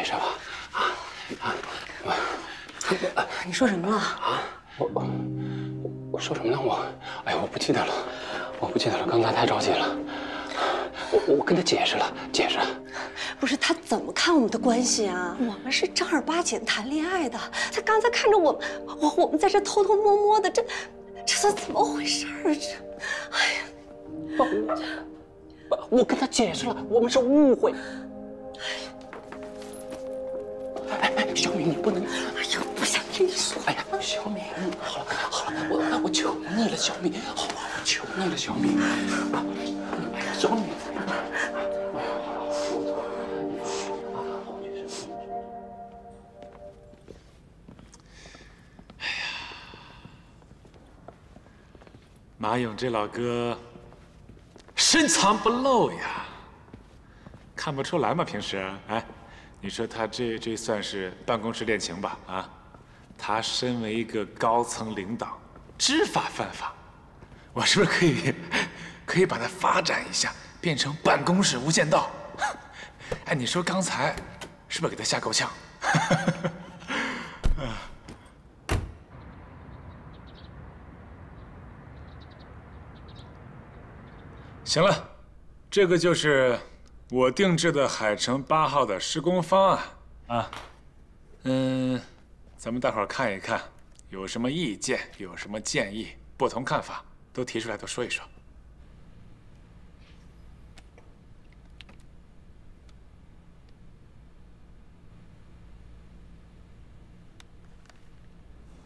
事吧？你说什么了？我说什么了？我不记得了，我不记得了。刚才太着急了。我跟他解释了，不是他怎么看我们的关系啊？我们是正儿八经谈恋爱的。他刚才看着我们在这偷偷摸摸的，这算怎么回事啊？哎呀，我跟他解释了，我们是误会。哎，小敏，你不能……哎呀，不想听你说。哎呀，小敏，好了，我求你了，小敏，好吧，我求你了，小敏。哎呀，小敏。马勇这老哥深藏不露呀，看不出来吗？平时哎，你说他这算是办公室恋情吧？啊，他身为一个高层领导，知法犯法，我是不是可以把它发展一下，变成办公室无间道？哎，你说刚才是不是给他吓够呛？行了，这个就是我定制的海城8号的施工方案啊。咱们大伙儿看一看，有什么意见，有什么建议，不同看法都提出来，都说一说。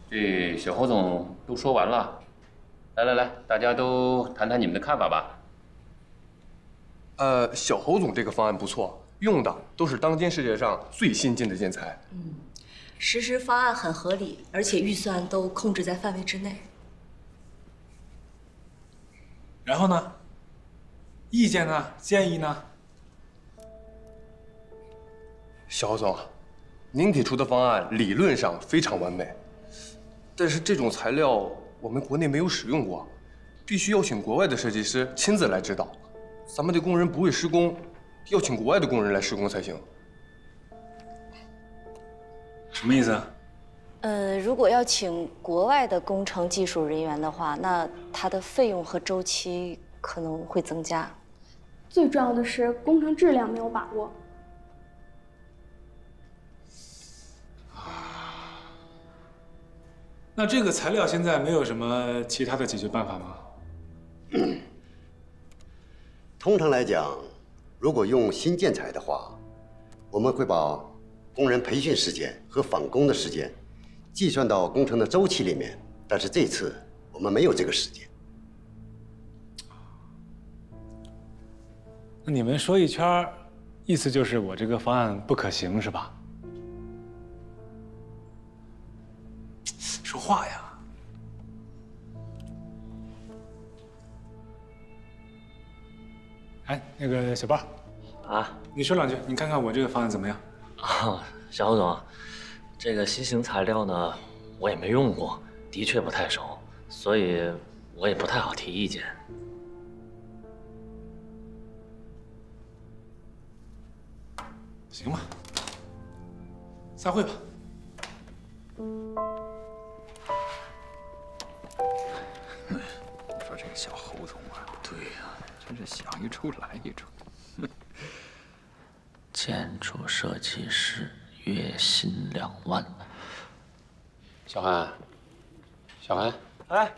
这小侯总都说完了，来，大家都谈谈你们的看法吧。小侯总这个方案不错，用的都是当今世界上最先进的建材。实施方案很合理，而且预算都控制在范围之内。然后呢？意见呢？建议呢？小侯总，您提出的方案理论上非常完美，但是这种材料我们国内没有使用过，必须邀请国外的设计师亲自来指导。咱们的工人不会施工，要请国外的工人来施工才行。什么意思啊？如果要请国外的工程技术人员的话，那它的费用和周期可能会增加。最重要的是工程质量没有把握。那这个材料现在没有什么其他的解决办法吗？通常来讲，如果用新建材的话，我们会把工人培训时间和返工的时间计算到工程的周期里面，但是这次我们没有这个时间。那你们说一圈，意思就是我这个方案不可行是吧？说话呀！哎，那个小豹，啊，你说两句，你看看我这个方案怎么样？啊，小侯总，这个新型材料呢，我也没用过，的确不太熟，所以我也不太好提意见。行吧，散会吧。你说这个小侯总啊，对呀，真是想一出来一出。建筑设计师月薪2万。小韩，哎，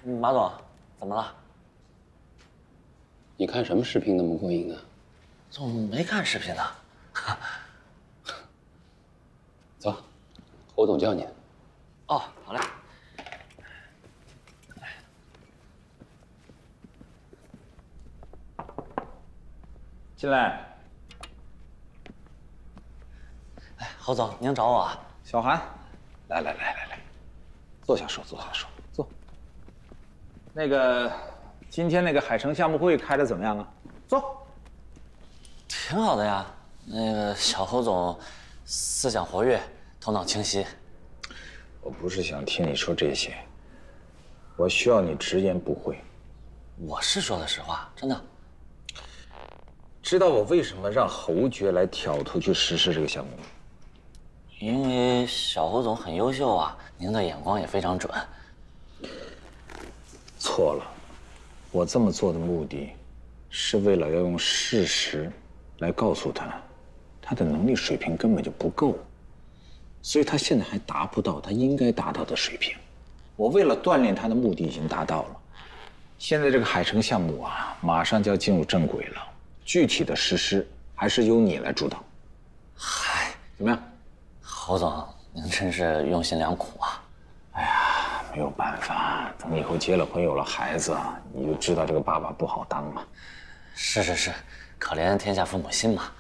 马总，怎么了？你看什么视频那么过瘾呢？怎么没看视频呢？走，侯总叫你。哦，好嘞。进来。哎，侯总，您找我啊？小韩，来，坐下说，坐。那个，今天那个海城项目会开得怎么样啊？坐。挺好的呀，那个小侯总思想活跃，头脑清晰。我不是想听你说这些，我需要你直言不讳。我是说的实话，真的。知道我为什么让侯爵来挑头去实施这个项目吗？因为小侯总很优秀啊，您的眼光也非常准。错了，我这么做的目的，是为了要用事实来告诉他，他的能力水平根本就不够，所以他现在还达不到他应该达到的水平。我为了锻炼他的目的已经达到了。现在这个海城项目啊，马上就要进入正轨了，具体的实施还是由你来主导。嗨，怎么样？侯总，您真是用心良苦啊！哎呀，没有办法，等以后结了婚有了孩子啊，你就知道这个爸爸不好当嘛。是，可怜天下父母心嘛。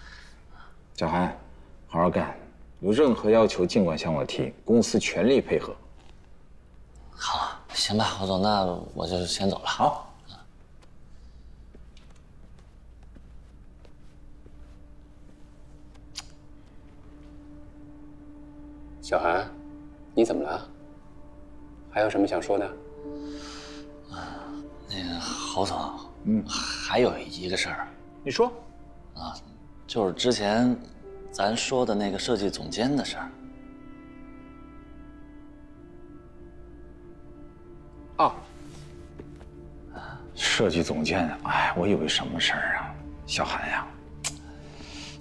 小韩，好好干，有任何要求尽管向我提，公司全力配合。好，行吧，侯总，那我就先走了。好。小韩，你怎么了？还有什么想说的？那个侯总，还有一个事儿。你说。啊，就是之前咱说的那个设计总监的事儿。啊，设计总监，哎，我以为什么事儿啊？小韩呀，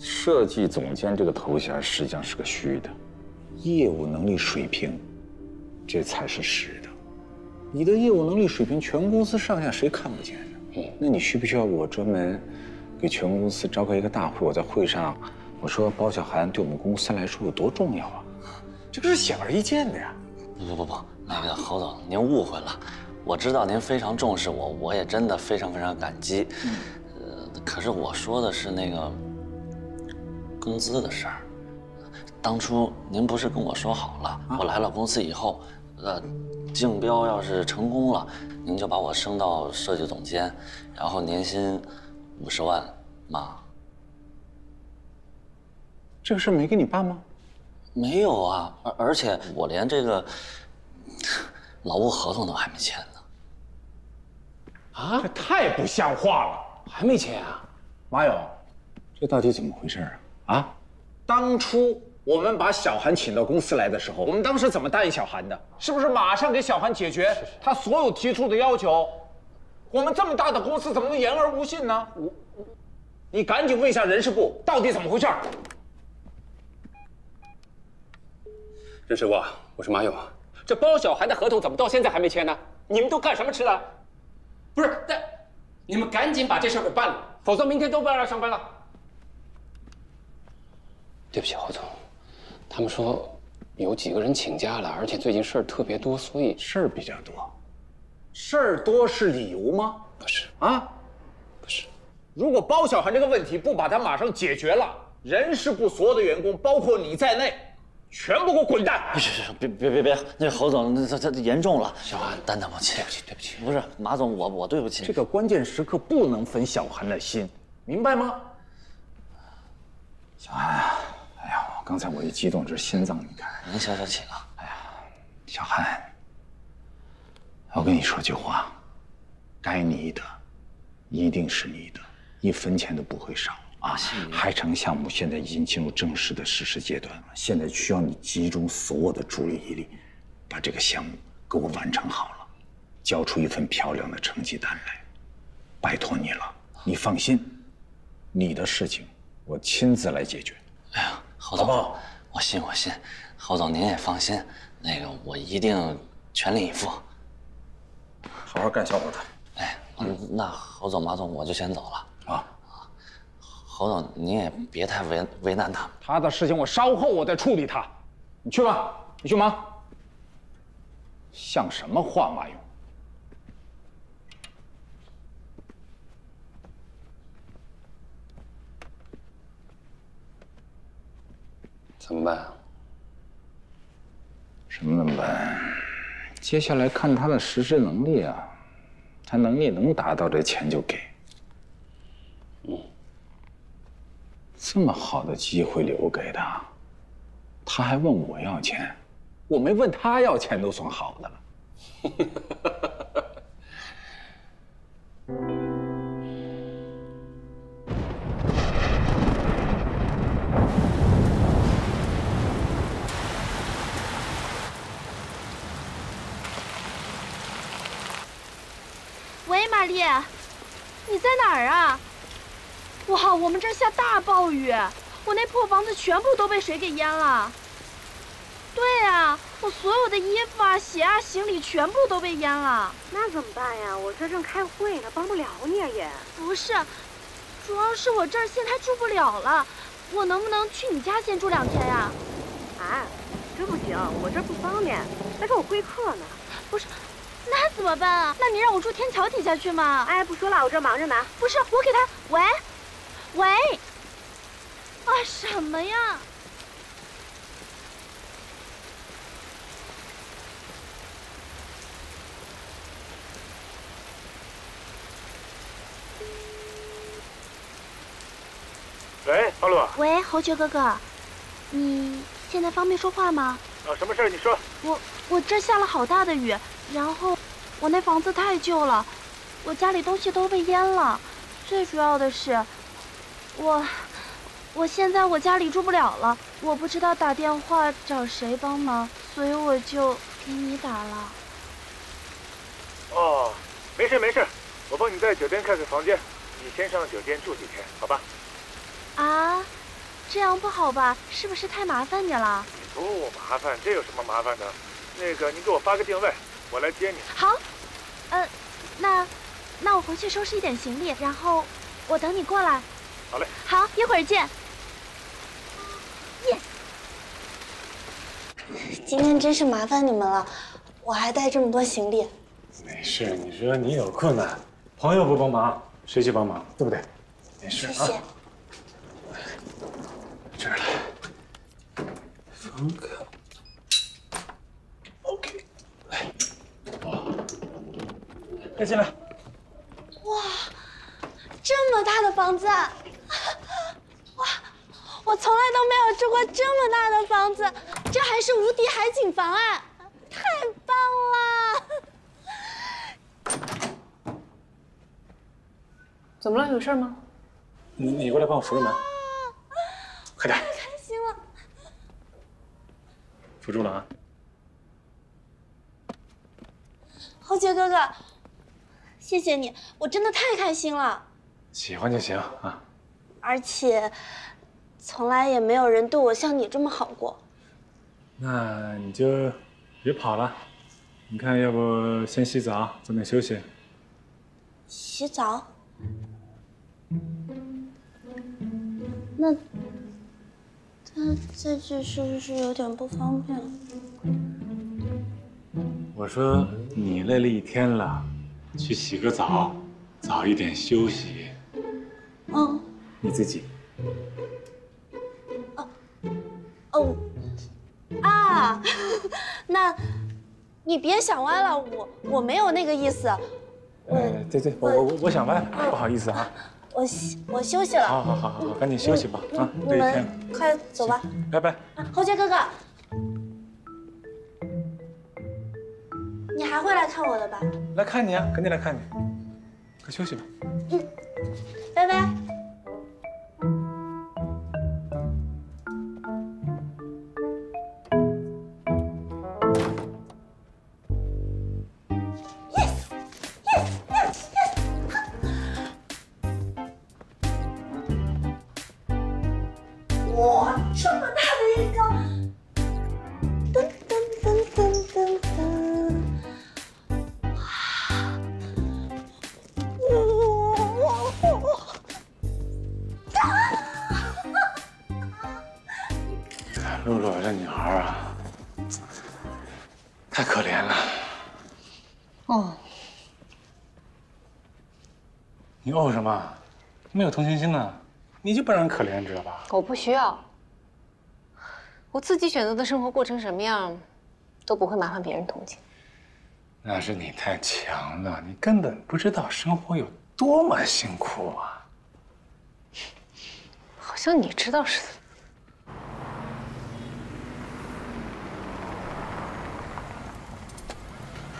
设计总监这个头衔实际上是个虚的，业务能力水平，这才是实的。你的业务能力水平，全公司上下谁看不见呢？那你需不需要我专门给全公司召开一个大会？我在会上我说包小涵对我们公司来说有多重要啊？这个是显而易见的呀。不，那个侯总，您误会了。我知道您非常重视我，我也真的非常感激。可是我说的是那个工资的事儿。当初您不是跟我说好了，我来了公司以后，竞标要是成功了，您就把我升到设计总监，然后年薪50万吗？这个事没跟你办吗？没有啊，而且我连这个劳务合同都还没签呢。啊，这太不像话了，还没签啊？马勇，这到底怎么回事啊？啊，当初我们把小韩请到公司来的时候，我们当时怎么答应小韩的？是不是马上给小韩解决他所有提出的要求？我们这么大的公司怎么能言而无信呢？你赶紧问一下人事部，到底怎么回事？任师傅，我是马勇。这包小涵的合同怎么到现在还没签呢？你们都干什么吃的？不是，你们赶紧把这事给办了，否则明天都不要来上班了。对不起，侯总，他们说有几个人请假了，而且最近事儿特别多，所以事儿比较多。事儿多是理由吗？不是啊，不是。如果包小涵这个问题不把它马上解决了，人事部所有的员工，包括你在内。全部给我滚蛋！别，那侯总，他严重了。小韩，担当不起。对不起。不是马总，我对不起。这个关键时刻不能分小韩的心，明白吗？小韩啊，哎呀，刚才我一激动，这心脏你看。您消消气啊。哎呀，小韩，我跟你说句话，该你的，一定是你的，1分钱都不会少。海城项目现在已经进入正式的实施阶段了，现在需要你集中所有的注意力，把这个项目给我完成好了，交出一份漂亮的成绩单来。拜托你了，你放心，你的事情我亲自来解决。哎呀，侯总，好不好？我信。侯总您也放心，那个我一定全力以赴，好好干小伙子。哎，那侯总、马总，我就先走了啊。侯总，您也别太为难他。他的事情我稍后我再处理他。你去吧，你去忙。像什么话，马勇？怎么办？什么怎么办？接下来看他的实施能力啊，他能力能达到，这钱就给。这么好的机会留给他，他还问我要钱，我没问他要钱都算好的了。你在哪儿啊？哇，我们这儿下大暴雨，我那破房子全部都被水给淹了。对呀，我所有的衣服啊、鞋啊、行李全部都被淹了。那怎么办呀？我这正开会呢，帮不了你啊也。不是，主要是我这儿现在住不了了，我能不能去你家先住2天呀？啊，这不行，我这不方便，在给我会客呢。不是，那怎么办啊？那你让我住天桥底下去吗？哎，不说了，我这忙着呢。不是，我给他，喂，啊，什么呀？喂，阿洛。喂，侯爵哥哥，你现在方便说话吗？啊，什么事儿？你说。我这下了好大的雨，然后我那房子太旧了，我家里东西都被淹了。最主要的是，我现在我家里住不了了，我不知道打电话找谁帮忙，所以我就给你打了。哦，没事没事，我帮你在酒店开个房间，你先上酒店住几天，好吧？啊，这样不好吧？是不是太麻烦你了？不麻烦，这有什么麻烦的？那个，你给我发个定位，我来接你。好，那我回去收拾一点行李，然后我等你过来。好嘞。好，一会儿见。耶！今天真是麻烦你们了，我还带这么多行李。没事，你说你有困难，朋友不帮忙，谁去帮忙？对不对？没事啊。谢谢。这儿来，房卡。OK， 来，快进来。哇，这么大的房子！哇，我从来都没有住过这么大的房子，这还是无敌海景房哎，太棒了！怎么了？有事吗？你过来帮我扶着门，快点。太开心了！扶住了啊！侯爵哥哥，谢谢你，我真的太开心了。喜欢就行啊。而且，从来也没有人对我像你这么好过。那你就别跑了，你看，要不先洗澡，早点休息。洗澡？那在这是不是有点不方便？我说你累了一天了，去洗个澡，早一点休息。嗯。你自己。啊，那，你别想歪了，我没有那个意思。对，我想歪了，不好意思啊。我休息了。好，赶紧休息吧啊！你们快走吧。拜拜。侯爵哥哥，你还会来看我的吧？来看你啊，赶紧来看你。快休息吧。拜拜。哇，这么大的一个！噔噔，露露这女孩啊，太可怜了。哦。你哦什么？没有同情心呢，你就不让人可怜，知道吧？我不需要，我自己选择的生活过成什么样，都不会麻烦别人同情。那是你太强了，你根本不知道生活有多么辛苦啊！好像你知道似的。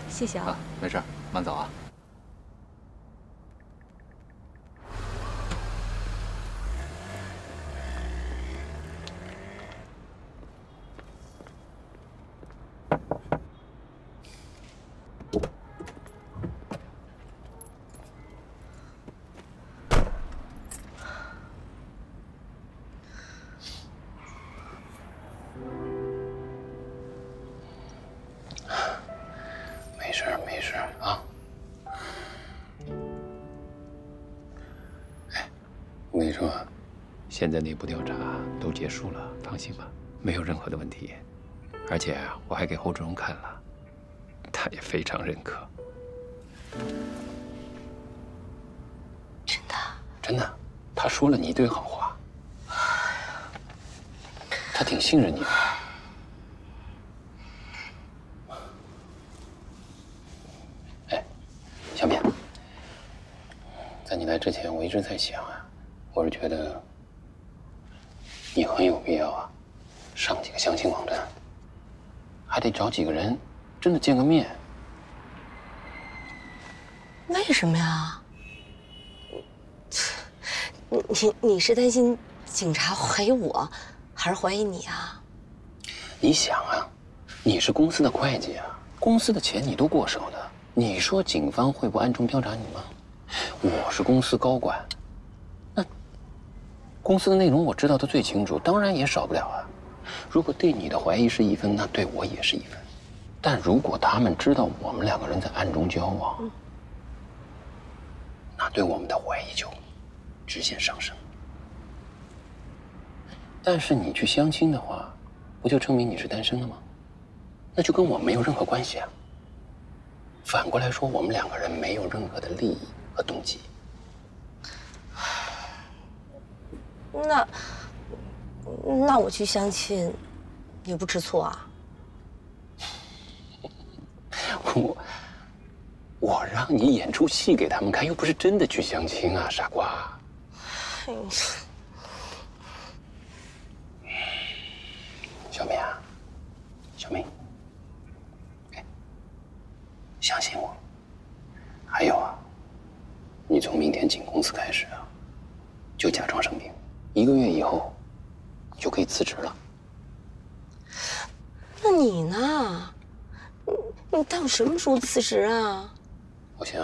谢谢啊。没事，慢走啊。我跟你说，现在内部调查都结束了，放心吧，没有任何的问题。而且我还给侯志荣看了，他也非常认可。真的？真的，他说了你一堆好话，他挺信任你的。哎，小敏，在你来之前，我一直在想啊，我是觉得你很有必要啊，上几个相亲网站，还得找几个人，真的见个面。为什么呀？你是担心警察怀疑我，还是怀疑你啊？你想啊，你是公司的会计啊，公司的钱你都过手的，你说警方会不暗中调查你吗？我是公司高管，那公司的内容我知道的最清楚，当然也少不了啊。如果对你的怀疑是1分，那对我也是1分。但如果他们知道我们2个人在暗中交往，那对我们的怀疑就直线上升。但是你去相亲的话，不就证明你是单身了吗？那就跟我没有任何关系啊。反过来说，我们2个人没有任何的利益和动机。那我去相亲，也不吃醋啊？我让你演出戏给他们看，又不是真的去相亲啊，傻瓜。小敏啊，小敏，相信我。还有啊，你从明天进公司开始啊，就假装生病，1个月以后，你就可以辞职了。那你呢？你到底什么时候辞职啊？我想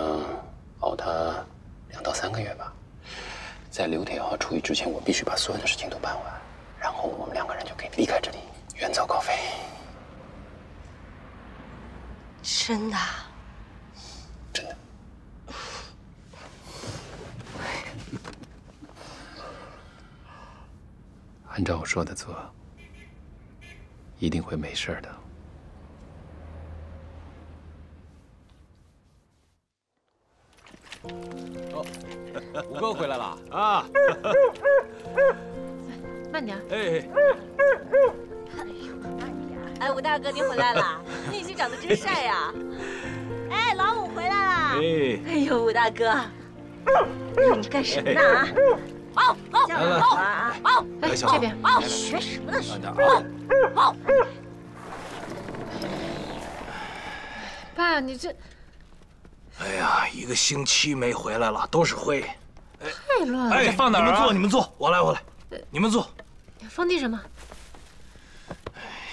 熬他2到3个月吧。在刘铁浩出狱之前，我必须把所有的事情都办完，然后我们2个人就可以离开这里，远走高飞。真的？真的。按照我说的做，一定会没事的。哦，吴哥回来了啊！慢点。哎，哎，吴大哥您回来了，你这长得真帅呀！哎，老五回来了！哎呦，吴大哥，哎呦，你干什么呢啊？跑跑跑啊！跑！来，这边跑！学什么呢？学跑！爸，你这……哎呀，1个星期没回来了，都是灰。太乱了。哎，放哪儿啊？你们坐，你们坐，我来，你们坐。放地上吗？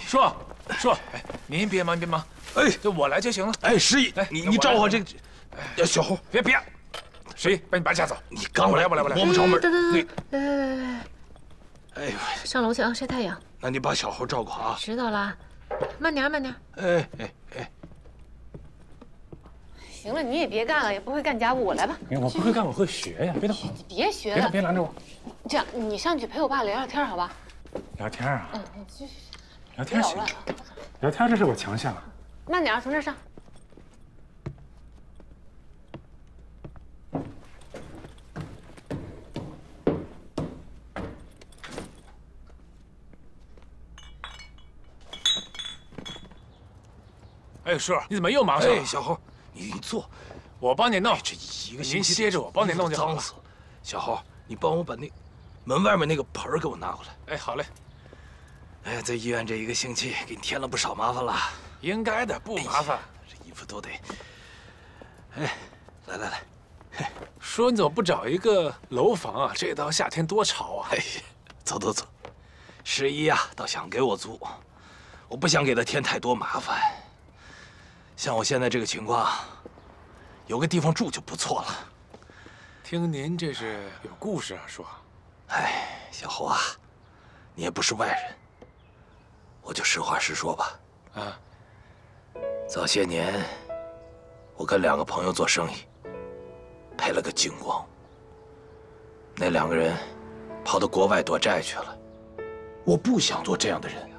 叔，哎，您别忙，哎，这我来就行了。哎，师爷，你照顾好这个。小猴，别，师爷，把你爸架走。你刚来，我来。摸不着门。来。哎呦，上楼去啊，晒太阳。那你把小猴照顾好啊。知道了，慢点。哎。行了，你也别干了，也不会干家务，我来吧。我不会干，我会学呀，别动。你别学了，别拦着我。这样，你上去陪我爸聊聊天，好吧？聊天啊？去。聊天行。聊天这是我强项。慢点，从这上。哎，叔，你怎么又忙上了？哎，小猴，你坐，我帮你弄。这1个星期，您歇着，我帮你弄就好了。脏死了。小猴，你帮我把那门外面那个盆给我拿过来。哎，好嘞。哎，在医院这1个星期，给你添了不少麻烦了。应该的，不麻烦。这衣服都得……哎，来。叔，你怎么不找一个楼房啊？这到夏天多潮啊！哎呀，走。十一呀，倒想给我租，我不想给他添太多麻烦。像我现在这个情况，有个地方住就不错了。听您这是有故事啊，叔。哎，小侯啊，你也不是外人，我就实话实说吧。啊，早些年，我跟2个朋友做生意，赔了个精光。那2个人跑到国外躲债去了。我不想做这样的人呀。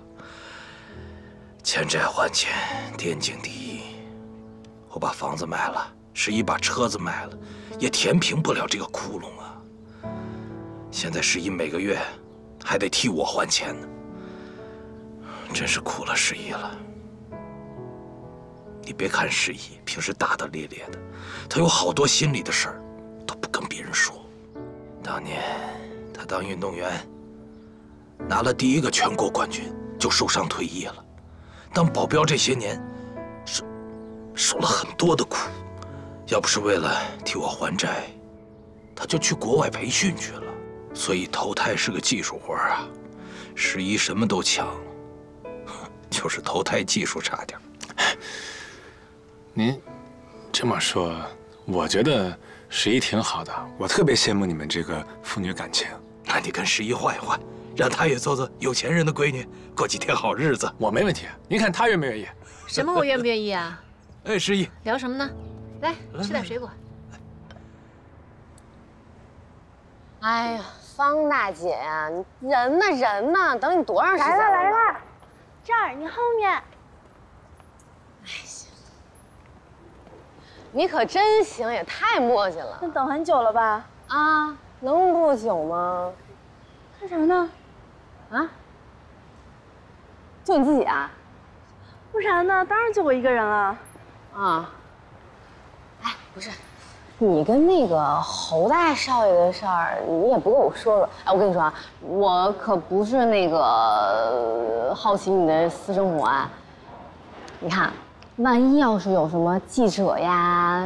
欠债还钱，天经地义。我把房子卖了，11把车子卖了，也填平不了这个窟窿啊。现在11每个月还得替我还钱呢，真是苦了11了。你别看11平时大大咧咧的，他有好多心里的事儿都不跟别人说。当年他当运动员，拿了第1个全国冠军就受伤退役了。当保镖这些年，受了很多的苦。要不是为了替我还债，他就去国外培训去了。所以投胎是个技术活啊，11什么都强，就是投胎技术差点。您这么说，我觉得11挺好的，我特别羡慕你们这个父女感情。那你跟11换一换，让她也做做有钱人的闺女，过几天好日子。我没问题，您看她愿不愿意？什么我愿不愿意啊？哎，11，聊什么呢？来，吃点水果。哎呀，方大姐呀，你人呢人呢？等你多长时间了？来了，这儿你后面。哎呀，你可真行，也太磨叽了。那等很久了吧？啊，能不久吗？干啥呢？啊？就你自己啊？不然呢？当然就我一个人了。啊。哎，不是。你跟那个侯大少爷的事儿，你也不跟我说说。哎，我跟你说啊，我可不是那个好奇你的私生活啊。你看，万一要是有什么记者呀，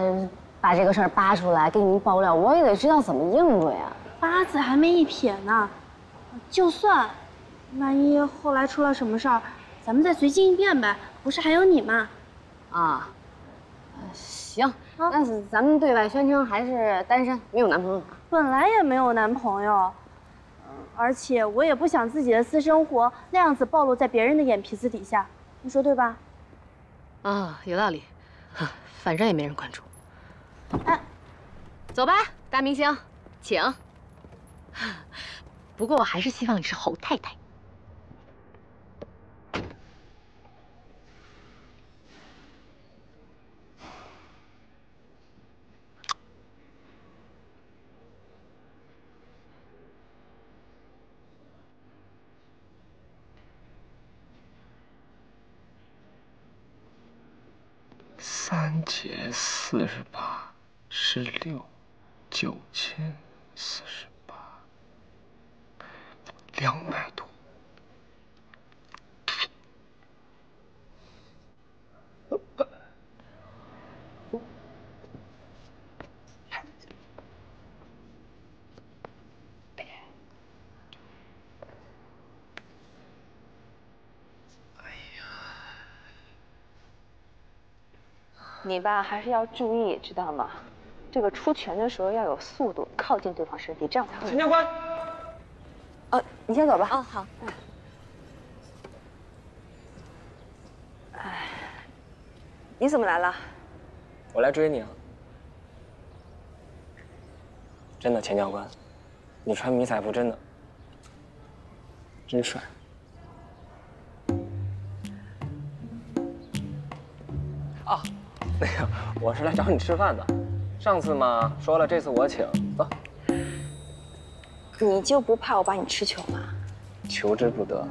把这个事儿扒出来给你爆料，我也得知道怎么应对啊。八字还没一撇呢，就算万一后来出了什么事儿，咱们再随机应变呗。不是还有你吗？啊，行。那咱们对外宣称还是单身，没有男朋友。本来也没有男朋友，而且我也不想自己的私生活那样子暴露在别人的眼皮子底下，你说对吧？啊，有道理，反正也没人关注。哎，走吧，大明星，请。不过我还是希望你是侯太太。3节48，16，9048，200多。你吧还是要注意，知道吗？这个出拳的时候要有速度，靠近对方身体，这样才会。陈教官，你先走吧。哦，好。哎，你怎么来了？我来追你了。真的，钱教官，你穿迷彩服真的真帅。啊。那个，我是来找你吃饭的。上次嘛说了，这次我请。走。你就不怕我把你吃穷吗？求之不得。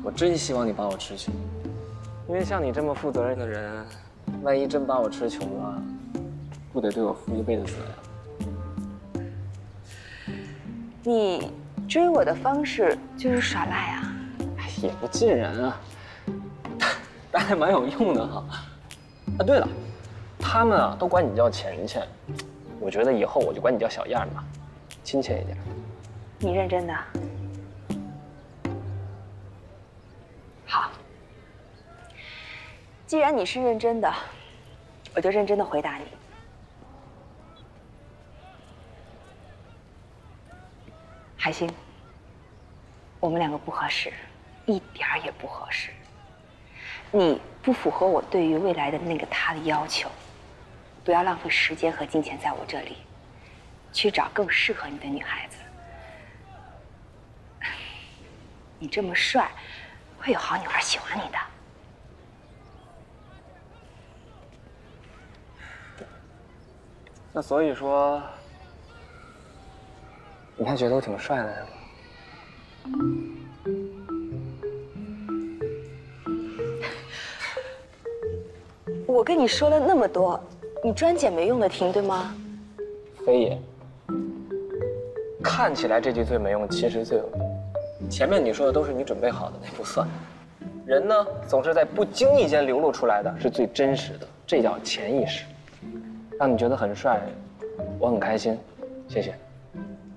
我真希望你把我吃穷，因为像你这么负责任的人，万一真把我吃穷了，不得对我负一辈子责任？你追我的方式就是耍赖啊？也不尽然啊，但还蛮有用的哈。啊，对了，他们啊都管你叫钱钱，我觉得以后我就管你叫小燕吧，亲切一点。你认真的？好，既然你是认真的，我就认真的回答你。海星，我们两个不合适，一点儿也不合适。你不符合我对于未来的那个他的要求，不要浪费时间和金钱在我这里。去找更适合你的女孩子。你这么帅，会有好女孩喜欢你的。那所以说，你还觉得我挺帅的是吗？我跟你说了那么多，你专捡没用的听，对吗？非也。看起来这句最没用，其实最有用。前面你说的都是你准备好的，那不算。人呢，总是在不经意间流露出来的，是最真实的，这叫潜意识。让你觉得很帅，我很开心，谢谢。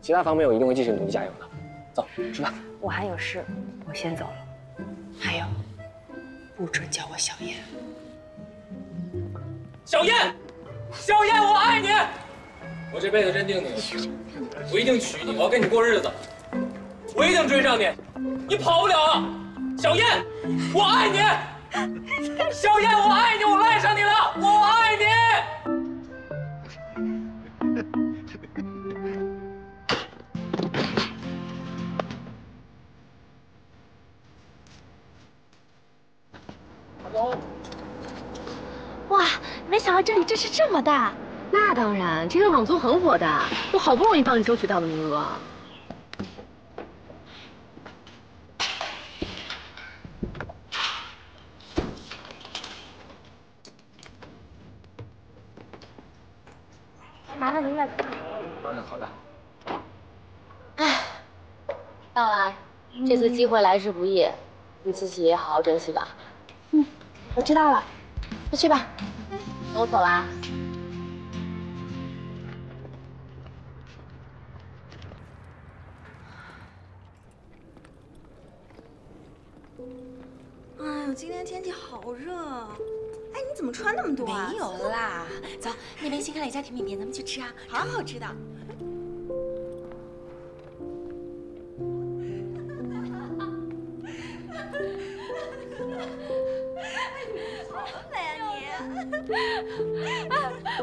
其他方面我一定会继续努力加油的。走，吃饭。我还有事，我先走了。还有，不准叫我小燕。小燕，小燕，我爱你！我这辈子认定你了，我一定娶你，我要跟你过日子，我一定追上你，你跑不了啊！小燕，我爱你！小燕，我爱你，我爱上你了，我爱你！走。哇，没想到这里真是这么大。那当然，这个网综很火的，我好不容易帮你争取到的名额。麻烦您再看。好的。哎，到了，这次机会来之不易，你自己也好好珍惜吧。我知道了，快去吧。那我走啦。哎呦，今天天气好热。哎，你怎么穿那么多啊？没有啦，走，那边新开了一家甜品店，咱们去吃啊，超好吃的。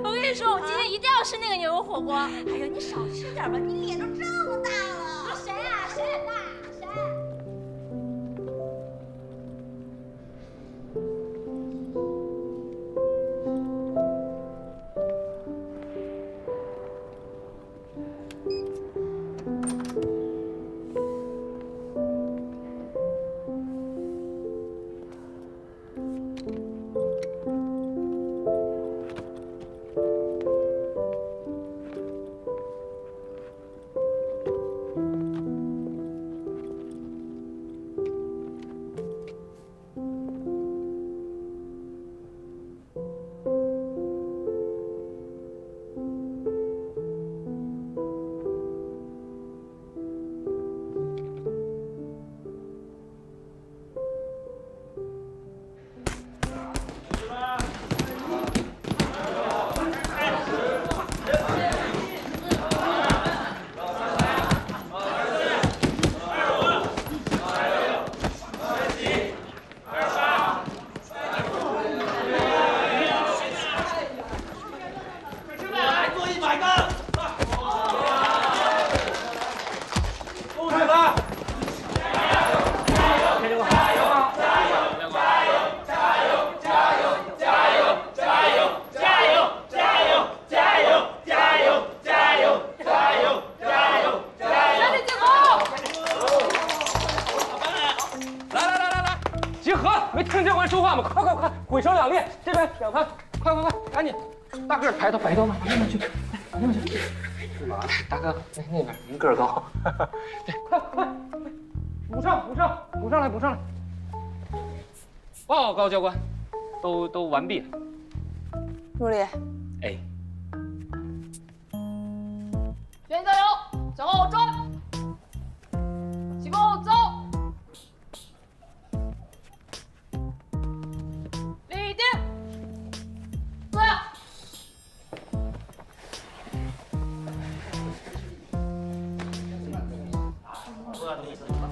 我跟你说，我今天一定要吃那个牛肉火锅。哎呦，你少吃点吧，你脸都这么大了。谁啊？谁脸大？谁？鬼手两列，这边2盘，快，赶紧！大个抬头，摆头嘛，往那边去，往那边去。干嘛呢？大哥，那边您个儿高。对，快，补上来！报告教官，都完毕了。陆离，哎，全加油，向后转，齐步走。立定，坐下。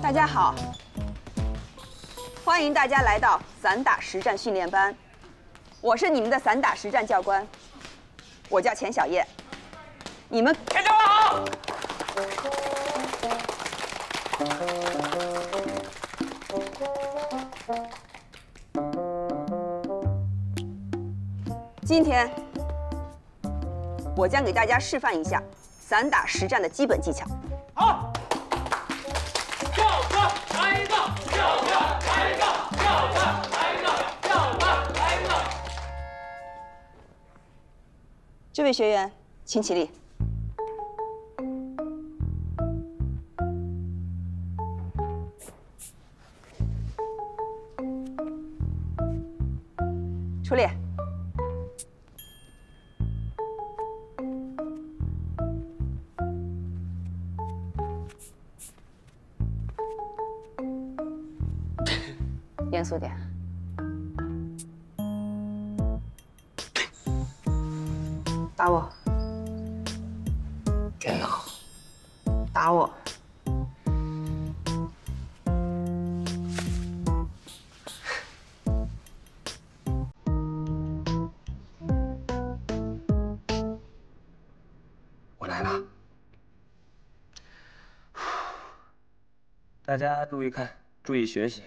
大家好，欢迎大家来到散打实战训练班。我是你们的散打实战教官，我叫钱小燕。你们全家好。今天我将给大家示范一下散打实战的基本技巧。好。教官来一个，教官来一个，教官来一个，教官来一个。这位学员，请起立。出列。严肃点。打我。电脑。打我。我来了。大家注意看，注意学习。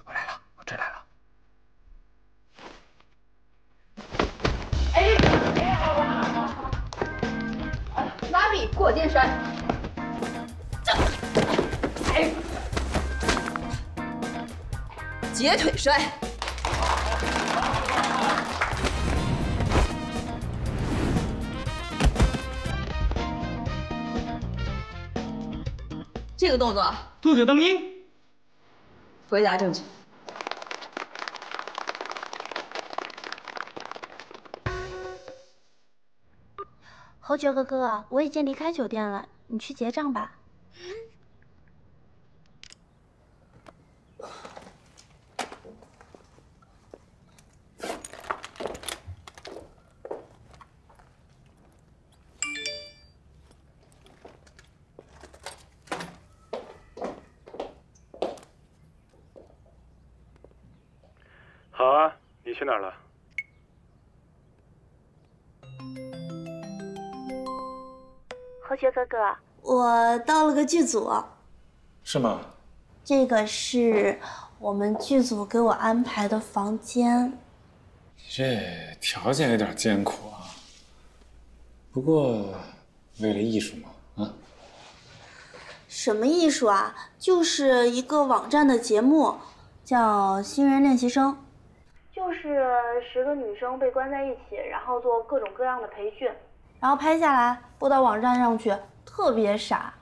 我来了，我追来了。拉比过肩摔。截腿摔。这个动作兔子蹬音。回答正确。侯爵哥哥，我已经离开酒店了，你去结账吧。好啊，你去哪儿了？侯爵哥哥，我到了个剧组。是吗？这个是我们剧组给我安排的房间。这条件有点艰苦啊。不过，为了艺术嘛，啊？什么艺术啊？就是一个网站的节目，叫《新人练习生》。就是10个女生被关在一起，然后做各种各样的培训，然后拍下来播到网站上去，特别傻。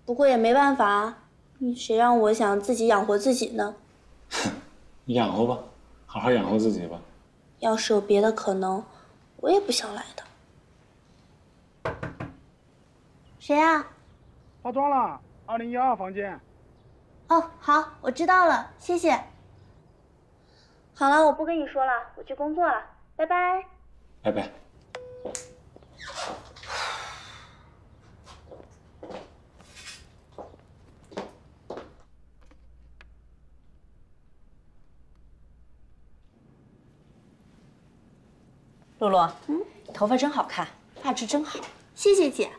不过也没办法，谁让我想自己养活自己呢？你养活吧，好好养活自己吧。要是有别的可能，我也不想来的。谁啊？化妆了，2012房间。哦，好，我知道了，谢谢。好了，我不跟你说了，我去工作了，拜拜。拜拜。露露，头发真好看，发质真好。谢谢姐，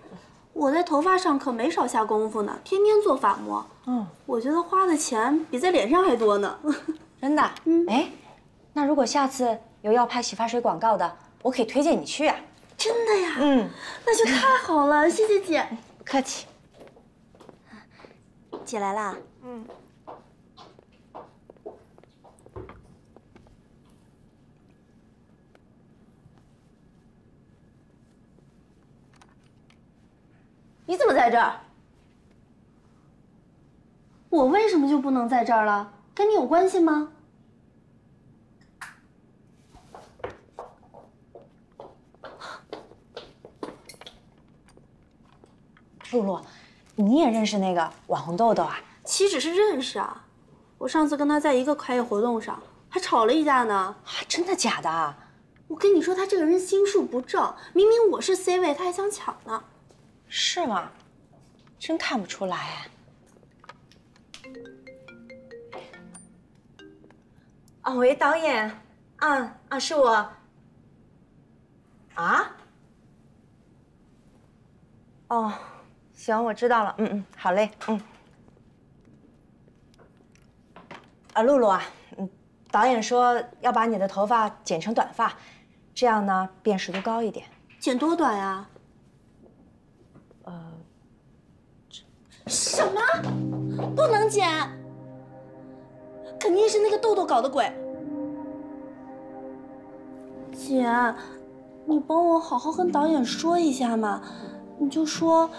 我在头发上可没少下功夫呢，天天做发膜。我觉得花的钱比在脸上还多呢。真的？哎，那如果下次有要拍洗发水广告的，我可以推荐你去啊。真的呀？那就太好了，谢谢姐。不客气。姐来啦。你怎么在这儿？我为什么就不能在这儿了？跟你有关系吗？露露，你也认识那个网红豆豆啊？岂止是认识啊！我上次跟他在一个开业活动上还吵了一架呢。真的假的？我跟你说，他这个人心术不正，明明我是 C 位，他还想抢呢。是吗？真看不出来哎。啊，喂，导演，是我。啊？哦，行，我知道了。好嘞。露露啊，导演说要把你的头发剪成短发，这样呢辨识度高一点。剪多短呀？什么？不能剪？肯定是那个豆豆搞的鬼。姐，你帮我好好跟导演说一下嘛，你就说，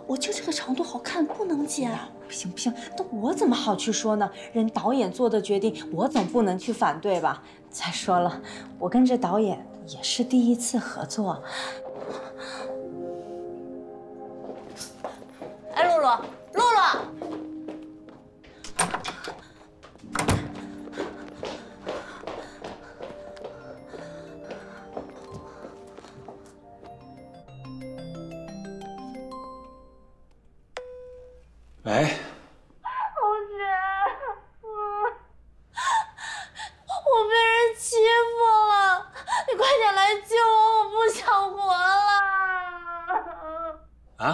我就这个长度好看，不能剪。不行，那我怎么好去说呢？人导演做的决定，我总不能去反对吧？再说了，我跟这导演也是第一次合作。哎，露露，喂，红姐，我被人欺负了，你快点来救我，我不想活了。啊？